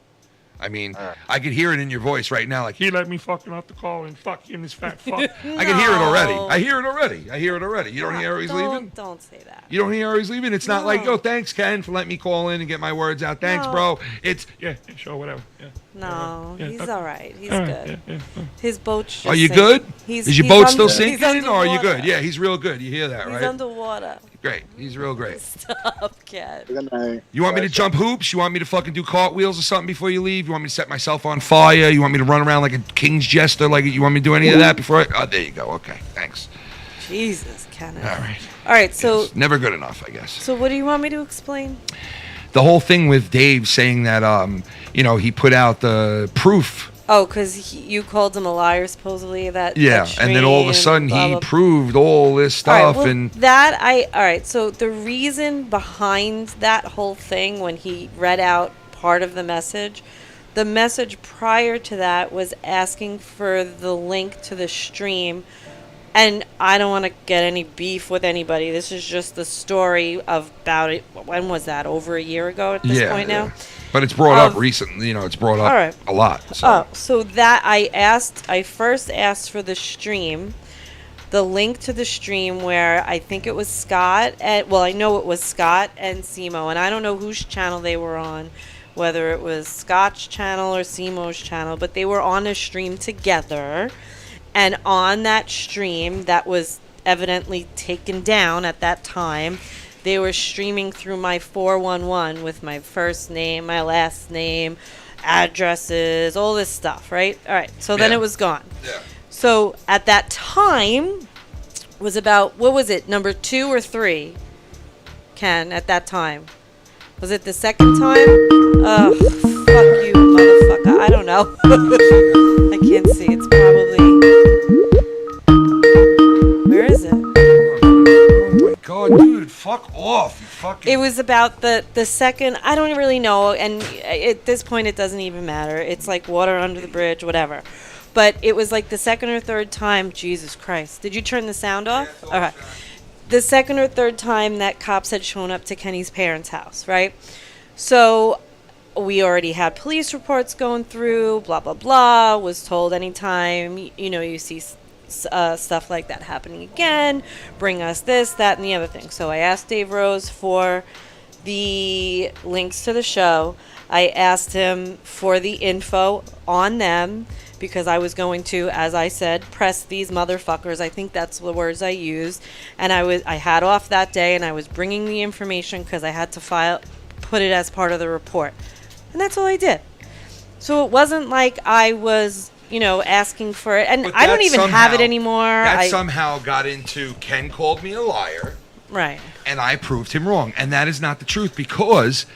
I mean, I could hear it in your voice right now. Like, He let me fucking off the call and fuck him, this fat fuck. I can hear it already. I hear it already. You don't hear he's leaving? Don't say that. You don't hear he's leaving? It's not like, yo, thanks, Ken, for letting me call in and get my words out. Thanks, bro. It's, sure, whatever. Yeah. No, Yeah, he's okay. all right. He's All right, good. yeah. His boat's just Are you sinking. good? Is your boat still he's sinking, or are you underwater. good? Yeah, he's real good. You hear that, He's right? underwater. Great. He's real great. Stop, Ken. You want me to jump hoops? You want me to fucking do cartwheels or something before you leave? You want me to set myself on fire? You want me to run around like a king's jester? Like, you want me to do any of that before I... Oh, there you go. Okay, thanks. Jesus, Ken. All right. All right, so... It's never good enough, I guess. So what do you want me to explain? The whole thing with Dave saying that, he put out the proof. Oh, because you called him a liar, supposedly, that And then all of a sudden blah, he blah. proved all this All right, stuff. well, And all right, so the reason behind that whole thing when he read out part of the message prior to that was asking for the link to the stream. And I don't want to get any beef with anybody. This is just the story of about it. When was that? Over a year ago at this point now? But it's brought up recently. It's brought up a lot. So. So that I first asked for the stream, the link to the stream where I think it was Scott. I know it was Scott and Simo. And I don't know whose channel they were on, whether it was Scott's channel or Simo's channel. But they were on a stream together. And on that stream that was evidently taken down at that time, they were streaming through my 411 with my first name, my last name, addresses, all this stuff, right? All right. So then it was gone. Yeah. So at that time was about, what was it, number 2 or 3, Ken, at that time? Was it the second time? Oh, fuck you, motherfucker. I don't know. I can't see. It's probably... Where is it? Oh my God, dude, fuck off. You fucking... It was about the second... I don't really know. And at this point, it doesn't even matter. It's like water under the bridge, whatever. But it was like the second or third time... Jesus Christ. Did you turn the sound off? Okay. The second or third time that cops had shown up to Kenny's parents' house, right? So we already had police reports going through, blah, blah, blah. Was told anytime, you see stuff like that happening again, bring us this, that, and the other thing. So I asked Dave Rose for the links to the show. I asked him for the info on them because I was going to, as I said, press these motherfuckers. I think that's the words I used. And I had off that day, and I was bringing the information because I had to put it as part of the report. And that's all I did. So it wasn't like I was, asking for it. And But I don't that even have it anymore. That somehow got into Ken called me a liar. Right. And I proved him wrong. And that is not the truth because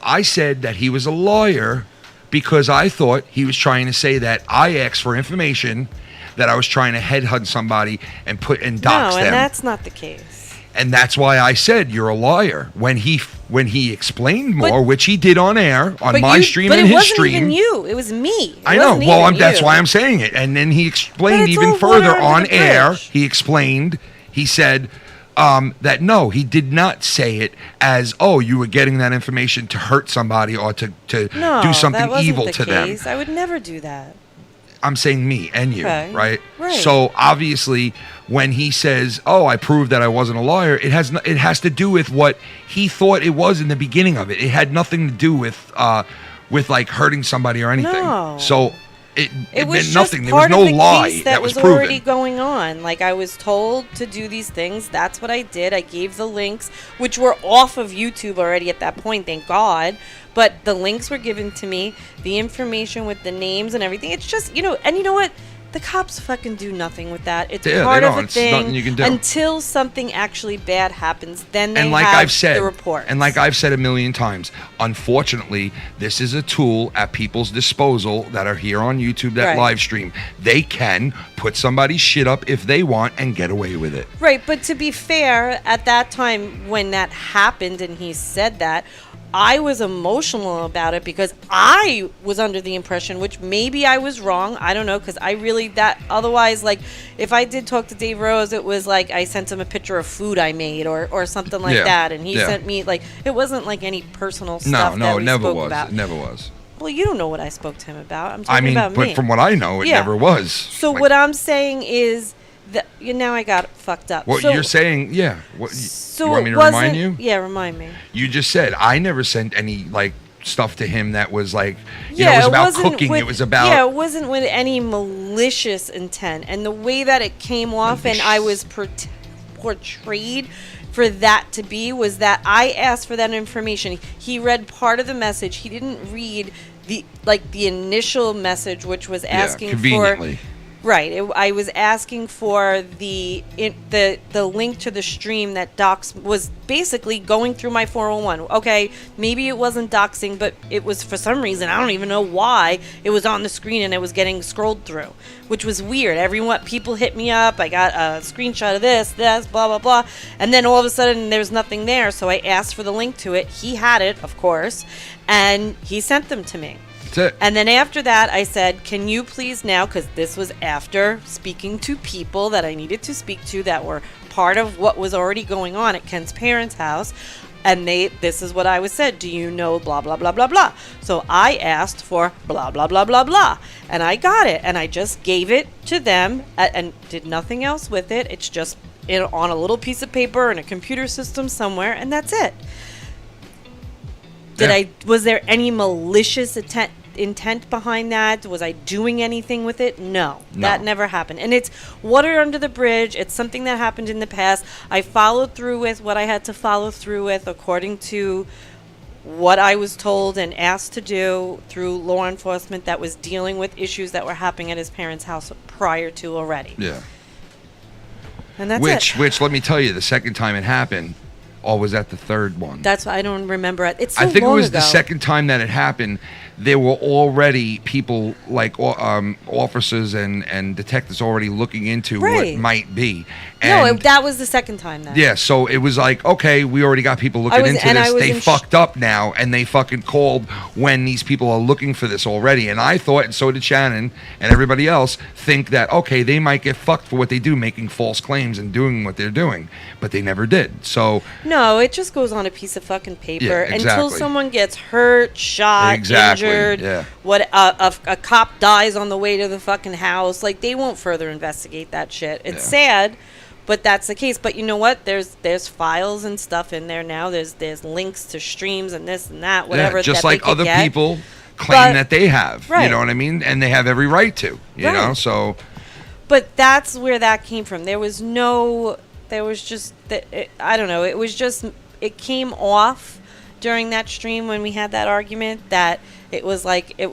I said that he was a liar because I thought he was trying to say that I asked for information, that I was trying to headhunt somebody and dox them. No, and that's not the case. And that's why I said you're a liar. When he explained more, which he did on air, on my stream and his stream. But it wasn't even you. It was me. I know. Well, that's why I'm saying it. And then he explained even further on air. He explained. He said that no, he did not say it as, oh, you were getting that information to hurt somebody or to do something evil to them. I would never do that. I'm saying me and you, Okay. right? Right. So obviously, when he says, "Oh, I proved that I wasn't a liar," it has to do with what he thought it was in the beginning of it. It had nothing to do with like hurting somebody or anything. No. So it was meant nothing. Just There was part no of the lie case that was was proven. already going on. Like I was told to do these things. That's what I did. I gave the links, which were off of YouTube already at that point. Thank God. But the links were given to me, the information with the names and everything. It's just, and you know what? The cops fucking do nothing with that. It's part of the It's nothing thing you can do. until something actually bad happens. Then they And like have I've said, the report. and like I've said a million times, unfortunately, this is a tool at people's disposal that are here on YouTube that Right. live stream. They can put somebody's shit up if they want and get away with it. Right, but to be fair, at that time when that happened and he said that, I was emotional about it because I was under the impression, which maybe I was wrong, I don't know, because I really literally that. Otherwise, like, if I did talk to Dave Rose, it was like I sent him a picture of food I made or something like that, and he sent me, like, it wasn't like any personal stuff that we spoke about. It never was. Well, you don't know what I spoke to him about. I'm talking about me. But from what I know, it never was. So what I'm saying is that now I got fucked up. What you're saying, yeah. So you want me to remind you? Yeah, remind me. You just said I never sent any like stuff to him that was like, you know, it was about cooking. It was about. Yeah, it wasn't with any malicious intent, and the way that it came off, and I was portrayed for that to be, was that I asked for that information. He read part of the message. He didn't read the initial message, which was asking conveniently. Right. I was asking for the link to the stream that docs was basically going through my 401. Okay, maybe it wasn't doxing, but it was, for some reason, I don't even know why, it was on the screen and it was getting scrolled through, which was weird. People hit me up. I got a screenshot of this, blah, blah, blah. And then all of a sudden there's nothing there. So I asked for the link to it. He had it, of course, and he sent them to me. And then after that, I said, can you please now, because this was after speaking to people that I needed to speak to that were part of what was already going on at Ken's parents' house. And this is what I was said, do you know blah, blah, blah, blah, blah. So I asked for blah, blah, blah, blah, blah. And I got it. And I just gave it to them and did nothing else with it. It's just on a little piece of paper in a computer system somewhere. And that's it. Was there any malicious intent behind that? Was I doing anything with it? No, that never happened. And it's water under the bridge. It's something that happened in the past. I followed through with what I had to follow through with according to what I was told and asked to do through law enforcement that was dealing with issues that were happening at his parents' house prior to already. Yeah. And that's it. Which, let me tell you, the second time it happened, or was that the third one? That's why I don't remember it. It's so I think long it was ago. the second time that it happened. There were already people like officers and detectives already looking into what might be. And that was the second time then. Yeah, so it was like, okay, we already got people looking into this. They fucked up now, and they fucking called when these people are looking for this already. And I thought, and so did Shannon and everybody else, think that, okay, they might get fucked for what they do, making false claims and doing what they're doing. But they never did. So no, it just goes on a piece of fucking paper until exactly. someone gets hurt, shot, injured. What a cop dies on the way to the fucking house. Like, they won't further investigate that shit. It's sad, but that's the case. But you know what? There's files and stuff in there now. There's links to streams and this and that, whatever. Just that like other people claim that they have. You know what I mean? And they have every right to. You know, so. But that's where that came from. I don't know. It was just, it came off during that stream when we had that argument that it was like I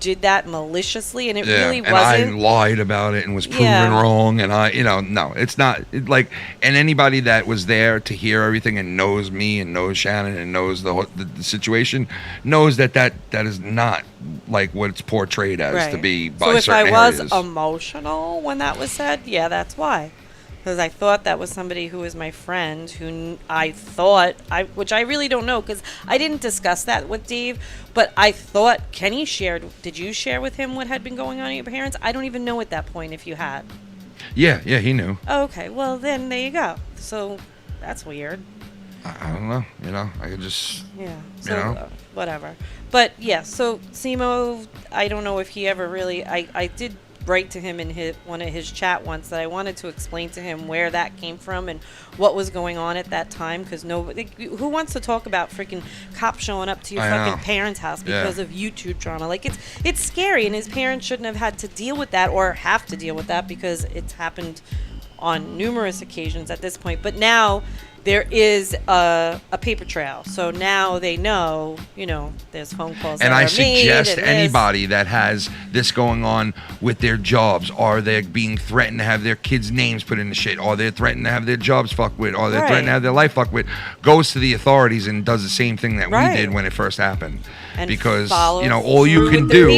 did that maliciously, and it really wasn't. And I lied about it and was proven wrong, and no, it's not. And anybody that was there to hear everything and knows me and knows Shannon and knows the situation knows that is not like what it's portrayed as to be by certain areas. So if I was emotional when that was said, that's why. Because I thought that was somebody who was my friend, who which I really don't know, because I didn't discuss that with Dave, but I thought Kenny shared. Did you share with him what had been going on at your parents? I don't even know at that point if you had. Yeah, he knew. Oh, okay, well then there you go. So that's weird. I don't know. I could just. Yeah. So whatever. But yeah. So Simo, I don't know if he ever really. I did write to him in one of his chat once that I wanted to explain to him where that came from and what was going on at that time, because nobody who wants to talk about freaking cops showing up to your fucking parents' house because of YouTube drama. Like, it's scary, and his parents shouldn't have had to deal with that or have to deal with that because it's happened on numerous occasions at this point. But now there is a paper trail, so now they know, there's phone calls. And I suggest anybody that has this going on with their jobs, are they being threatened to have their kids' names put in the shit, are they threatened to have their jobs fucked with, are they threatened to have their life fucked with, goes to the authorities and does the same thing that we did when it first happened. And because all you can do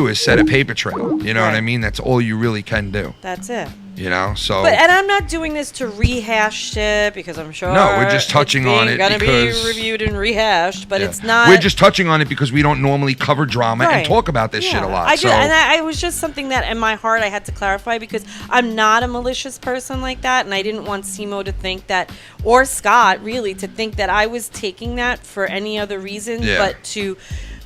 is set a paper trail. You know what I mean? That's all you really can do. That's it. You know, so. And I'm not doing this to rehash shit because I'm sure. No, we're just touching on it gonna because be reviewed and rehashed, but yeah. it's not. We're just touching on it because we don't normally cover drama and talk about this shit a lot. I was just something that in my heart I had to clarify because I'm not a malicious person like that, and I didn't want Simo to think that, or Scott really to think that I was taking that for any other reason but to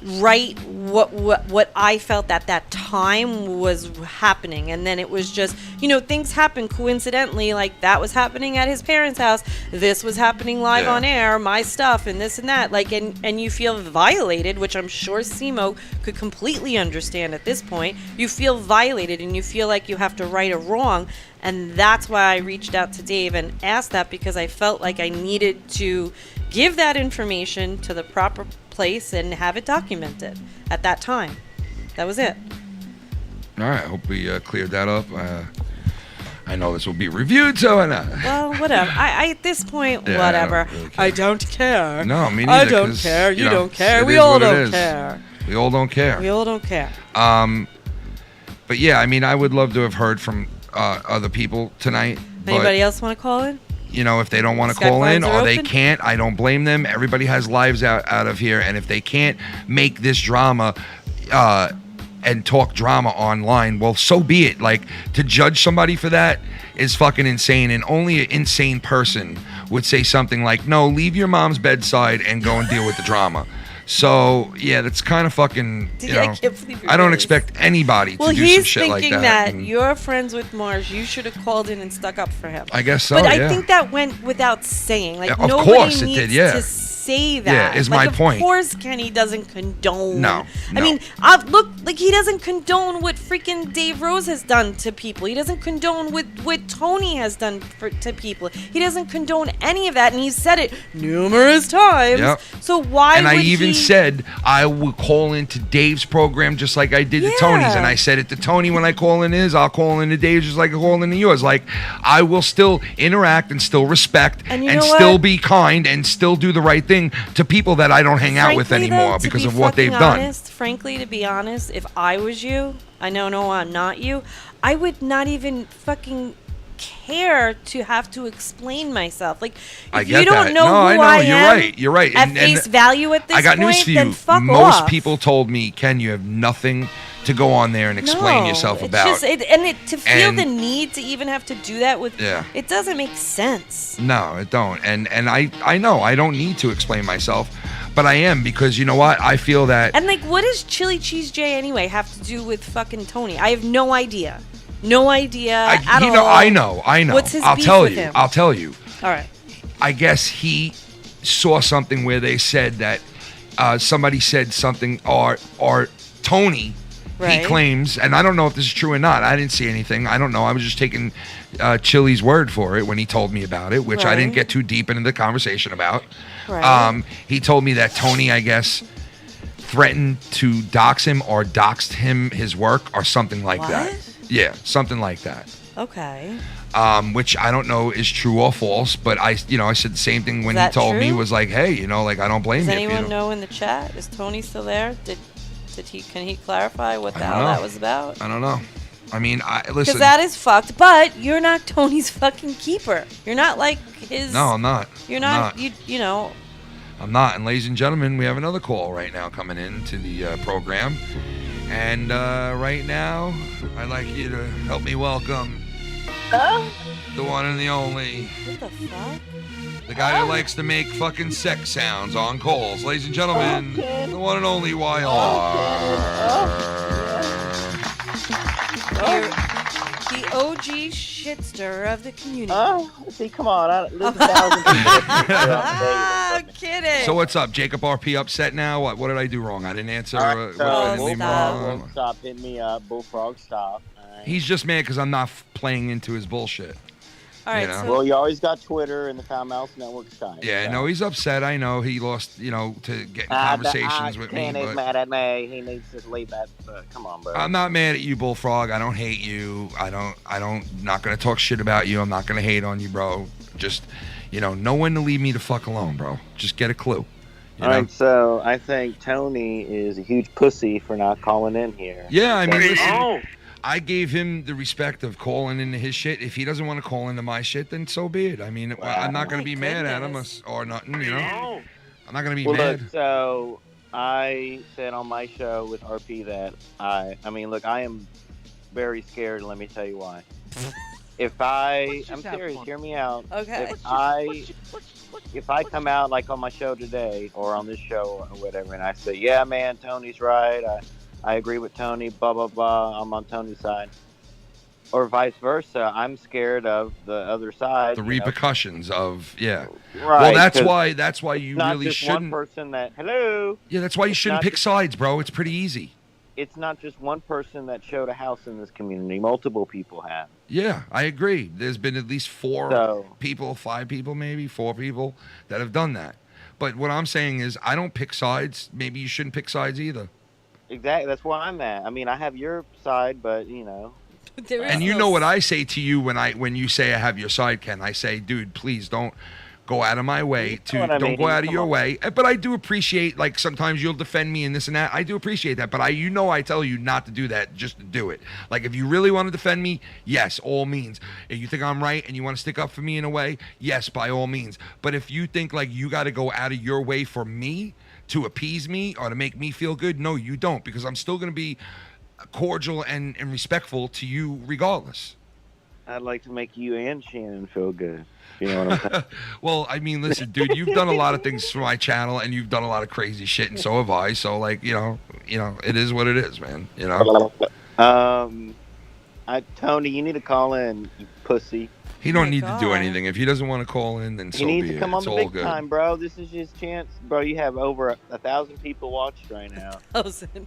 write what I felt at that time was happening. And then it was just, things happen coincidentally, like that was happening at his parents' house, this was happening live on air, my stuff and this and that, like, and you feel violated, which I'm sure Simo could completely understand at this point. You feel violated and you feel like you have to right a wrong, and that's why I reached out to Dave and asked that, because I felt like I needed to give that information to the proper place and have it documented at that time. That was it. All right, I hope we cleared that up. I know this will be reviewed, so well, whatever. I at this point, whatever. I don't care. No, me neither. I don't care. You don't care. We all don't care. We all don't care. We all don't care. But yeah, I mean, I would love to have heard from other people tonight. Anybody else want to call in? If they don't want to call in or they can't, I don't blame them. Everybody has lives out of here, and if they can't make this drama and talk drama online, well, so be it. Like, to judge somebody for that is fucking insane, and only an insane person would say something like, no, leave your mom's bedside and go and deal with the drama. So, yeah, that's kind of fucking, I don't expect anybody to do some shit like that. Well, he's thinking that you're friends with Mars. You should have called in and stuck up for him. I guess so, But I think that went without saying. Like, of nobody course it needs did, yeah. to say that. Yeah, is my point. Of course Kenny doesn't condone. No. I mean, look, like, he doesn't condone what freaking Dave Rose has done to people. He doesn't condone what Tony has done to people. He doesn't condone any of that, and he's said it numerous times. Yep. So why and would I even said I would call into Dave's program just like I did to Tony's, and I said it to Tony when I call in his, I'll call into Dave's just like I call into yours. Like, I will still interact and still respect and still be kind and still do the right thing to people that I don't hang out with anymore because of what they've done. Frankly, to be honest, if I was you, I know I'm not you, I would not even fucking care to have to explain myself. Like, if you don't know who I am, you're right. At face value at this point, I got news for then you. fuck Most off. people told me, Ken, you have nothing to go on there and explain yourself about. To feel the need to even have to do that with, it doesn't make sense. No, it don't. And I know I don't need to explain myself, but I am, because you know what? I feel that. And like, what does Chili Cheese J anyway have to do with fucking Tony? I have no idea. No idea at all. I know. What's his I'll beef tell with you. him? I'll tell you. All right. I guess he saw something where they said that somebody said something, or Tony, he claims, and I don't know if this is true or not. I didn't see anything. I don't know. I was just taking Chili's word for it when he told me about it, which I didn't get too deep into the conversation about. Right. He told me that Tony, I guess, threatened to dox him or doxed him his work or something like that. Yeah, something like that. Okay. Which I don't know is true or false, but I said the same thing when he told me, was like, hey, like, I don't blame you. Does anyone know in the chat? Is Tony still there? Can he clarify what the hell that was about? I don't know. I mean, listen. Because that is fucked, but you're not Tony's fucking keeper. You're not like his. No, I'm not. You're not. You know. I'm not. And ladies and gentlemen, we have another call right now coming in to the program. And right now, I'd like you to help me welcome the one and the only. What the fuck? The guy who likes to make fucking sex sounds on calls. Ladies and gentlemen, the one and only The OG shitster of the community. See, come on. There's 1,000 people. I'm kidding. So what's up? Jacob RP upset now? What did I do wrong? I didn't answer. Stop hitting me up. Bullfrog, stop. Right. He's just mad because I'm not playing into his bullshit. All right. Well, you always got Twitter and the Foul Mouse Network side. Yeah, no, he's upset. I know he lost, to get in conversations with me. Ken is mad at me. He needs to leave that. Come on, bro. I'm not mad at you, Bullfrog. I don't hate you. Not gonna talk shit about you. I'm not gonna hate on you, bro. Just, know when to leave me the fuck alone, bro. Just get a clue. All right, so I think Tony is a huge pussy for not calling in here. Yeah, I mean, listen. I gave him the respect of calling into his shit. If he doesn't want to call into my shit, then so be it. I mean, I'm not going to be mad at him or nothing, you know? I'm not going to be mad. Look, so I said on my show with RP that I mean, look, I am very scared. Let me tell you why. I'm serious, hear me out. Okay. If I come out like on my show today or on this show or whatever, and I say, yeah, man, Tony's right. I agree with Tony, blah, blah, blah. I'm on Tony's side. Or vice versa. I'm scared of the other side. The repercussions of, yeah. Right. Well, that's why you not really just shouldn't. one person that, hello. Yeah, that's why you shouldn't pick sides, bro. It's pretty easy. It's not just one person that showed a house in this community. Multiple people have. Yeah, I agree. There's been at least 4 people, 5 people, maybe 4 people that have done that. But what I'm saying is, I don't pick sides. Maybe you shouldn't pick sides either. Exactly. That's where I'm at. I mean, I have your side, but you know. And you know what I say to you when you say I have your side, Ken? I say, dude, please don't go out of my way don't go out of your way. But I do appreciate, like, sometimes you'll defend me and this and that. I do appreciate that. But I tell you not to do that, just to do it. Like, if you really want to defend me, yes, all means. If you think I'm right and you want to stick up for me in a way, yes, by all means. But if you think like you got to go out of your way for me to appease me or to make me feel good, no, you don't, because I'm still going to be cordial and respectful to you regardless. I'd like to make you and Shannon feel good. You know what I'm saying? Well, I mean, listen, dude, you've done a lot of things for my channel, and you've done a lot of crazy shit, and so have I. So, like, you know, it is what it is, man. You know. Tony, you need to call in, you pussy. He don't need to do anything. If he doesn't want to call in, then so be it. He needs to come on it's the all big good. time, bro. This is his chance, bro. You have over 1,000 people watched right now. 1,000.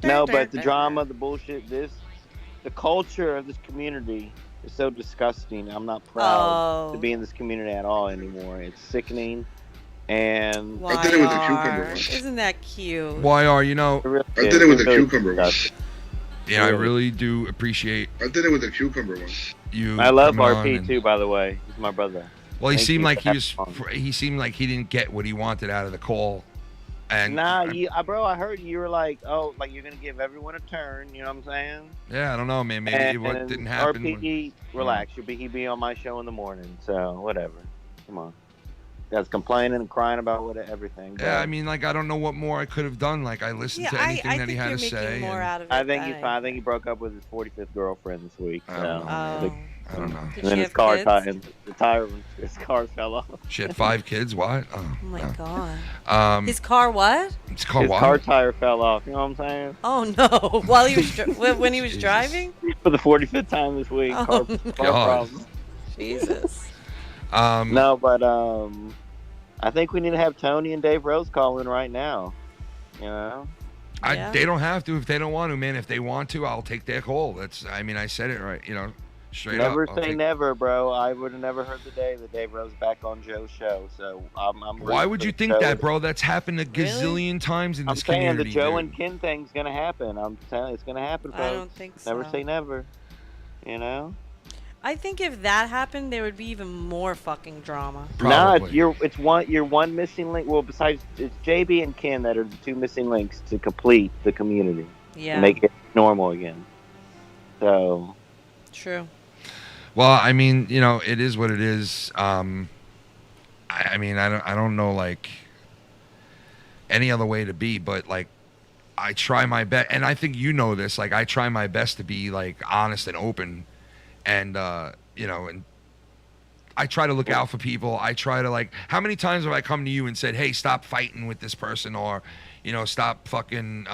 No, but the drama, the bullshit, the culture of this community is so disgusting. I'm not proud to be in this community at all anymore. It's sickening. And I did it with the cucumber one. Isn't that cute? YR, you know. I did it with the cucumber one. Yeah, I really do appreciate. I did it with the cucumber one. I love RP too, by the way. He's my brother. Well, he seemed like he seemed like he didn't get what he wanted out of the call. And bro, I heard you were like, oh, like you're gonna give everyone a turn. You know what I'm saying? Yeah, I don't know, man. Maybe what didn't happen. RP, relax. He'd be on my show in the morning, so whatever. Come on. Guys complaining and crying about everything. Yeah, I mean, like, I don't know what more I could have done. Like, I listened to anything that he had to say. I think he broke up with his 45th girlfriend this week. I don't know. I don't know. And then his car fell off. She had 5 kids. What? Oh my god. His car what? His car his what? car tire fell off. You know what I'm saying? Oh no! While he was when he was driving. For the 45th time this week. Oh, car problems. Jesus. No, but I think we need to have Tony and Dave Rose call in right now. You know. They don't have to if they don't want to, man. If they want to, I'll take their call. I mean, I said it right. You know. Straight never up. say never, bro. I would have never heard the day that Dave Rose back on Joe's show. So I'm why would you think that, bro? That's happened a gazillion times in this community. I'm saying the Joe and Ken thing's gonna happen. I'm telling you, it's gonna happen, folks. I don't think so. Never say never. You know. I think if that happened, there would be even more fucking drama. Probably. Nah, you're one missing link. Well, besides it's JB and Ken that are the 2 missing links to complete the community. Yeah. And make it normal again. So. True. Well, I mean, you know, it is what it is. I mean, I don't know, like, any other way to be, but, like, I try my best, and I think you know this, like, I try my best to be, like, honest and open, and, you know, and I try to look out for people. I try to, like, how many times have I come to you and said, hey, stop fighting with this person, or, you know, stop fucking,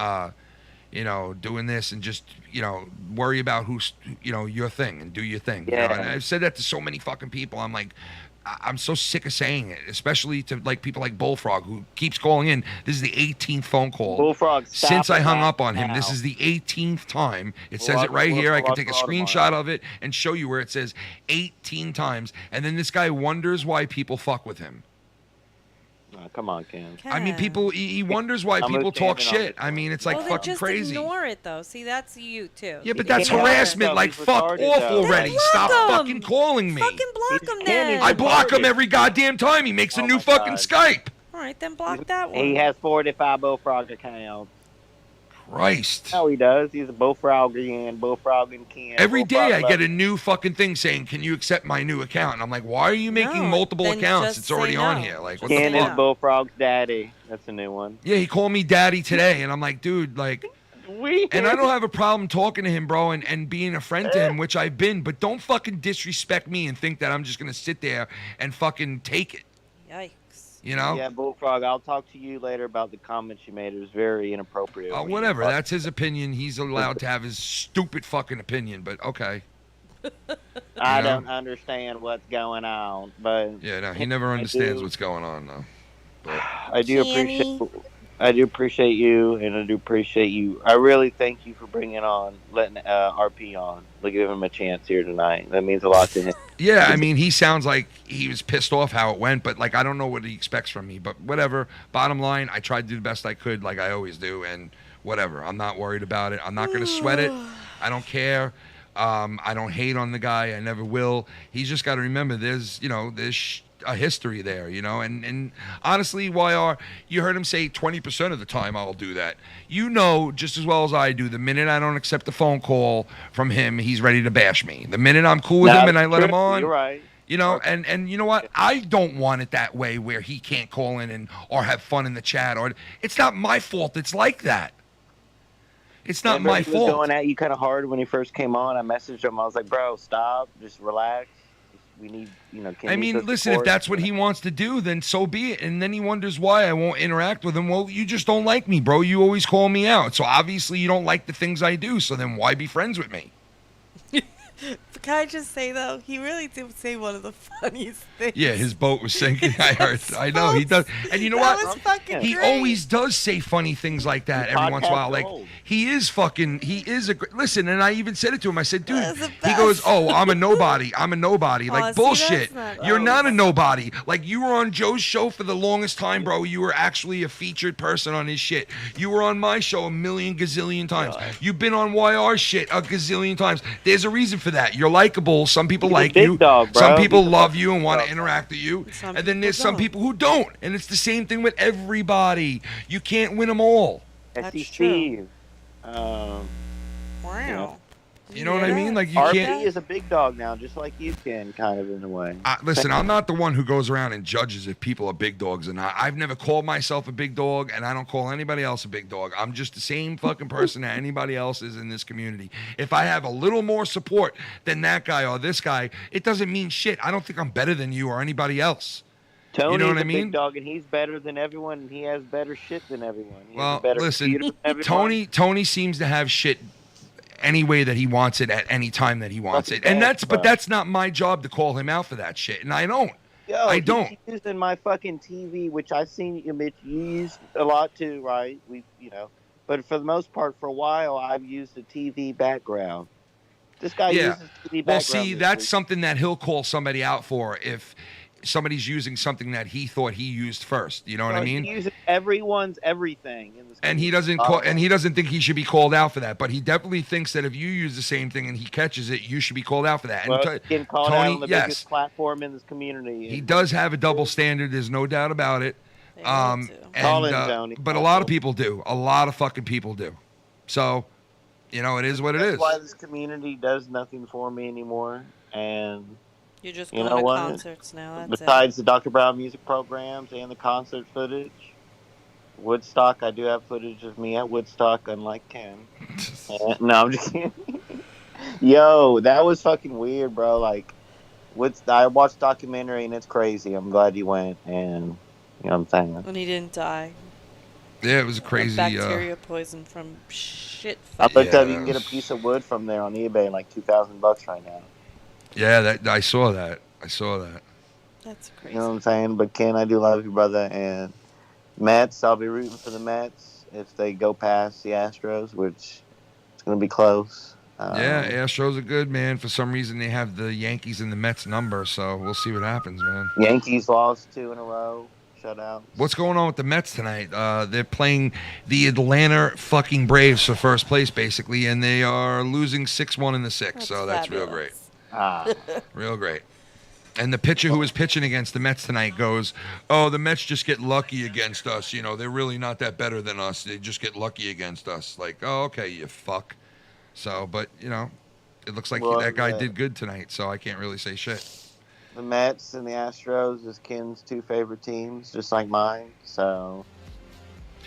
you know, doing this, and just, you know, worry about who's, you know, your thing and do your thing. Yeah. You know? And I've said that to so many fucking people. I'm like, I'm so sick of saying it, especially to like people like Bullfrog, who keeps calling in. This is the 18th phone call. Bullfrog, since I hung up on him. now. This is the 18th time. It says it right here. I can take a screenshot of it and show you where it says 18 times. And then this guy wonders why people fuck with him. Come on, Ken. I mean, people. He wonders why people talk shit. I mean, it's like fucking just crazy. Ignore it though. See, that's you too. Yeah, but that's harassment. Like, fuck off already. Stop fucking calling me. Fucking block him then. I block him every goddamn time he makes a new fucking Skype. All right, then block that one. He has 45 Bullfrog accounts. Christ. No, he does. He's a bullfrog and Ken. Every day I get a new fucking thing saying, "Can you accept my new account?" And I'm like, "Why are you making multiple accounts? It's already on here." Like, what Ken the fuck? is Bullfrog's daddy. That's a new one. Yeah, he called me daddy today, and I'm like, dude, like, and I don't have a problem talking to him, bro, and being a friend to him, which I've been, but don't fucking disrespect me and think that I'm just gonna sit there and fucking take it. Yikes. You know? Yeah, Bullfrog, I'll talk to you later about the comments you made. It was very inappropriate. Whatever, that's his opinion. He's allowed to have his stupid fucking opinion, but okay. I don't understand what's going on, but yeah, no, he never understands what's going on, though. But I do appreciate you, and I do appreciate you. I really thank you for bringing on, letting RP on, give him a chance here tonight. That means a lot to him. Yeah, I mean, he sounds like he was pissed off how it went, but like I don't know what he expects from me. But whatever. Bottom line, I tried to do the best I could, like I always do, and whatever. I'm not worried about it. I'm not gonna sweat it. I don't care. I don't hate on the guy. I never will. He's just got to remember there's a history there, and honestly, YR, you heard him say 20% of the time I'll do that. You know just as well as I do, the minute I don't accept a phone call from him, he's ready to bash me. The minute I'm cool with him and I let him on, you're right. And you know what? I don't want it that way where he can't call in or have fun in the chat. Or it's not my fault. It's like that. It's not my fault. He was going at you kind of hard when he first came on. I messaged him. I was like, bro, stop. Just relax. We need, I mean, listen, if that's what he wants to do, then so be it. And then he wonders why I won't interact with him. Well, you just don't like me, bro. You always call me out. So obviously you don't like the things I do. So then why be friends with me? Can I just say, though, he really did say one of the funniest things. Yeah, his boat was sinking. I heard. I know, he does. And you know That what? was fucking He great. always does say funny things like that every once in a while. Like, he is listen, and I even said it to him. I said, dude, he goes, oh, I'm a nobody. I'm a nobody. Like, see, bullshit. that's not- You're not a nobody. Like, you were on Joe's show for the longest time, bro. You were actually a featured person on his shit. You were on my show a million gazillion times. You've been on YR shit a gazillion times. There's a reason for that. You're likable. Some people like you. Dog, some people love you and want to interact with you. Some And then there's people some don't. people who don't. And it's the same thing with everybody. You can't win them all. That's SC true. Steve. Wow. You know what I mean? Like, you RP can't. is a big dog now, just like you can, kind of, in a way. Listen, I'm not the one who goes around and judges if people are big dogs or not. I've never called myself a big dog, and I don't call anybody else a big dog. I'm just the same fucking person that anybody else is in this community. If I have a little more support than that guy or this guy, it doesn't mean shit. I don't think I'm better than you or anybody else. Tony's you know what I a mean? big dog, and he's better than everyone, and he has better shit than everyone. He has Well, a better listen, computer than everyone. Tony seems to have shit any way that he wants it at any time that he wants it. And bad, that's not my job to call him out for that shit. And I don't. Yo, I don't. he's using my fucking TV, which I've seen you, Mitch, you use a lot too, right? But for the most part, for a while, I've used a TV background. This guy uses TV background. Well, see, this that's week. something that he'll call somebody out for if somebody's using something that he thought he used first. You know what I mean? He uses everyone's everything in this. And he doesn't and he doesn't think he should be called out for that, but he definitely thinks that if you use the same thing and he catches it, you should be called out for that. Well, And he's getting called out on the yes, biggest platform in this community. he does have a double standard. There's no doubt about it. Call in, Tony. But a lot of people do. A lot of fucking people do. So, it is what it That's is. why this community does nothing for me anymore. And You're just you going know to what? concerts now. That's Besides the Dr. Brown music programs and the concert footage, Woodstock, I do have footage of me at Woodstock, unlike Ken. No, I'm just kidding. Yo, that was fucking weird, bro. Like, I watched the documentary and it's crazy. I'm glad you went, and you know what I'm saying. When he didn't die. Yeah, it was a crazy. Bacteria poison from shit. I looked up. You it can get a was- piece of wood from there on eBay, like $2,000 right now. Yeah, I saw that. That's crazy. You know what I'm saying? But Ken, I do love you, brother. And Mets, I'll be rooting for the Mets if they go past the Astros, which it's going to be close. Yeah, Astros are good, man. For some reason, they have the Yankees and the Mets number, so we'll see what happens, man. Yankees lost 2 in a row. Shutout. What's going on with the Mets tonight? They're playing the Atlanta fucking Braves for first place, basically, and they are losing 6-1 in the 6th, so that's real great. Ah. Real great. And the pitcher who was pitching against the Mets tonight goes, "Oh, the Mets just get lucky against us. You know, they're really not that better than us. They just get lucky against us." Like, oh, okay, you fuck. So, but, you know, it looks like that guy did good tonight, so I can't really say shit. The Mets and the Astros is Ken's 2 favorite teams, just like mine. So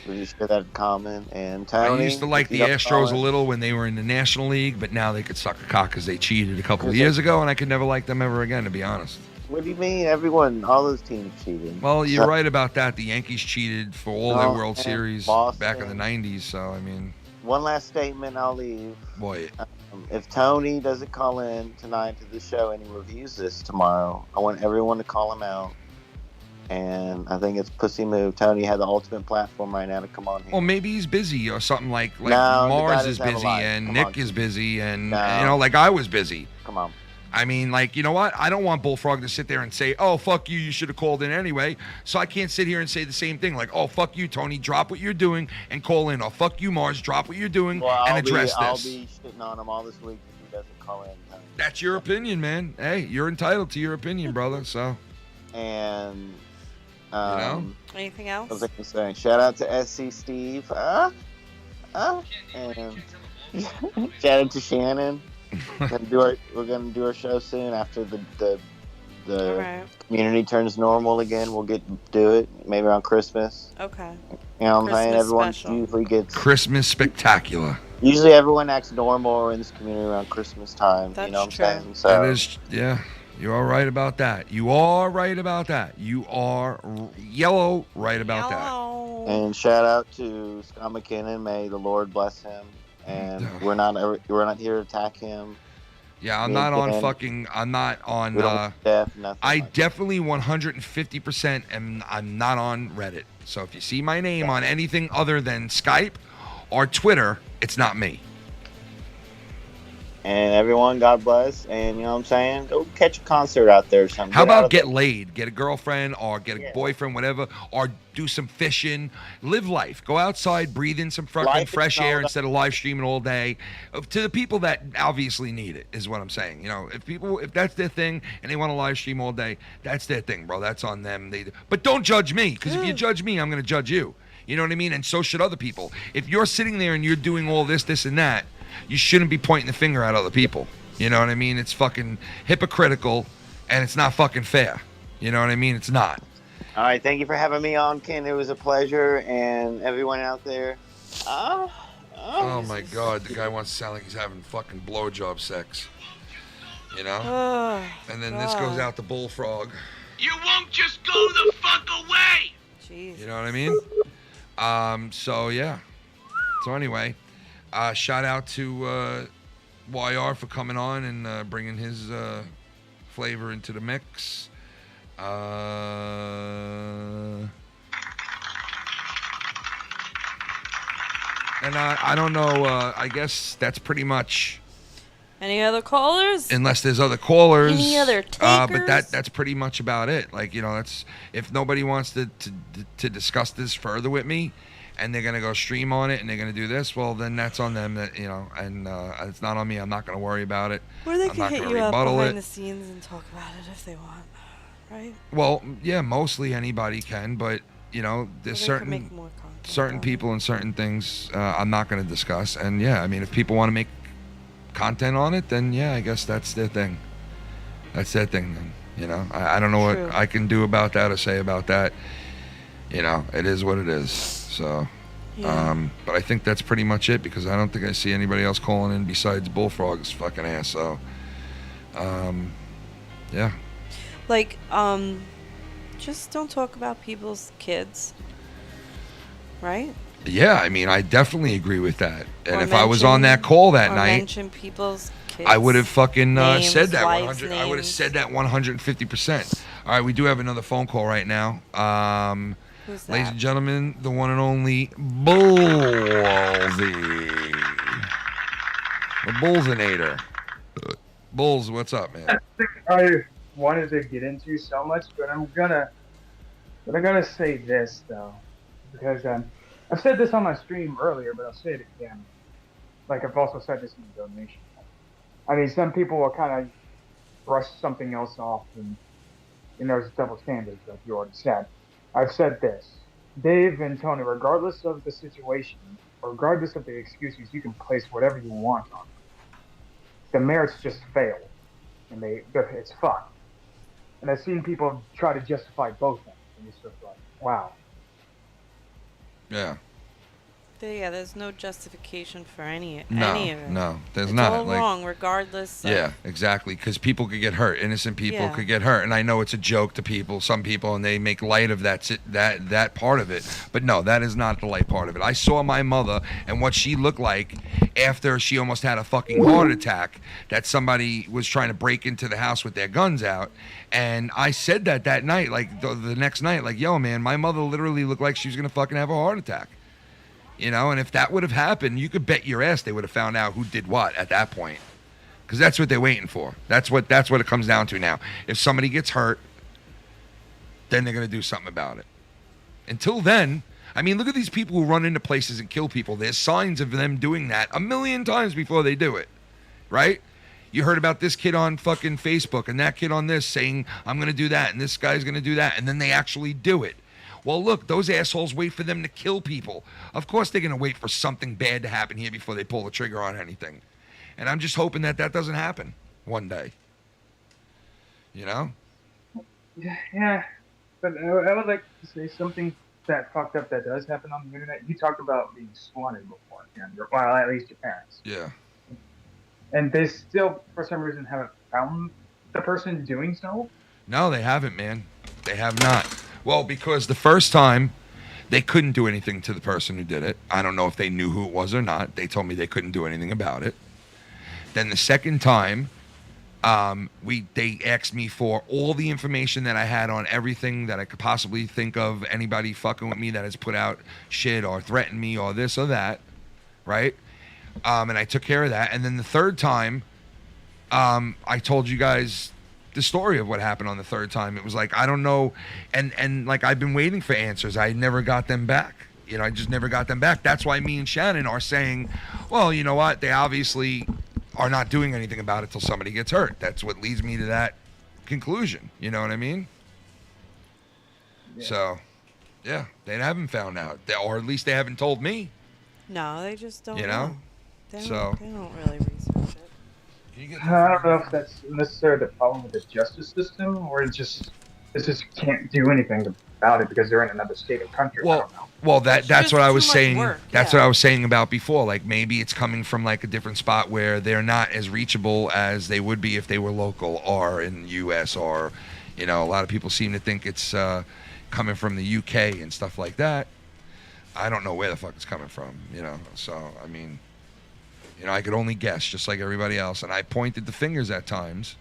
we just share that in common. And Tony, I used to like the Astros a little when they were in the National League, but now they could suck a cock because they cheated a couple of years ago, and I could never like them ever again, to be honest. What do you mean? Everyone, all those teams cheated. Well, you're right about that. The Yankees cheated for all their World Series back in the 90s, so, I mean... One last statement, I'll leave. Boy. If Tony doesn't call in tonight to the show and he reviews this tomorrow, I want everyone to call him out. And I think it's pussy move. Tony had the ultimate platform right now to come on here. Well, maybe he's busy or something like No, Mars is busy and Nick is busy and, you know, like I was busy. Come on. I mean, like, you know what? I don't want Bullfrog to sit there and say, "Oh, fuck you, you should have called in anyway." So I can't sit here and say the same thing. Like, "Oh, fuck you, Tony, drop what you're doing and call in." Or, "Fuck you, Mars, drop what you're doing and address this." I'll be shitting on him all this week if he doesn't call in. Tony. That's your opinion, man. Hey, you're entitled to your opinion, brother, so. And, you know? Anything else? I was going to say, shout out to SC Steve. And shout out to Shannon. We're gonna do our show soon after the community turns normal again. We'll do it maybe around Christmas. Okay. You know what I'm saying? Everyone special. usually gets Christmas spectacular. Usually everyone acts normal in this community around Christmas time. That's you know what true. I'm saying? So That is, yeah. You are right about that. You are right about that. You are yellow right about that. And shout out to Scott McKinnon. May the Lord bless him. And we're not here to attack him. Yeah, I'm not on. I definitely 150% I'm not on Reddit. So if you see my name on anything other than Skype or Twitter, it's not me. And everyone, God bless. And you know what I'm saying? Go catch a concert out there or something. How about get laid? Get a girlfriend or get a boyfriend, whatever, or do some fishing. Live life. Go outside, breathe in some fucking fresh air instead of live streaming all day. To the people that obviously need it, is what I'm saying. You know, if that's their thing and they want to live stream all day, that's their thing, bro. That's on them. But don't judge me, because if you judge me, I'm going to judge you. You know what I mean? And so should other people. If you're sitting there and you're doing all this, and that, you shouldn't be pointing the finger at other people. You know what I mean? It's fucking hypocritical, and it's not fucking fair. You know what I mean? It's not. All right, thank you for having me on, Ken. It was a pleasure, and everyone out there. Oh my God, the guy wants to sound like he's having fucking blowjob sex. You know? And then this goes out to Bullfrog. You won't just go the fuck away! Jeez. You know what I mean? So yeah. So anyway, shout out to YR for coming on and bringing his flavor into the mix. And I don't know. I guess that's pretty much. Any other callers? Unless there's other callers. Any other takers? But that's pretty much about it. Like, you know, that's if nobody wants to discuss this further with me, and they're gonna go stream on it and they're gonna do this, well then that's on them. That, you know, and it's not on me. I'm not gonna worry about it. Or they I'm can not hit gonna you up rebuttal behind it. the scenes and talk about it if they want, right? Well, yeah, mostly anybody can, but you know, there's certain people and certain things I'm not going to discuss. And yeah, I mean, if people want to make content on it, then yeah, I guess that's their thing. That's their thing. Then, you know, I don't know what I can do about that or say about that. You know, it is what it is. So, but I think that's pretty much it, because I don't think I see anybody else calling in besides Bullfrog's fucking ass. So, yeah. Like, just don't talk about people's kids, right? Yeah, I mean, I definitely agree with that. And if I was on that call that night, mention people's kids, I would have fucking names, said that wives' 100. I would have names. said that 150%. All right, we do have another phone call right now. Who's Ladies that? and gentlemen, the one and only Bullsy, the Bullsinator. Bulls, what's up, man? I wanted to get into so much, but I'm gonna say this though, because I've said this on my stream earlier, but I'll say it again. Like I've also said this in the donation. I mean, some people will kind of brush something else off and there's double standards, like you already said. I've said this. Dave and Tony, regardless of the situation, regardless of the excuses, you can place whatever you want on them. The merits just fail, and it's fucked. And I've seen people try to justify both things, and it's just like, wow. Yeah. Yeah, there's no justification for any of it. No, there's it's not. all wrong, regardless. Yeah, exactly. Because people could get hurt. Innocent people could get hurt. And I know it's a joke to people, some people, and they make light of that part of it. But no, that is not the light part of it. I saw my mother and what she looked like after she almost had a fucking heart attack. That somebody was trying to break into the house with their guns out. And I said that night, like the next night, like, yo, man, my mother literally looked like she was gonna fucking have a heart attack. And if that would have happened, you could bet your ass they would have found out who did what at that point. Because that's what they're waiting for. That's what it comes down to now. If somebody gets hurt, then they're going to do something about it. Until then, I mean, look at these people who run into places and kill people. There's signs of them doing that a million times before they do it, right? You heard about this kid on fucking Facebook and that kid on this saying, I'm going to do that, and this guy's going to do that, and then they actually do it. Well, look, those assholes wait for them to kill people. Of course they're going to wait for something bad to happen here before they pull the trigger on anything. And I'm just hoping that doesn't happen one day. Yeah, but I would like to say something that fucked up that does happen on the internet. You talked about being swatted before, well, at least your parents. Yeah. And they still, for some reason, haven't found the person doing so? No, they haven't, man. They have not. Well, because the first time, they couldn't do anything to the person who did it. I don't know if they knew who it was or not. They told me they couldn't do anything about it. Then the second time, they asked me for all the information that I had on everything that I could possibly think of, anybody fucking with me that has put out shit or threatened me or this or that, right? And I took care of that. And then the third time, I told you guys the story of what happened on the third time. It was like, I don't know. And like, I've been waiting for answers. I never got them back. I just never got them back. That's why me and Shannon are saying, well, you know what? They obviously are not doing anything about it till somebody gets hurt. That's what leads me to that conclusion. You know what I mean? Yeah. So, yeah, they haven't found out. Or at least they haven't told me. No, they just don't They don't really research it. I don't know if that's necessarily the problem with the justice system, or it just can't do anything about it because they're in another state or country. I don't know. Well, that's what I was saying. That's what I was saying about before. Like, maybe it's coming from like a different spot where they're not as reachable as they would be if they were local or in the U.S. or, a lot of people seem to think it's coming from the U.K. and stuff like that. I don't know where the fuck it's coming from. So I mean. I could only guess, just like everybody else. And I pointed the fingers at times,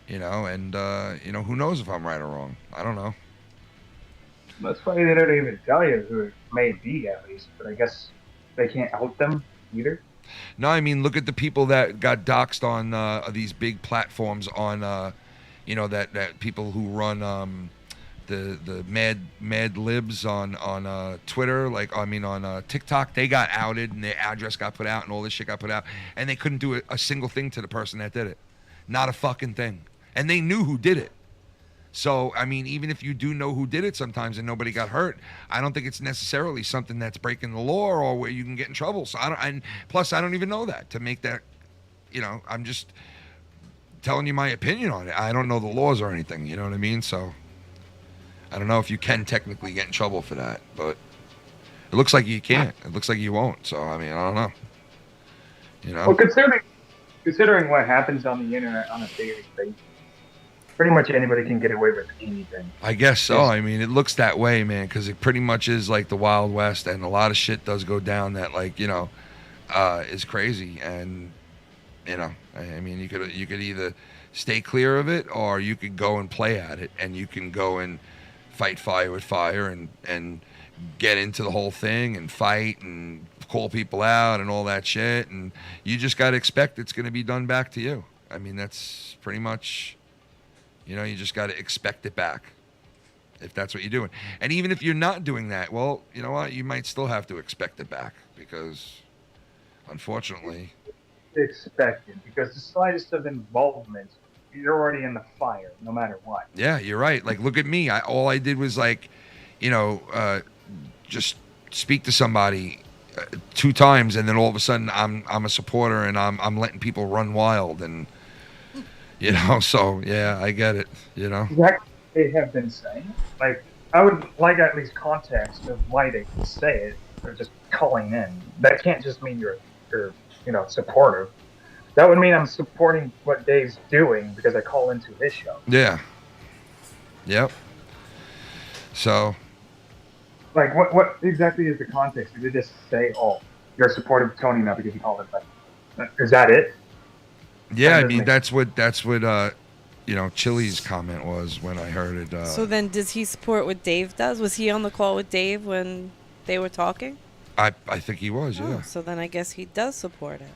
and, who knows if I'm right or wrong. I don't know. That's why they don't even tell you who it may be, at least. But I guess they can't help them either. No, I mean, look at the people that got doxxed on these big platforms on, that people who run the mad libs on Twitter, on TikTok. They got outed and their address got put out and all this shit got put out, and they couldn't do a single thing to the person that did it. Not a fucking thing. And they knew who did it. So, I mean, even if you do know who did it sometimes and nobody got hurt, I don't think it's necessarily something that's breaking the law or where you can get in trouble. So plus I don't even know that to make that, I'm just telling you my opinion on it. I don't know the laws or anything, you know what I mean? So I don't know if you can technically get in trouble for that, but it looks like you can't. It looks like you won't. So, I mean, I don't know. Well, considering what happens on the internet on a daily basis, pretty much anybody can get away with anything. I guess so. I mean, it looks that way, man, because it pretty much is like the Wild West, and a lot of shit does go down that, is crazy. And, I mean, you could either stay clear of it, or you could go and play at it, and you can go and fight fire with fire and get into the whole thing and fight and call people out and all that shit. And you just got to expect it's going to be done back to you. I mean, that's pretty much, you just got to expect it back if that's what you're doing. And even if you're not doing that, well, you know what? You might still have to expect it back because, unfortunately. Expected, because the slightest of involvement you're already in the fire, no matter what. Yeah, you're right. Like, look at me. All I did was like, just speak to somebody 2 times, and then all of a sudden I'm a supporter, and I'm letting people run wild, and so yeah, I get it. Exactly what they have been saying. Like, I would like at least context of why they say it. They're just calling in. That can't just mean you're supportive. That would mean I'm supporting what Dave's doing because I call into his show. Yeah. Yep. So. Like, what exactly is the context? Did they just say, "Oh, you're supportive of Tony now because you called it"? Like, is that it? Yeah, I mean that's what Chili's comment was when I heard it. So then, does he support what Dave does? Was he on the call with Dave when they were talking? I think he was. Yeah. So then I guess he does support it.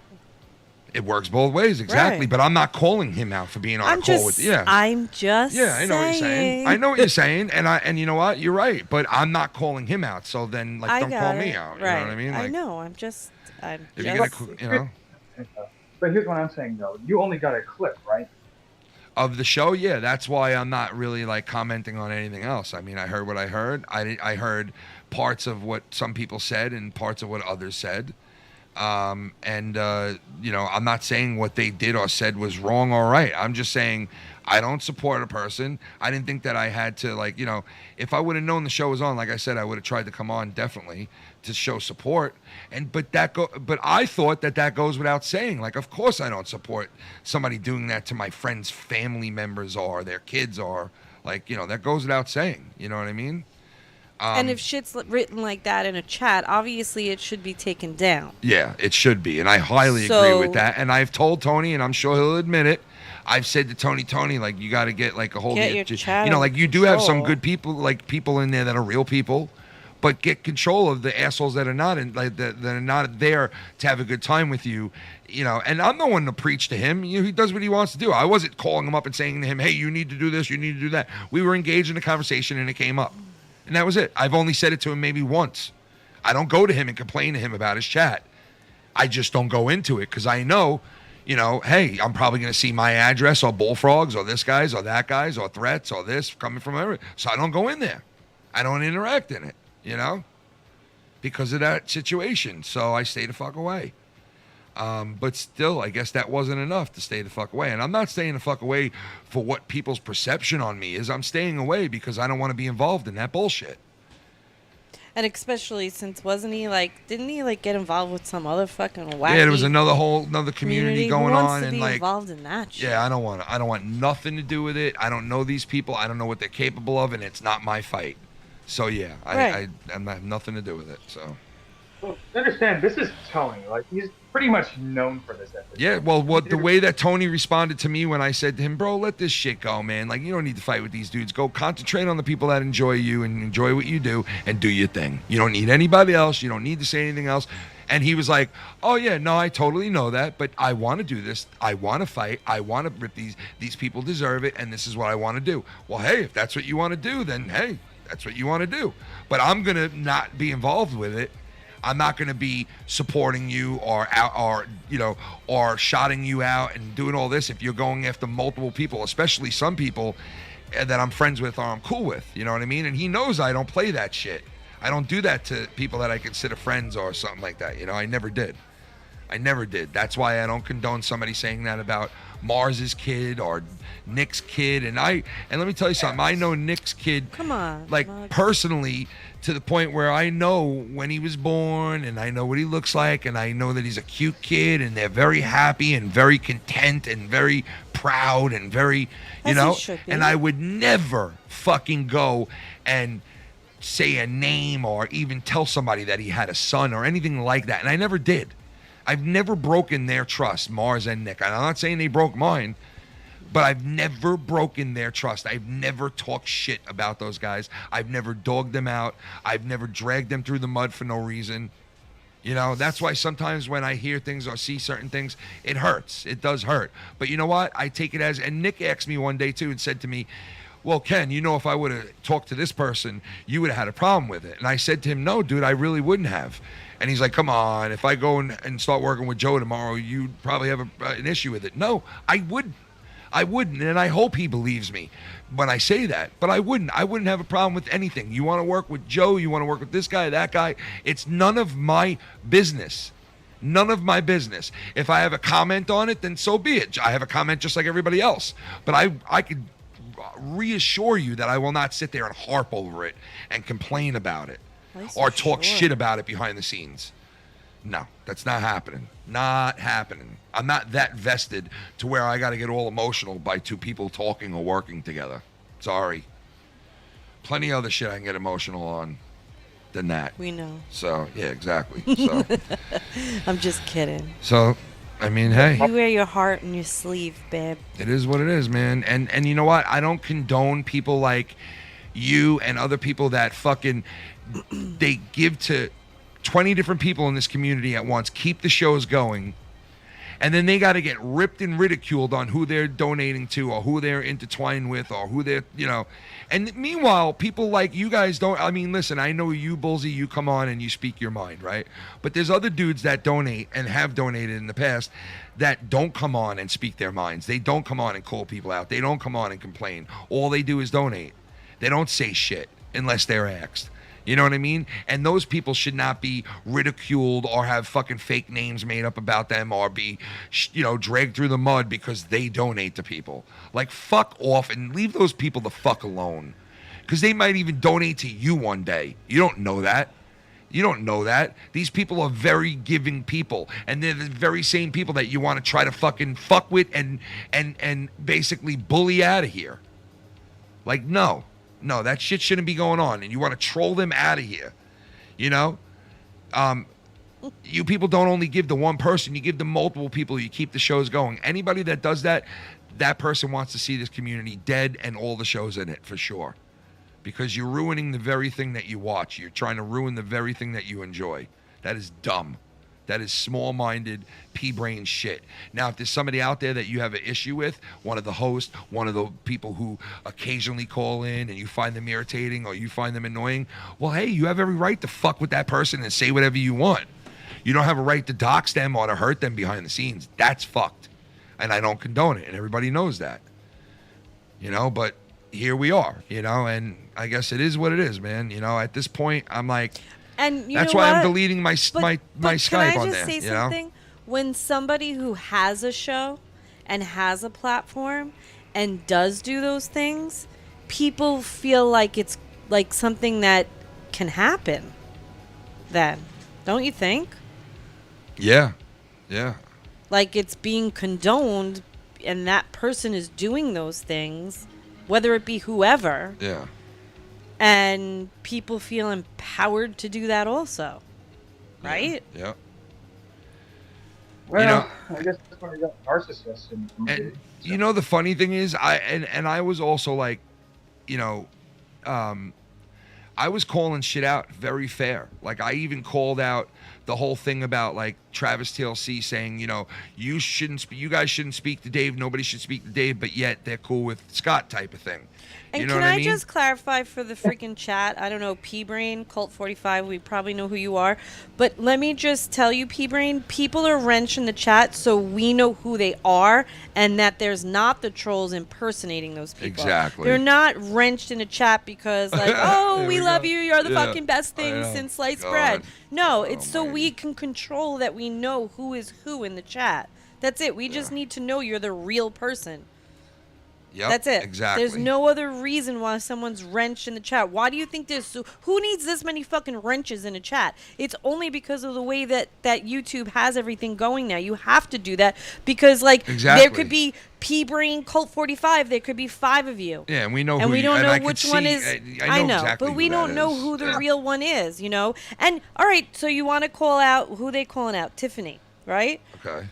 It works both ways, exactly. Right. But I'm not calling him out for being on a call with. Yeah. I'm just. Yeah, I know what you're saying. I know what you're saying, and you know what? You're right. But I'm not calling him out. So then, like, don't call me out. Right. You know what I mean? Like, I know. I'm just. If you're gonna, But here's what I'm saying though. You only got a clip, right? Of the show, yeah. That's why I'm not really like commenting on anything else. I mean, I heard what I heard. I heard parts of what some people said and parts of what others said. I'm not saying what they did or said was wrong or right. I'm just saying I don't support a person. I didn't think that I had to, if I would have known the show was on, like I said, I would have tried to come on definitely to show support. But I thought that goes without saying. Like, of course I don't support somebody doing that to my friends' family members or their kids or that goes without saying. You know what I mean? And if shit's written like that in a chat, obviously it should be taken down. Yeah, it should be. And I highly agree with that. And I've told Tony, and I'm sure he'll admit it, I've said to Tony, like, you got to get like a hold of your chat. You do have some good people, like people in there that are real people, but get control of the assholes that are not that are not there to have a good time with you. And I'm the one to preach to him. He does what he wants to do. I wasn't calling him up and saying to him, hey, you need to do this, you need to do that. We were engaged in a conversation and it came up. And that was it. I've only said it to him maybe once. I don't go to him and complain to him about his chat. I just don't go into it because I know, hey, I'm probably going to see my address or Bullfrogs or this guy's or that guy's or threats or this coming from everywhere. So I don't go in there. I don't interact in it, because of that situation. So I stay the fuck away. But still, I guess that wasn't enough to stay the fuck away. And I'm not staying the fuck away for what people's perception on me is. I'm staying away because I don't want to be involved in that bullshit. And especially since didn't he get involved with some other fucking wacky? Yeah, there was another community going on, and involved in that shit. Yeah, I don't want nothing to do with it. I don't know these people. I don't know what they're capable of, and it's not my fight. So yeah, I have nothing to do with it. So. Well, understand, this is Tony. Like, he's pretty much known for this episode. Yeah, well, the way that Tony responded to me when I said to him, bro, let this shit go, man. Like, you don't need to fight with these dudes. Go concentrate on the people that enjoy you and enjoy what you do and do your thing. You don't need anybody else. You don't need to say anything else. And he was like, oh, yeah, no, I totally know that, but I want to do this. I want to fight. I want to rip these people deserve it, and this is what I want to do. Well, hey, if that's what you want to do, then, hey, that's what you want to do. But I'm going to not be involved with it. I'm not going to be supporting you or shouting you out and doing all this if you're going after multiple people, especially some people that I'm friends with or I'm cool with. You know what I mean? And he knows I don't play that shit. I don't do that to people that I consider friends or something like that. I never did. That's why I don't condone somebody saying that about Mars's kid or Nick's kid. And let me tell you something. I know Nick's kid, come on, personally, to the point where I know when he was born and I know what he looks like and I know that he's a cute kid and they're very happy and very content and very proud and very, and I would never fucking go and say a name or even tell somebody that he had a son or anything like that. And I never did. I've never broken their trust, Mars and Nick. I'm not saying they broke mine, but I've never broken their trust. I've never talked shit about those guys. I've never dogged them out. I've never dragged them through the mud for no reason. That's why sometimes when I hear things or see certain things, it hurts. It does hurt. But you know what? I take it as, and Nick asked me one day too and said to me, well, Ken, if I would have talked to this person, you would have had a problem with it. And I said to him, no, dude, I really wouldn't have. And he's like, come on, if I go and start working with Joe tomorrow, you'd probably have an issue with it. No, I wouldn't. I wouldn't, and I hope he believes me when I say that. But I wouldn't. I wouldn't have a problem with anything. You want to work with Joe, you want to work with this guy, that guy. It's none of my business. None of my business. If I have a comment on it, then so be it. I have a comment just like everybody else. But I could reassure you that I will not sit there and harp over it and complain about it or talk shit about it behind the scenes. No, that's not happening. Not happening. I'm not that vested to where I got to get all emotional by two people talking or working together. Sorry. Plenty of other shit I can get emotional on than that. We know. So, yeah, exactly. So, I'm just kidding. So, I mean, hey. You wear your heart on your sleeve, babe. It is what it is, man. And you know what? I don't condone people like you and other people that fucking they give to 20 different people in this community at once, keep the shows going, and then they got to get ripped and ridiculed on who they're donating to or who they're intertwined with or who they're, you know. And meanwhile, people like you guys don't, I mean, listen, I know you, Bullsy, you come on and you speak your mind, right? But there's other dudes that donate and have donated in the past that don't come on and speak their minds. They don't come on and call people out. They don't come on and complain. All they do is donate. They don't say shit unless they're asked. You know what I mean? And those people should not be ridiculed or have fucking fake names made up about them or be, you know, dragged through the mud because they donate to people. Like, fuck off and leave those people the fuck alone. Because they might even donate to you one day. You don't know that. You don't know that. These people are very giving people. And they're the very same people that you want to try to fucking fuck with and basically bully out of here. Like, no. No, that shit shouldn't be going on. And you want to troll them out of here. You know? You people don't only give to one person. You give to multiple people. You keep the shows going. Anybody that does that, that person wants to see this community dead and all the shows in it, for sure. Because you're ruining the very thing that you watch. You're trying to ruin the very thing that you enjoy. That is dumb. That is small-minded, pea-brain shit. Now, if there's somebody out there that you have an issue with, one of the hosts, one of the people who occasionally call in and you find them irritating or you find them annoying, well, hey, you have every right to fuck with that person and say whatever you want. You don't have a right to dox them or to hurt them behind the scenes. That's fucked. And I don't condone it, and everybody knows that. You know, but here we are, you know, and I guess it is what it is, man. You know, at this point, I'm like... And that's why I'm deleting my Skype on there. Can I just say something? Know? When somebody who has a show and has a platform and does do those things, people feel like it's like something that can happen. Then, don't you think? Yeah, yeah. Like it's being condoned, and that person is doing those things, whether it be whoever. Yeah. And people feel empowered to do that also, right? Yeah. Well, you know, I guess that's why you got narcissists. And you know, the funny thing is, I was also like, you know, I was calling shit out very fair. Like I even called out the whole thing about like Travis TLC saying, you know, you guys shouldn't speak to Dave. Nobody should speak to Dave, but yet they're cool with Scott type of thing. And you know can what I I mean? just clarify for the freaking chat? I don't know, P-Brain, Cult 45, we probably know who you are. But let me just tell you, P-Brain, people are wrenched in the chat so we know who they are and that there's not the trolls impersonating those people. Exactly. They're not wrenched in the chat because like, oh, we love you, you're the fucking best thing since sliced bread. No, it's so we can control that we know who is who in the chat. That's it. We just need to know you're the real person. Yep, that's it. Exactly. There's no other reason why someone's wrenched in the chat. Why do you think there's who needs this many fucking wrenches in a chat? It's only because of the way that YouTube has everything going now. You have to do that because like there could be P-Brain Cult 45. There could be 5 of you. Yeah, and we know and who we don't know I which see, one is. I know exactly but we don't know who the real one is. You know. And all right, so you want to call out who they calling out? Tiffany, right? Okay.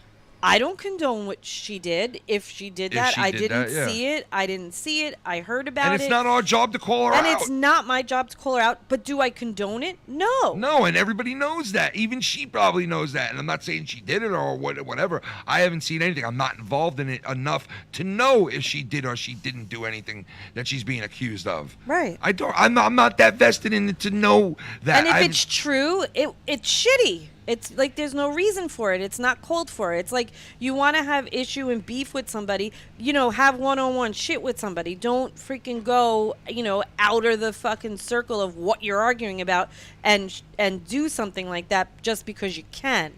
I don't condone what she did. If she did that, I didn't see it. I didn't see it. I heard about it. And it's not our job to call her out. And it's not my job to call her out. But do I condone it? No. No, and everybody knows that. Even she probably knows that. And I'm not saying she did it or whatever. I haven't seen anything. I'm not involved in it enough to know if she did or she didn't do anything that she's being accused of. Right. I'm not that vested in it to know that. And if it's true, it's shitty. It's like there's no reason for it. It's not called for. It's like you want to have issue and beef with somebody, you know, have one-on-one shit with somebody. Don't freaking go, you know, outer the fucking circle of what you're arguing about and do something like that just because you can.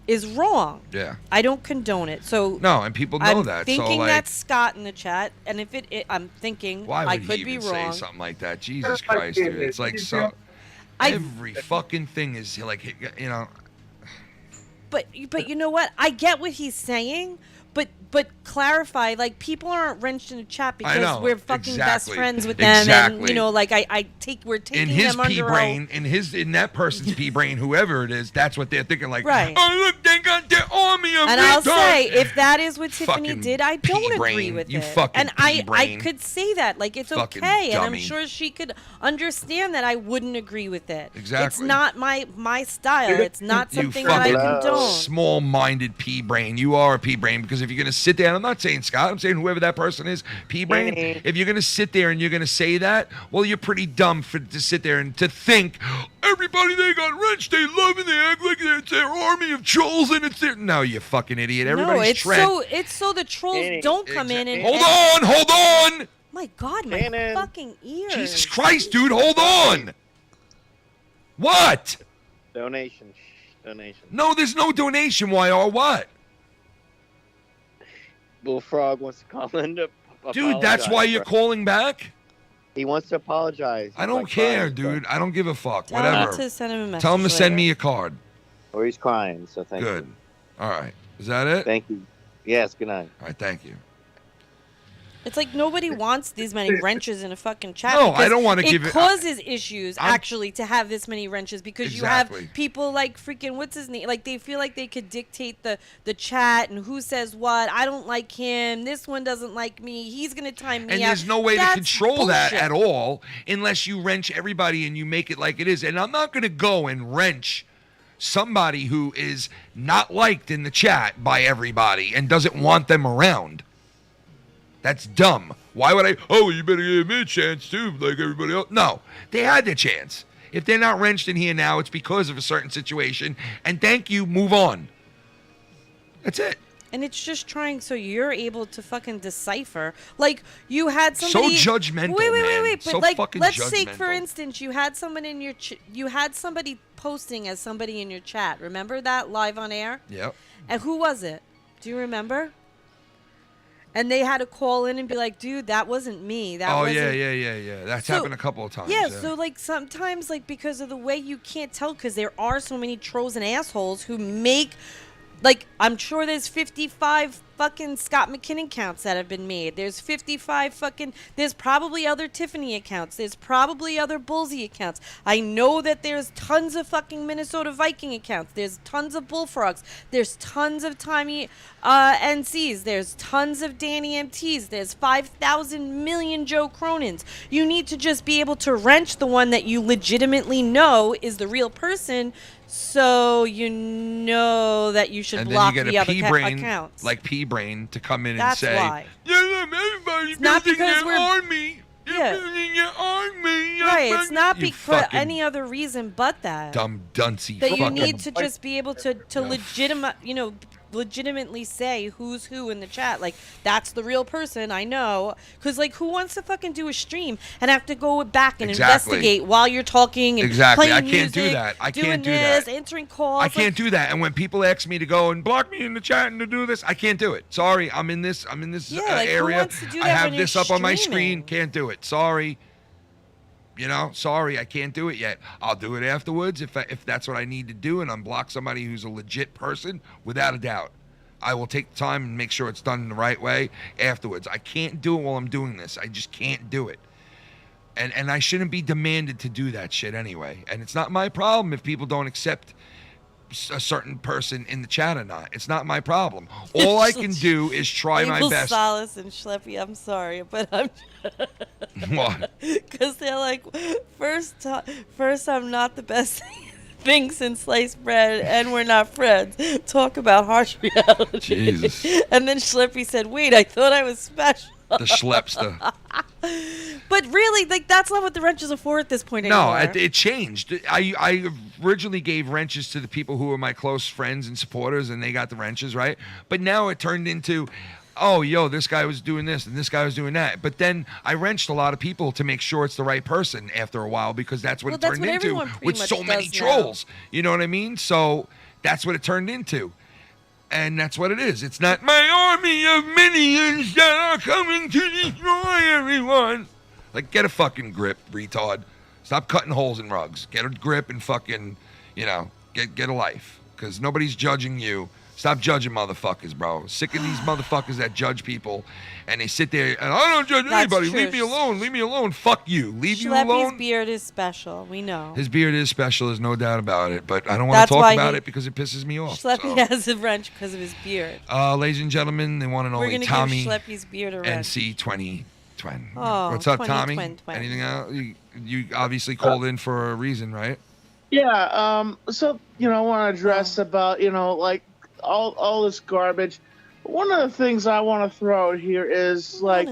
Is wrong. Yeah. I don't condone it. So no, and people know that. I'm thinking so, like, that's Scott in the chat, and if I'm thinking why would I could he be even wrong. say something like that? Jesus Christ, dude! It's like so. Every fucking thing is like, you know. But you know what? I get what he's saying, but clarify, like, people aren't wrenched in the chat because we're fucking best friends with them, and you know, like we're taking in his them pea under brain, in that person's pea brain, whoever it is, that's what they're thinking. Like, right. Oh look, they got their army of and I'll retards. say, if that is what Tiffany Fucking did, I don't agree pea-brain. with You it. fucking And I pea-brain. could say that, like, it's Fucking okay, and I'm dummy. sure she could understand that I wouldn't agree with it. Exactly. It's not my style. It's not You something that I fucking condone. small-minded pea brain. You are a pea brain because if you're gonna sit there, and I'm not saying Scott, I'm saying whoever that person is, pea brain. If you're gonna sit there and you're gonna say that, well, you're pretty dumb to sit there and to think everybody they got wrenched, they love and they act like it's their army of trolls and it's their. No, you fucking idiot. Everybody's it's so the trolls don't come in and hold on. My God, my fucking ears. Jesus Christ, dude, hold on. What? Donation. No, there's no donation. Why or what? Bullfrog wants to call in to Dude, that's why you're calling back? He wants to apologize. I don't care, dude. I don't give a fuck. Tell him Whatever. to send him a message Tell him to send later. me a card. Or he's crying, so thank you. Good. All right. Is that it? Thank you. Yes, good night. All right, thank you. It's like nobody wants these many wrenches in a fucking chat. No, I because don't wanna give it- It causes issues, actually, to have this many wrenches because you Exactly. have people like freaking, what's his name? Like, they feel like they could dictate the chat and who says what. I don't like him. This one doesn't like me. He's going to time me And out. there's no way That's to control that bullshit. at all unless you wrench everybody and you make it like it is. And I'm not going to go and wrench somebody who is not liked in the chat by everybody and doesn't want them around. That's dumb. Why would I? Oh, you better give me a chance too, like everybody else. No, they had their chance. If they're not wrenched in here now, it's because of a certain situation. And thank you, move on. That's it. And it's just trying so you're able to fucking decipher. Like, you had somebody. So judgmental, Wait. man. But So like, fucking let's say, for judgmental. instance, you had someone in your you had somebody posting as somebody in your chat. Remember that live on air? Yep. And who was it? Do you remember? And they had to call in and be like, dude, that wasn't me. That wasn't. Yeah. That's happened a couple of times. Yeah, so like sometimes, like, because of the way you can't tell, because there are so many trolls and assholes who make, like, I'm sure there's 55 fucking Scott McKinnon accounts that have been made. There's 55 fucking, there's probably other Tiffany accounts. There's probably other Bullsy accounts. I know that there's tons of fucking Minnesota Viking accounts. There's tons of Bullfrogs. There's tons of Tommy NCs. There's tons of Danny MTs. There's 5,000 million Joe Cronins. You need to just be able to wrench the one that you legitimately know is the real person, so you know that you should And block then you the get a other pea brain, accounts. like pea brain, to come in That's and say, why. "Yeah, everybody's not building because their we're- army. Yeah. Building your army. Right, it's not You for fucking any other reason but that. dumb duncy. That you fucking- need to just be able to legitimately say who's who in the chat. Like, that's the real person, I know. Because, like, who wants to fucking do a stream and have to go back and Exactly. investigate while you're talking and Exactly. playing I can't do music, that. I doing can't do this, that. answering calls. I can't do that. And when people ask me to go and block me in the chat and to do this, I can't do it. Sorry, I'm in this Yeah, like, who area. wants to do I that have when you're this up on my streaming? screen. Can't do it. Sorry. You know, sorry, I can't do it yet. I'll do it afterwards if that's what I need to do and unblock somebody who's a legit person, without a doubt. I will take the time and make sure it's done the right way afterwards. I can't do it while I'm doing this. I just can't do it. And I shouldn't be demanded to do that shit anyway. And it's not my problem if people don't accept a certain person in the chat or not. It's not my problem. All I can do is try my Abel best. Solace and Schleppy, I'm sorry, but I'm What? because they're like, first I'm not the best thing since sliced bread, and we're not friends. Talk about harsh reality. Jesus. And then Schleppy said, "Wait, I thought I was special." The Schlepster. But really, like, that's not what the wrenches are for at this point No, anymore. it changed. I originally gave wrenches to the people who were my close friends and supporters, and they got the wrenches, right? But now it turned into, oh, yo, this guy was doing this and this guy was doing that. But then I wrenched a lot of people to make sure it's the right person after a while, because that's what it turned into with so many trolls. You know what I mean? So that's what it turned into. And that's what it is. It's not my army of minions that are coming to destroy everyone. Like, get a fucking grip, retard. Stop cutting holes in rugs. Get a grip and fucking, get a life. Because nobody's judging you. Stop judging motherfuckers, bro. Sick of these motherfuckers that judge people. And they sit there, and I don't judge anybody. true. Leave me alone. Leave me alone. Fuck you. Leave you Slappy's alone. beard is special. We know. His beard is special. There's no doubt about it. But I don't want to talk about it because it pisses me off. Slappy has a wrench because of his beard. Ladies and gentlemen, they want to know We're going to Tommy give Slappy's beard a wrench. NC20 Twin. Oh, What's up, 20 Tommy? twin. Anything else? You obviously called in for a reason, right? Yeah. So I want to address about like all this garbage. One of the things I want to throw out here is like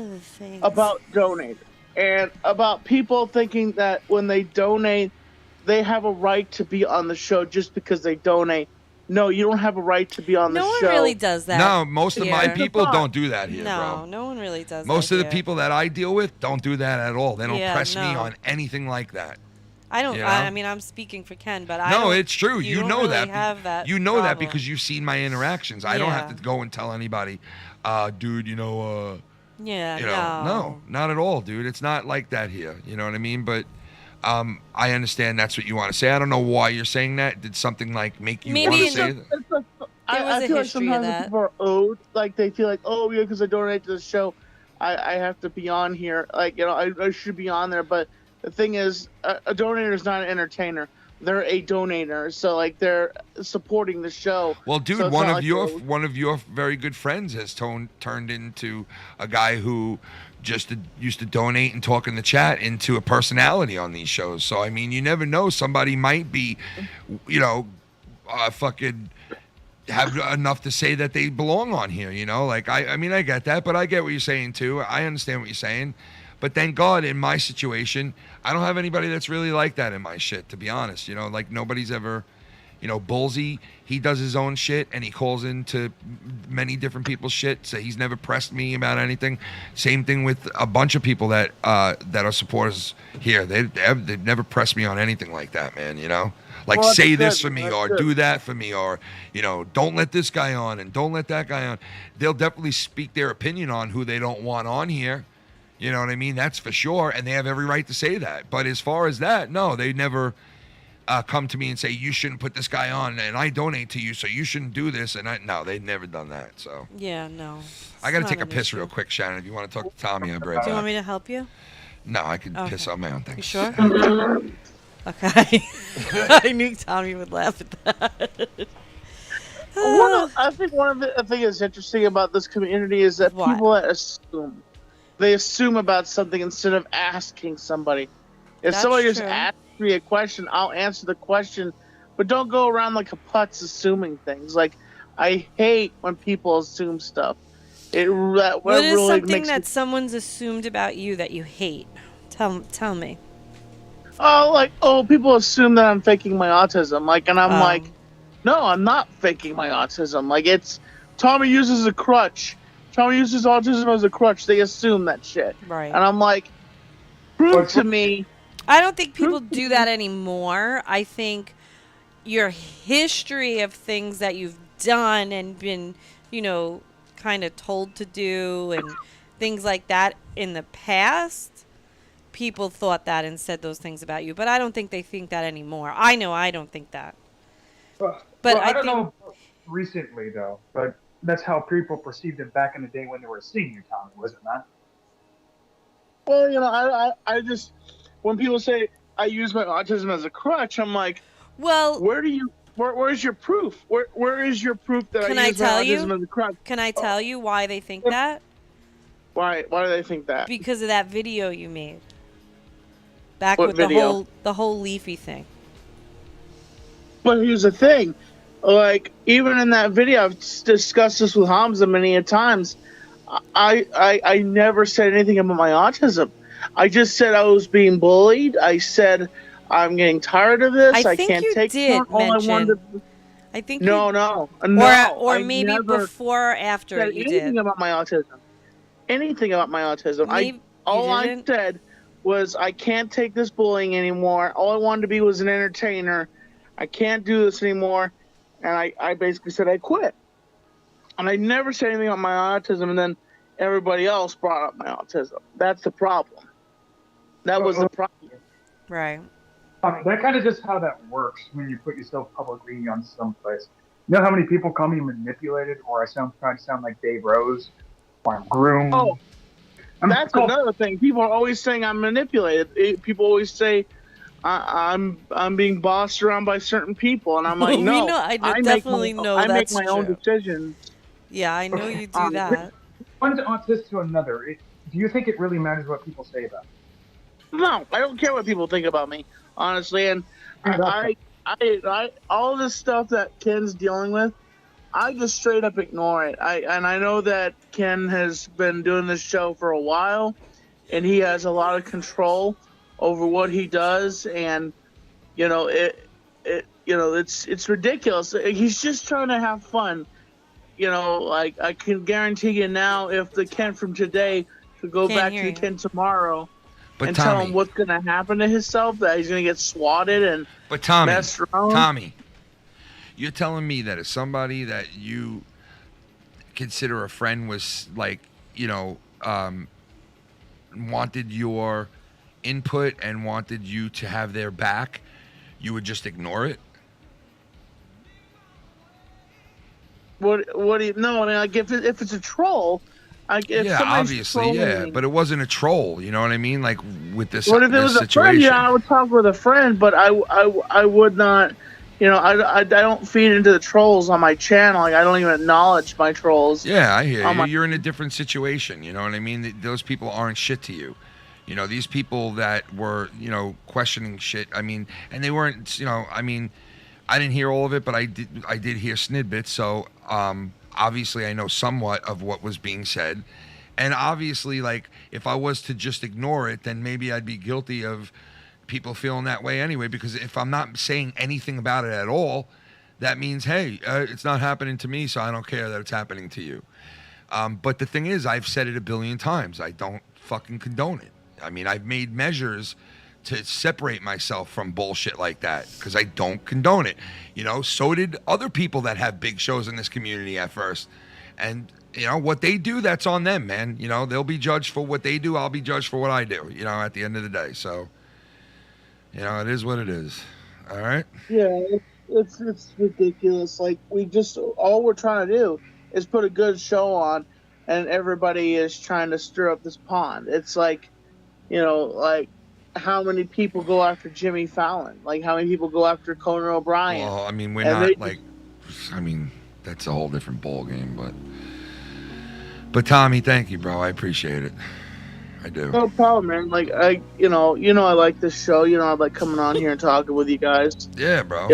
about donating and about people thinking that when they donate, they have a right to be on the show just because they donate. No, you don't have a right to be on the show. No one really does that. No, most of my people don't do that here, no, bro. No one really does Most that of the here. people that I deal with don't do that at all. They don't press me no. on anything like that. I don't. You know? I mean, I'm speaking for Ken, but No, it's true. You don't know really that. Have that. You know that problem. because you've seen my interactions. I don't have to go and tell anybody, dude. Yeah. No, not at all, dude. It's not like that here. You know what I mean? But I understand that's what you want to say. I don't know why you're saying that. Did something like make you want to say that? I feel like sometimes people are owed. Like they feel like, oh yeah, because I donate to the show, I have to be on here. Like I should be on there. But the thing is, a donator is not an entertainer. They're a donator, so like they're supporting the show. Well, dude, so one of your very good friends has turned into a guy who just used to donate and talk in the chat into a personality on these shows. So I mean, you never know. Somebody might be, fucking have enough to say that they belong on here. Like I mean, I get that, but I get what you're saying too. I understand what you're saying. But thank God, in my situation, I don't have anybody that's really like that in my shit, to be honest. Like nobody's ever, Bullsy, he does his own shit and he calls into many different people's shit. So he's never pressed me about anything. Same thing with a bunch of people that are supporters here. They've never pressed me on anything like that, man. Like well, say this for me or do that for me or, don't let this guy on and don't let that guy on. They'll definitely speak their opinion on who they don't want on here. You know what I mean? That's for sure. And they have every right to say that. But as far as that, no, they never come to me and say, you shouldn't put this guy on and I donate to you, so you shouldn't do this. And no, they've never done that. So yeah, no. I got to take a piss real quick, Shannon. If you want to talk to Tommy, I'll be right back. Do you want me to help you? No, I can piss on my own thing. You sure? Okay. I knew Tommy would laugh at that. I think one of the things that's interesting about this community is that people that assume. They assume about something instead of asking somebody. If somebody just asks me a question, I'll answer the question, but don't go around like a putz assuming things. Like, I hate when people assume stuff. What is really something that someone's assumed about you that you hate? Tell me. People assume that I'm faking my autism. And I'm like, no, I'm not faking my autism. Like, it's Tommy uses a crutch. Tommy uses autism as a crutch. They assume that shit. Right. And I'm like, prove to me. I don't think people do that anymore. I think your history of things that you've done and been, kind of told to do and things like that in the past, people thought that and said those things about you. But I don't think they think that anymore. I know I don't think that. But I don't know recently, though. But that's how people perceived it back in the day when they were a senior, Tommy, was it not? Well, I just, when people say I use my autism as a crutch, I'm like, well, where's your proof? Where is your proof that I use my autism as a crutch? Can I tell you why they think that? Why do they think that? Because of that video you made. Back What with video? the whole Leafy thing. But here's the thing. Like, even in that video, I've discussed this with Hamza many a times. I never said anything about my autism. I just said I was being bullied. I said I'm getting tired of this. I think can't you take did more. All I wanted mention. I think no, you, no, or I maybe never before or after said you anything did. about my autism. Anything about my autism. Maybe all I didn't? said was I can't take this bullying anymore. All I wanted to be was an entertainer. I can't do this anymore. And I basically said I quit. And I never said anything about my autism, and then everybody else brought up my autism. That's the problem. That was the problem. Right. That kind of just how that works when you put yourself publicly on someplace. You know how many people call me manipulated, or I try to sound like Dave Rose, or I'm groomed. Oh, that's another thing. People are always saying I'm manipulated. People always say I'm being bossed around by certain people, and I'm like, We no, know- I definitely know I make that's my own true. decisions. Yeah, I know you do that. One artist to another. Do you think it really matters what people say about you? No, I don't care what people think about me, honestly. And I all this stuff that Ken's dealing with, I just straight up ignore it. I know that Ken has been doing this show for a while, and he has a lot of control over what he does, and it's ridiculous. He's just trying to have fun. Like I can guarantee you now, if the Ken from today could go Can't back to hear the you. Ken tomorrow But and Tommy, tell him what's going to happen to himself, that he's going to get swatted and messed around. Tommy, you're telling me that if somebody that you consider a friend was like, wanted your input and wanted you to have their back, you would just ignore it? What do you know? I mean, like if it's a troll, if Yeah, somebody's obviously, trolling yeah, me- but it wasn't a troll. You know what I mean? Like with this, What if it this was a situation. friend? Yeah, I would talk with a friend, but I would not. I don't feed into the trolls on my channel. Like I don't even acknowledge my trolls. Yeah, I hear on you. my- You're in a different situation. You know what I mean? Those people aren't shit to you. These people that were, questioning shit. I mean, and they weren't, I mean, I didn't hear all of it, but I did hear snidbits. So, obviously I know somewhat of what was being said. And obviously, like, if I was to just ignore it, then maybe I'd be guilty of people feeling that way anyway, because if I'm not saying anything about it at all, that means, hey, it's not happening to me, so I don't care that it's happening to you. But the thing is, I've said it a billion times. I don't fucking condone it. I mean, I've made measures to separate myself from bullshit like that because I don't condone it. So did other people that have big shows in this community at first. And, what they do, that's on them, man. They'll be judged for what they do. I'll be judged for what I do, at the end of the day. So, it is what it is. All right? Yeah, it's ridiculous. Like all we're trying to do is put a good show on, and everybody is trying to stir up this pond. It's like, like how many people go after Jimmy Fallon? Like how many people go after Conan O'Brien? Well, I mean, we're And not they- like, that's a whole different ball game, but Tommy, thank you, bro. I appreciate it. I do. No problem, man. Like I like this show. I like coming on here and talking with you guys. Yeah, bro.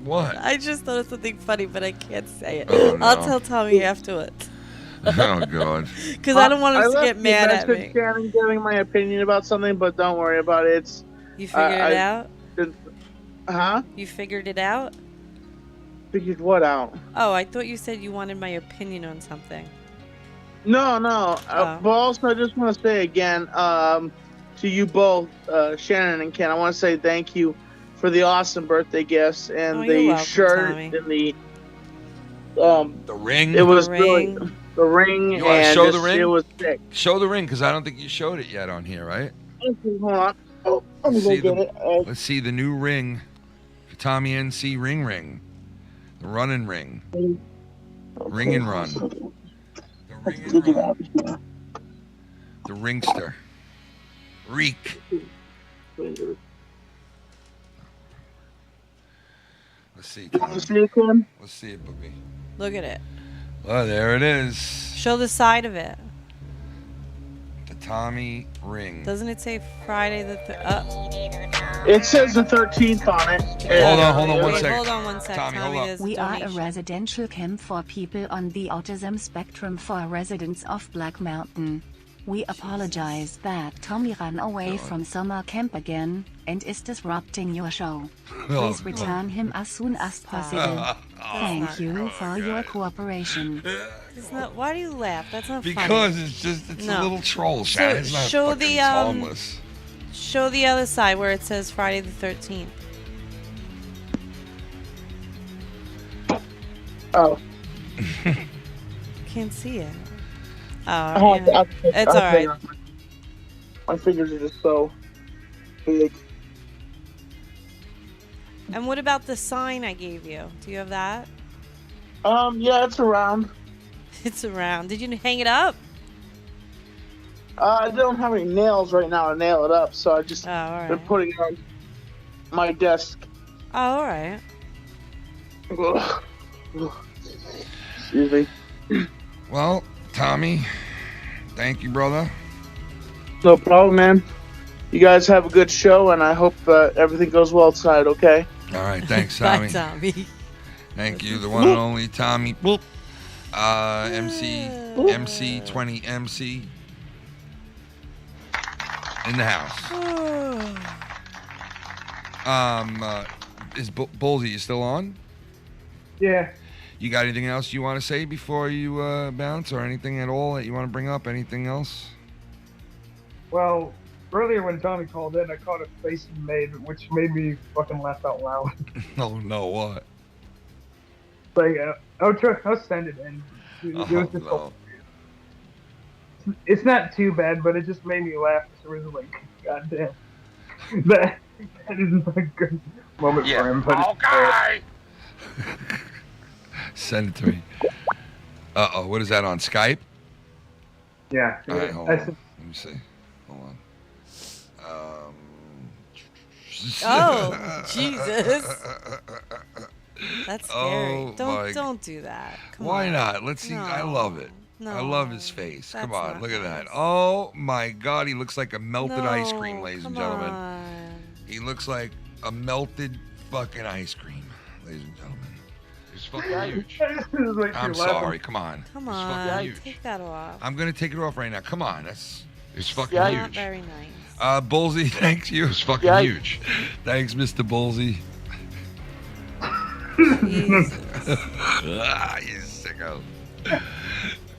What? I just thought of something funny, but I can't say it. Oh, no. I'll tell Tommy afterwards. Oh, God. Because I don't want him to left get you mad a at me. message, Shannon, giving my opinion about something, but don't worry about it. You figured it out? Huh? You figured it out? Figured what out? Oh, I thought you said you wanted my opinion on something. No. Oh. But also, I just want to say again, to you both, Shannon and Ken, I want to say thank you for the awesome birthday gifts and Oh, you're the welcome, shirt Tommy. and the ring. It was The really ring. the ring. You want to and show the just- ring? It was sick. Show the ring, because I don't think you showed it yet on here, right? Okay, hold on. Oh, I'm Let's gonna see go get it. Let's see the new ring. The Tommy NC ring. The running ring. Ring and run. The ring and run. The ringster. Reek. Let's see, Tommy. See it, Ken? Let's see it, Boogie. Look at it. Oh, there it is. Show the side of it. The Tommy ring. Doesn't it say Friday the It says the 13th on it. Hold on one Wait, second. hold on one sec. Tommy, hold up. We are a residential camp for people on the autism spectrum for residents of Black Mountain. We apologize that Tommy ran away from summer camp again and is disrupting your show. Please return him as soon as possible. Thank you for your cooperation. Why do you laugh? That's not funny. Because it's a little troll, Shannon. It's not show fucking the harmless. Show the other side where it says Friday the 13th. Oh. Can't see it. Oh, yeah. It's alright. My fingers are just so big. And what about the sign I gave you? Do you have that? Yeah, it's around. It's around. Did you hang it up? I don't have any nails right now to nail it up, so I just been putting it on my desk. Oh, alright. Excuse me. Well, Tommy, thank you, brother. No problem, man. You guys have a good show, and I hope everything goes well tonight, okay? All right, thanks, Tommy. Bye, Tommy. Thank you, the one and only Tommy. Boop. MC20 MC in the house. Is Bullsy, you still on? Yeah. You got anything else you want to say before you bounce, or anything at all that you want to bring up? Anything else? Well, earlier when Tommy called in, I caught a face he made, which made me fucking laugh out loud. Oh no, what? Like, I'll send it in. It was just it's not too bad, but it just made me laugh. So it was like, goddamn, that is not a good moment for him. But okay. Send it to me. Uh-oh, what is that, on Skype? Yeah. All right, hold on. Let me see. Hold on. Oh, Jesus. That's scary. Oh, don't do that. Come Why on. not? Let's see. No. I love it. No. I love his face. Come That's on, not look at that. Oh my God, he looks like a melted ice cream, ladies and gentlemen. On. He looks like a melted fucking ice cream, ladies and gentlemen. It's fucking huge. I'm sorry. Come on. Come It's on. fucking huge. Take that off. I'm gonna take it off right now. Come on. It's fucking Not huge. very nice. Bullsy, thanks you. It's fucking huge. Thanks, Mr. Bullsy. You sicko.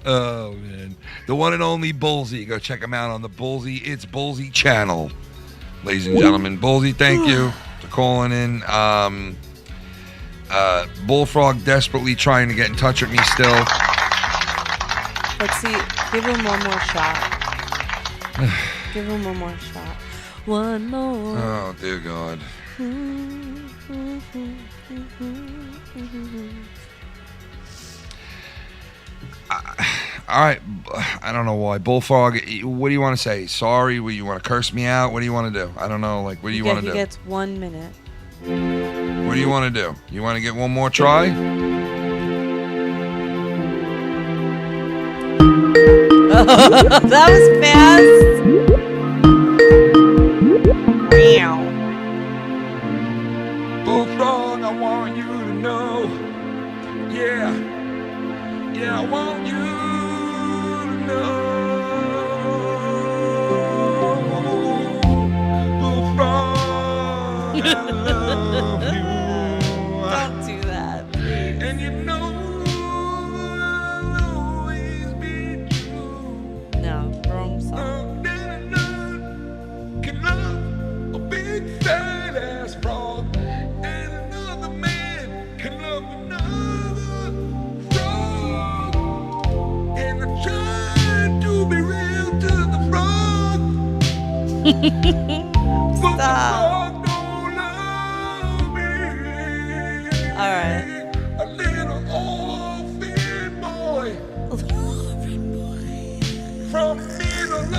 Oh man, the one and only Bullsy. Go check him out on the Bullsy It's Bullsy channel, ladies and gentlemen. Bullsy, thank you for calling in. Bullfrog desperately trying to get in touch with me still. Let's see. Give him one more shot. Give him one more shot. One more. Oh dear God. All right, I don't know why. Bullfrog, what do you want to say? Sorry? What, you want to curse me out? What do you want to do? I don't know. Like, what do you want to do? He gets 1 minute. What do you want to do? You want to get one more try? That was fast. Meow. Bullfrog, I want you to know. Yeah, I want you to know. Bullfrog, I love you. Don't do that, please. And you know I'll always be true. No, wrong song. Can love a big fat ass frog, and another man can love another frog. And I tried to be real to the frog, but the frog don't love me. All right. A little orphan boy from middle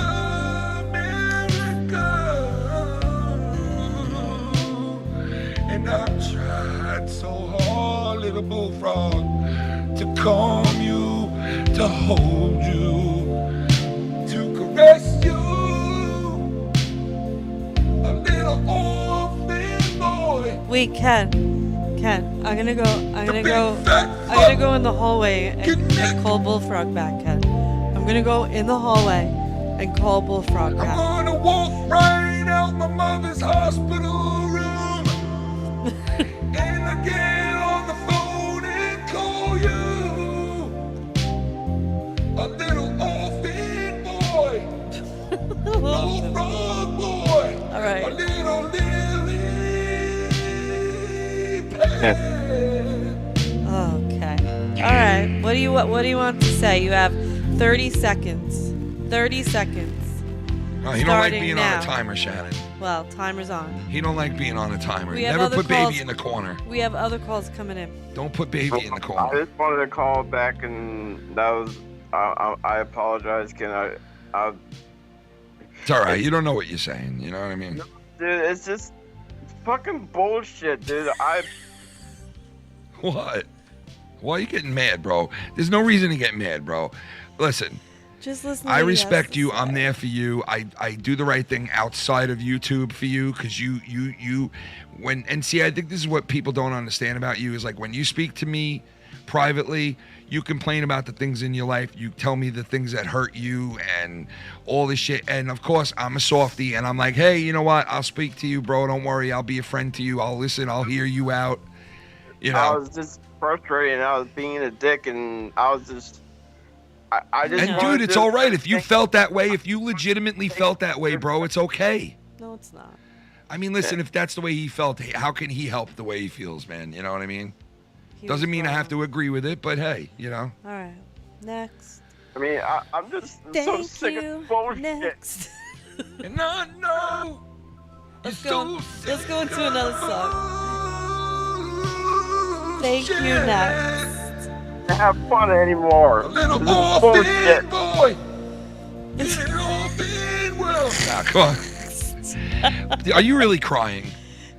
America, and I've tried so hard, little bullfrog, to calm you, to hold you, to caress you, a little orphan boy. Wait, Ken, I'm gonna go in the hallway and call Bullfrog back, Ken. I'm gonna go in the hallway And call Bullfrog back. I'm gonna walk right out my mother's hospital room. And I get on the phone and call you. A little orphan boy. Bullfrog boy. All right. A little lily pad. Okay. All right. What do you want to say? You have 30 seconds. 30 seconds. No, he don't like Starting being now. on a timer, Shannon. Well, timer's on. He don't like being on a timer. We have Never other put calls. baby in the corner. We have other calls coming in. Don't put baby in the I corner. just wanted to call back, and that was. I apologize. Can I? It's all right. You don't know what you're saying. You know what I mean? Dude, it's just fucking bullshit, dude. What? Why are you getting mad, bro? There's no reason to get mad, bro. Listen. Just listen. I respect you. I'm there for you. I do the right thing outside of YouTube for you because you see, I think this is what people don't understand about you is like when you speak to me privately, you complain about the things in your life. You tell me the things that hurt you and all this shit. And of course, I'm a softie and I'm like, hey, you know what? I'll speak to you, bro. Don't worry. I'll be a friend to you. I'll listen. I'll hear you out. You know. I was just frustrated and I was being a dick and I was just. I just and dude, it's all right if you felt that way. If you legitimately felt that way, bro, it's okay. No, it's not. I mean, listen, if that's the way he felt, hey, how can he help the way he feels, man? You know what I mean? Doesn't mean I have to agree with it, but hey, you know. All right. Next. I mean, I'm just so Thank sick you. of bullshit. Next. No. Let's go into another song. Thank you. Next. Have fun anymore. Little bullshit. Boy. Nah, come on. Are you really crying?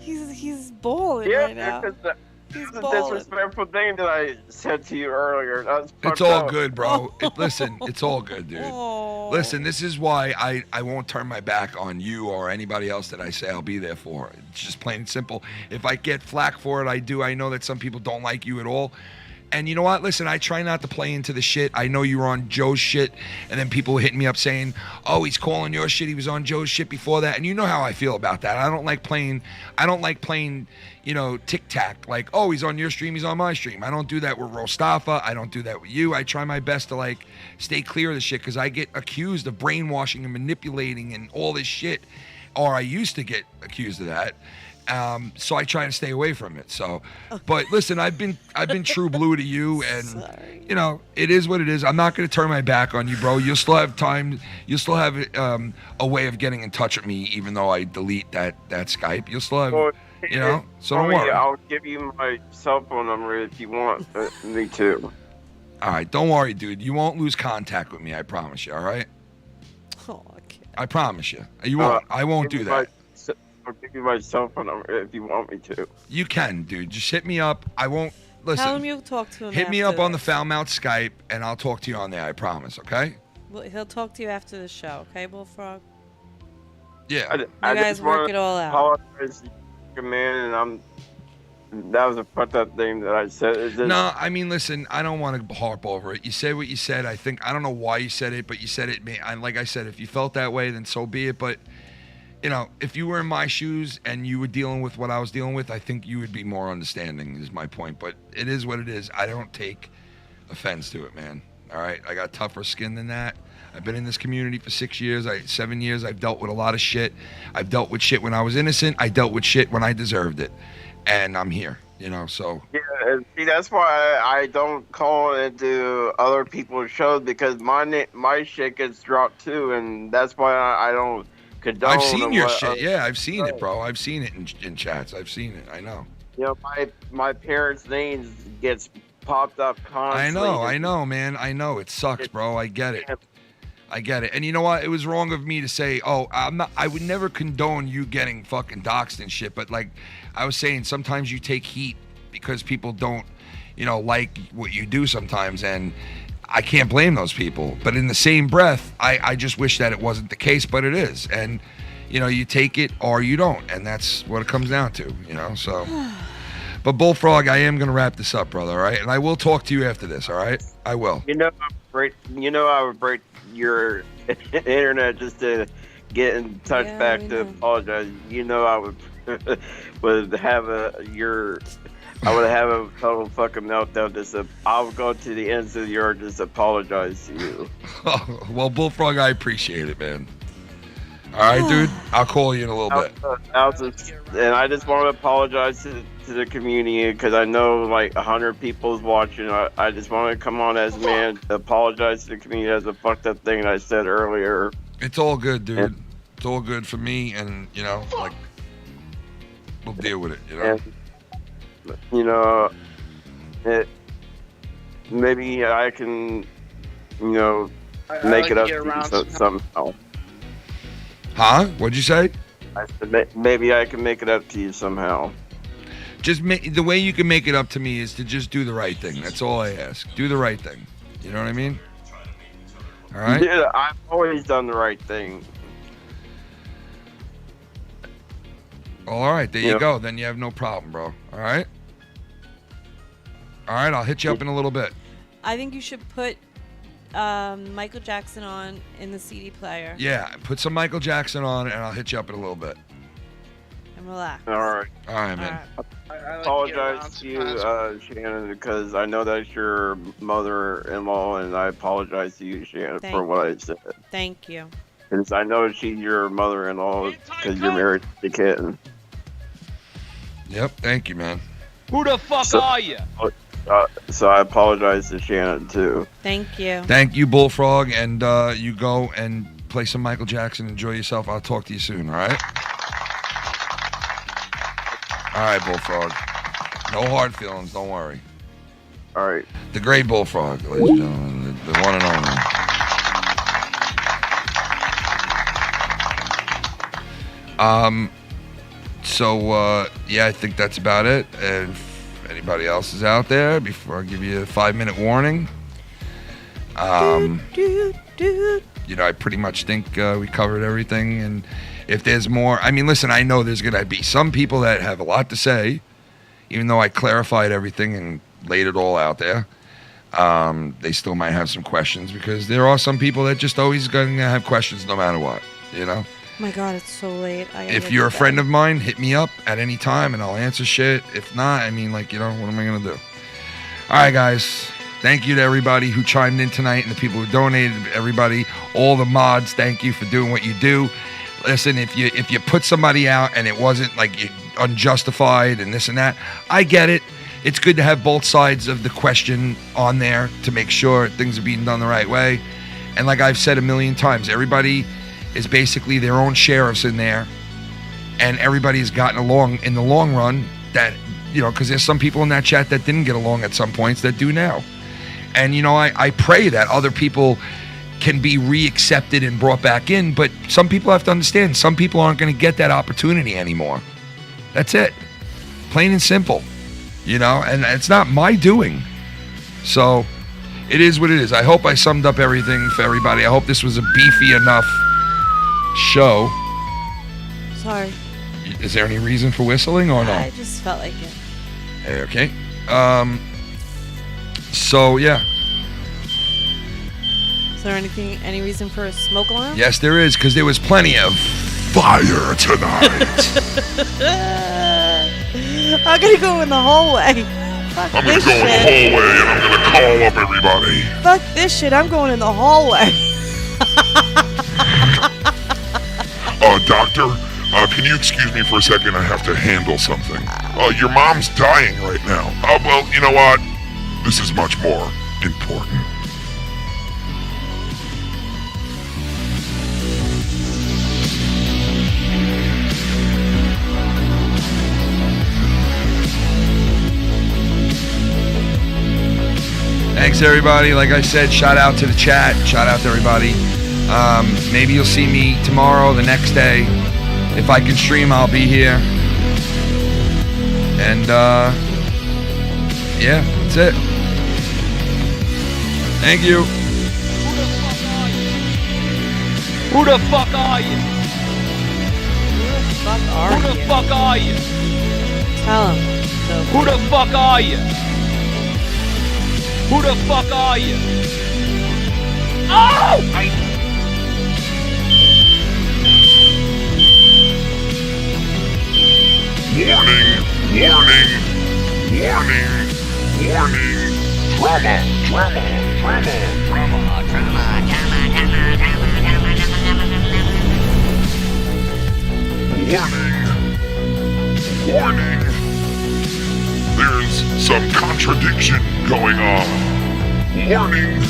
He's bawling Yeah, right now. because He's the bawling. disrespectful thing that I said to you earlier. That's It's fucked all up. good, bro. Listen, it's all good, dude. Listen, this is why I won't turn my back on you or anybody else that I say I'll be there for. It's just plain and simple. If I get flack for it, I do. I know that some people don't like you at all. And you know what? Listen, I try not to play into the shit. I know you were on Joe's shit, and then people hitting me up saying, oh, he's calling your shit. He was on Joe's shit before that. And you know how I feel about that. I don't like playing, you know, tic-tac. Like, oh, he's on your stream, he's on my stream. I don't do that with Rostafa. I don't do that with you. I try my best to, like, stay clear of the shit because I get accused of brainwashing and manipulating and all this shit. Or I used to get accused of that. So I try to stay away from it. So, but listen, I've been true blue to you, and you know it is what it is. I'm not going to turn my back on you, bro. You'll still have time. You'll still have a way of getting in touch with me, even though I delete that Skype. You'll still have, you know. So don't worry. I'll give you my cell phone number if you want me to. All right, don't worry, dude. You won't lose contact with me. I promise you. All right. Oh, okay. I promise you. You won't. I won't do that. I'll give you my cell phone number if you want me to. You can, dude. Just hit me up. I won't listen. Tell him you'll talk to him. Hit me after up on the this. Foul Mouth Skype, and I'll talk to you on there. I promise. Okay? Well, he'll talk to you after the show. Okay, Bullfrog. Yeah. I You guys just work wanna it all out. Apologize, man, and that was a fucked up thing that I said. It's just, No, I mean, listen, I don't want to harp over it. You said what you said. I don't know why you said it, but you said it. Like I said, if you felt that way, then so be it. But, you know, if you were in my shoes and you were dealing with what I was dealing with, I think you would be more understanding, is my point. But it is what it is. I don't take offense to it, man. All right? I got tougher skin than that. I've been in this community for 6 years, 7 years. I've dealt with a lot of shit. I've dealt with shit when I was innocent. I dealt with shit when I deserved it. And I'm here, you know, so. Yeah, and see, that's why I don't call into other people's shows, because my shit gets dropped too, and that's why I don't condone. I've seen your shit. Yeah, I've seen it, bro. I've seen it in chats. I've seen it. I know. You know, my parents' names gets popped up constantly. I know, man. I know. It sucks, bro. I get it. I get it. And you know what? It was wrong of me to say, oh, I would never condone you getting fucking doxxed and shit. But like I was saying, sometimes you take heat because people don't, you know, like what you do sometimes. And I can't blame those people. But in the same breath, I just wish that it wasn't the case, but it is. And, you know, you take it or you don't. And that's what it comes down to, you know, so. But Bullfrog, I am going to wrap this up, brother, all right? And I will talk to you after this, all right? I will. You know, I'm break. You know, I would break your internet just to get in touch back to apologize. You know, I would have a total fucking meltdown. I would go to the ends of the earth just apologize to you. Well, Bullfrog, I appreciate it, man. All right, dude. I'll call you in a little bit. And I just want to apologize to the community because I know like 100 people is watching. I just want to come on as a man to apologize to the community as a fucked up thing I said earlier. It's all good, dude. It's all good for me, and you know, like we'll deal with it. You know. And, you know, maybe I can, you know, make it up to you somehow. Huh? What'd you say? I said maybe I can make it up to you somehow. Just the way you can make it up to me is to just do the right thing. That's all I ask. Do the right thing. You know what I mean? All right? Yeah, I've always done the right thing. All right, there you go. Then you have no problem, bro. All right? All right, I'll hit you up in a little bit. I think you should put Michael Jackson on in the CD player. Yeah, put some Michael Jackson on, and I'll hit you up in a little bit. And relax. All right. All right, man. I apologize to you, Shannon, because I know that's your mother-in-law, and I apologize to you, Shannon, for what I said. Thank you. Because I know she's your mother-in-law because you're married to the kitten. Yep, thank you, man. Who the fuck are you? So I apologize to Shannon, too. Thank you. Thank you, Bullfrog, and you go and play some Michael Jackson. Enjoy yourself. I'll talk to you soon, all right? All right, Bullfrog. No hard feelings, don't worry. All right. The great Bullfrog, ladies and gentlemen, the one and only. Yeah, I think that's about it. And if anybody else is out there, before I give you a 5-minute warning, you know, I pretty much think we covered everything. And if there's more, I mean, listen, I know there's going to be some people that have a lot to say, even though I clarified everything and laid it all out there. They still might have some questions because there are some people that just always going to have questions no matter what, you know? Oh my God, it's so late. If you're a friend of mine, hit me up at any time and I'll answer shit. If not, I mean, like, you know, what am I going to do? All right, guys. Thank you to everybody who chimed in tonight and the people who donated, everybody, all the mods. Thank you for doing what you do. Listen, if you put somebody out and it wasn't like unjustified and this and that, I get it. It's good to have both sides of the question on there to make sure things are being done the right way. And like I've said a million times, everybody is basically their own sheriffs in there, and everybody's gotten along in the long run. That, you know, because there's some people in that chat that didn't get along at some points that do now. And, you know, I pray that other people can be re-accepted and brought back in, but some people have to understand, some people aren't going to get that opportunity anymore. That's it. Plain and simple. You know, and it's not my doing. So it is what it is. I hope I summed up everything for everybody. I hope this was a beefy enough show. Sorry. Is there any reason for whistling or no? I just felt like it. Okay. So yeah. Is there any reason for a smoke alarm? Yes, there is, because there was plenty of fire tonight. I'm gonna go in the hallway. Fuck I'm gonna this go in the shit. hallway and I'm gonna call up everybody. Fuck this shit. I'm going in the hallway. Doctor, can you excuse me for a second? I have to handle something. Your mom's dying right now. Well, you know what? This is much more important. Thanks, everybody. Like I said, shout out to the chat. Shout out to everybody. Maybe you'll see me tomorrow, the next day. If I can stream, I'll be here. And, yeah, that's it. Thank you. Who the fuck are you? Who the fuck are you? Tell him. Who the fuck are you? Who the fuck are you? Warning, warning, warning, warning. Drama, drama, drama, drama, Warning, warning. There's some contradiction going on. Warning.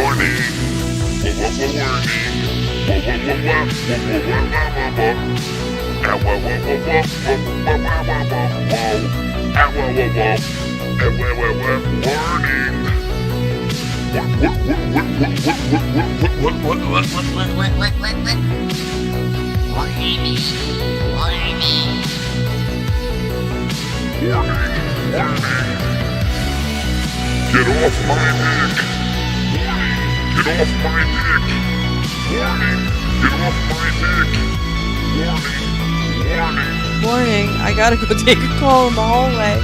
Warning. Get off my dick! Get off my dick! Warning! Get off my dick! Warning! Warning! Warning, I gotta go take a call in the hallway.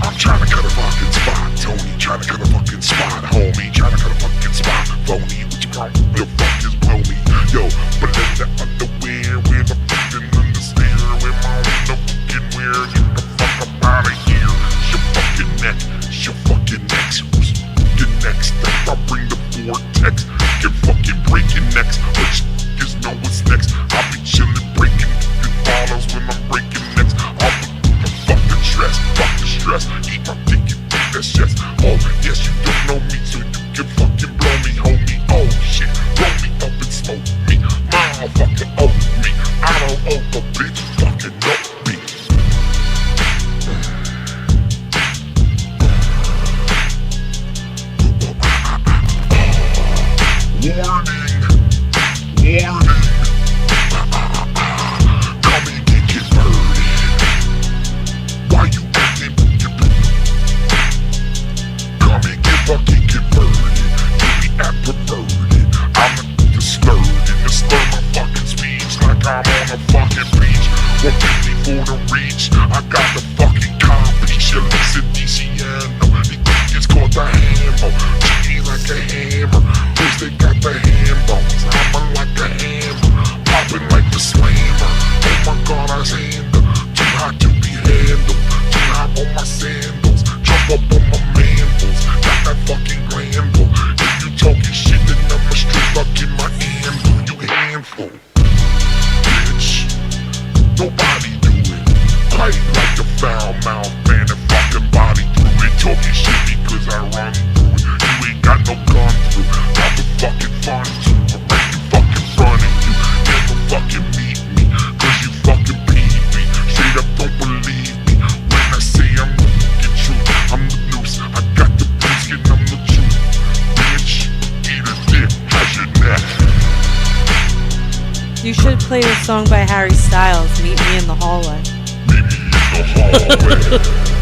I'm trying to cut a fucking spot, Tony. Trying to cut a fucking spot, homie. Trying to cut a fucking spot, phony. What you got? The fuck is blow me? Yo, but let the underwear, wear the fucking understeer, wear my own fucking wear. Get the fuck up out of here. Your fucking neck, your fucking necks. Who's fucking next? I'll bring the vortex. Get fucking breaking necks. But you just know what's next. I'll be chillin', breaking fucking follows when I'm breaking necks. I'll fuck the stress, fuck the stress. Eat my dick, you think that's yes. Oh, yes, you don't know me, so you can fucking blow me, homie. Oh, shit, roll me up and smoke me. Motherfucker, owe me. I don't owe a bitch, fucking know me. Warning, warning. Come and get converted. Why you acting? Come and get fucking converted. You be act perverted. I'm disturbed and disturb my fucking speech like I'm on a fucking beach. 150 for the reach. I got the fucking copy. You listen, DCNO. The dick is called the hammer. G like a hammer. First they got the ham bones. I'm like a hammer. Popping like the slammer. Oh my god, I was handle. Too hot to be handled. Too hot on my sandals. Jump up on my mandibles. Got that fucking glamble. If you talking shit, then I'ma straight fucking my handle. You handful. Bitch. Nobody do it. Quite like a foul mouth man and fucking body through it. Talking shit because I run through it. You ain't got no gun through. Have the fucking fun too. I'm right in fucking front of you. Never fucking meet me. Cause you fucking peed me. Straight up don't believe me. When I say I'm the fucking truth. I'm the noose. I got the bruise and I'm the truth. Bitch, eat a dick. How's your neck? You should play the song by Harry Styles, Meet Me in the Hallway. Meet me in the hallway.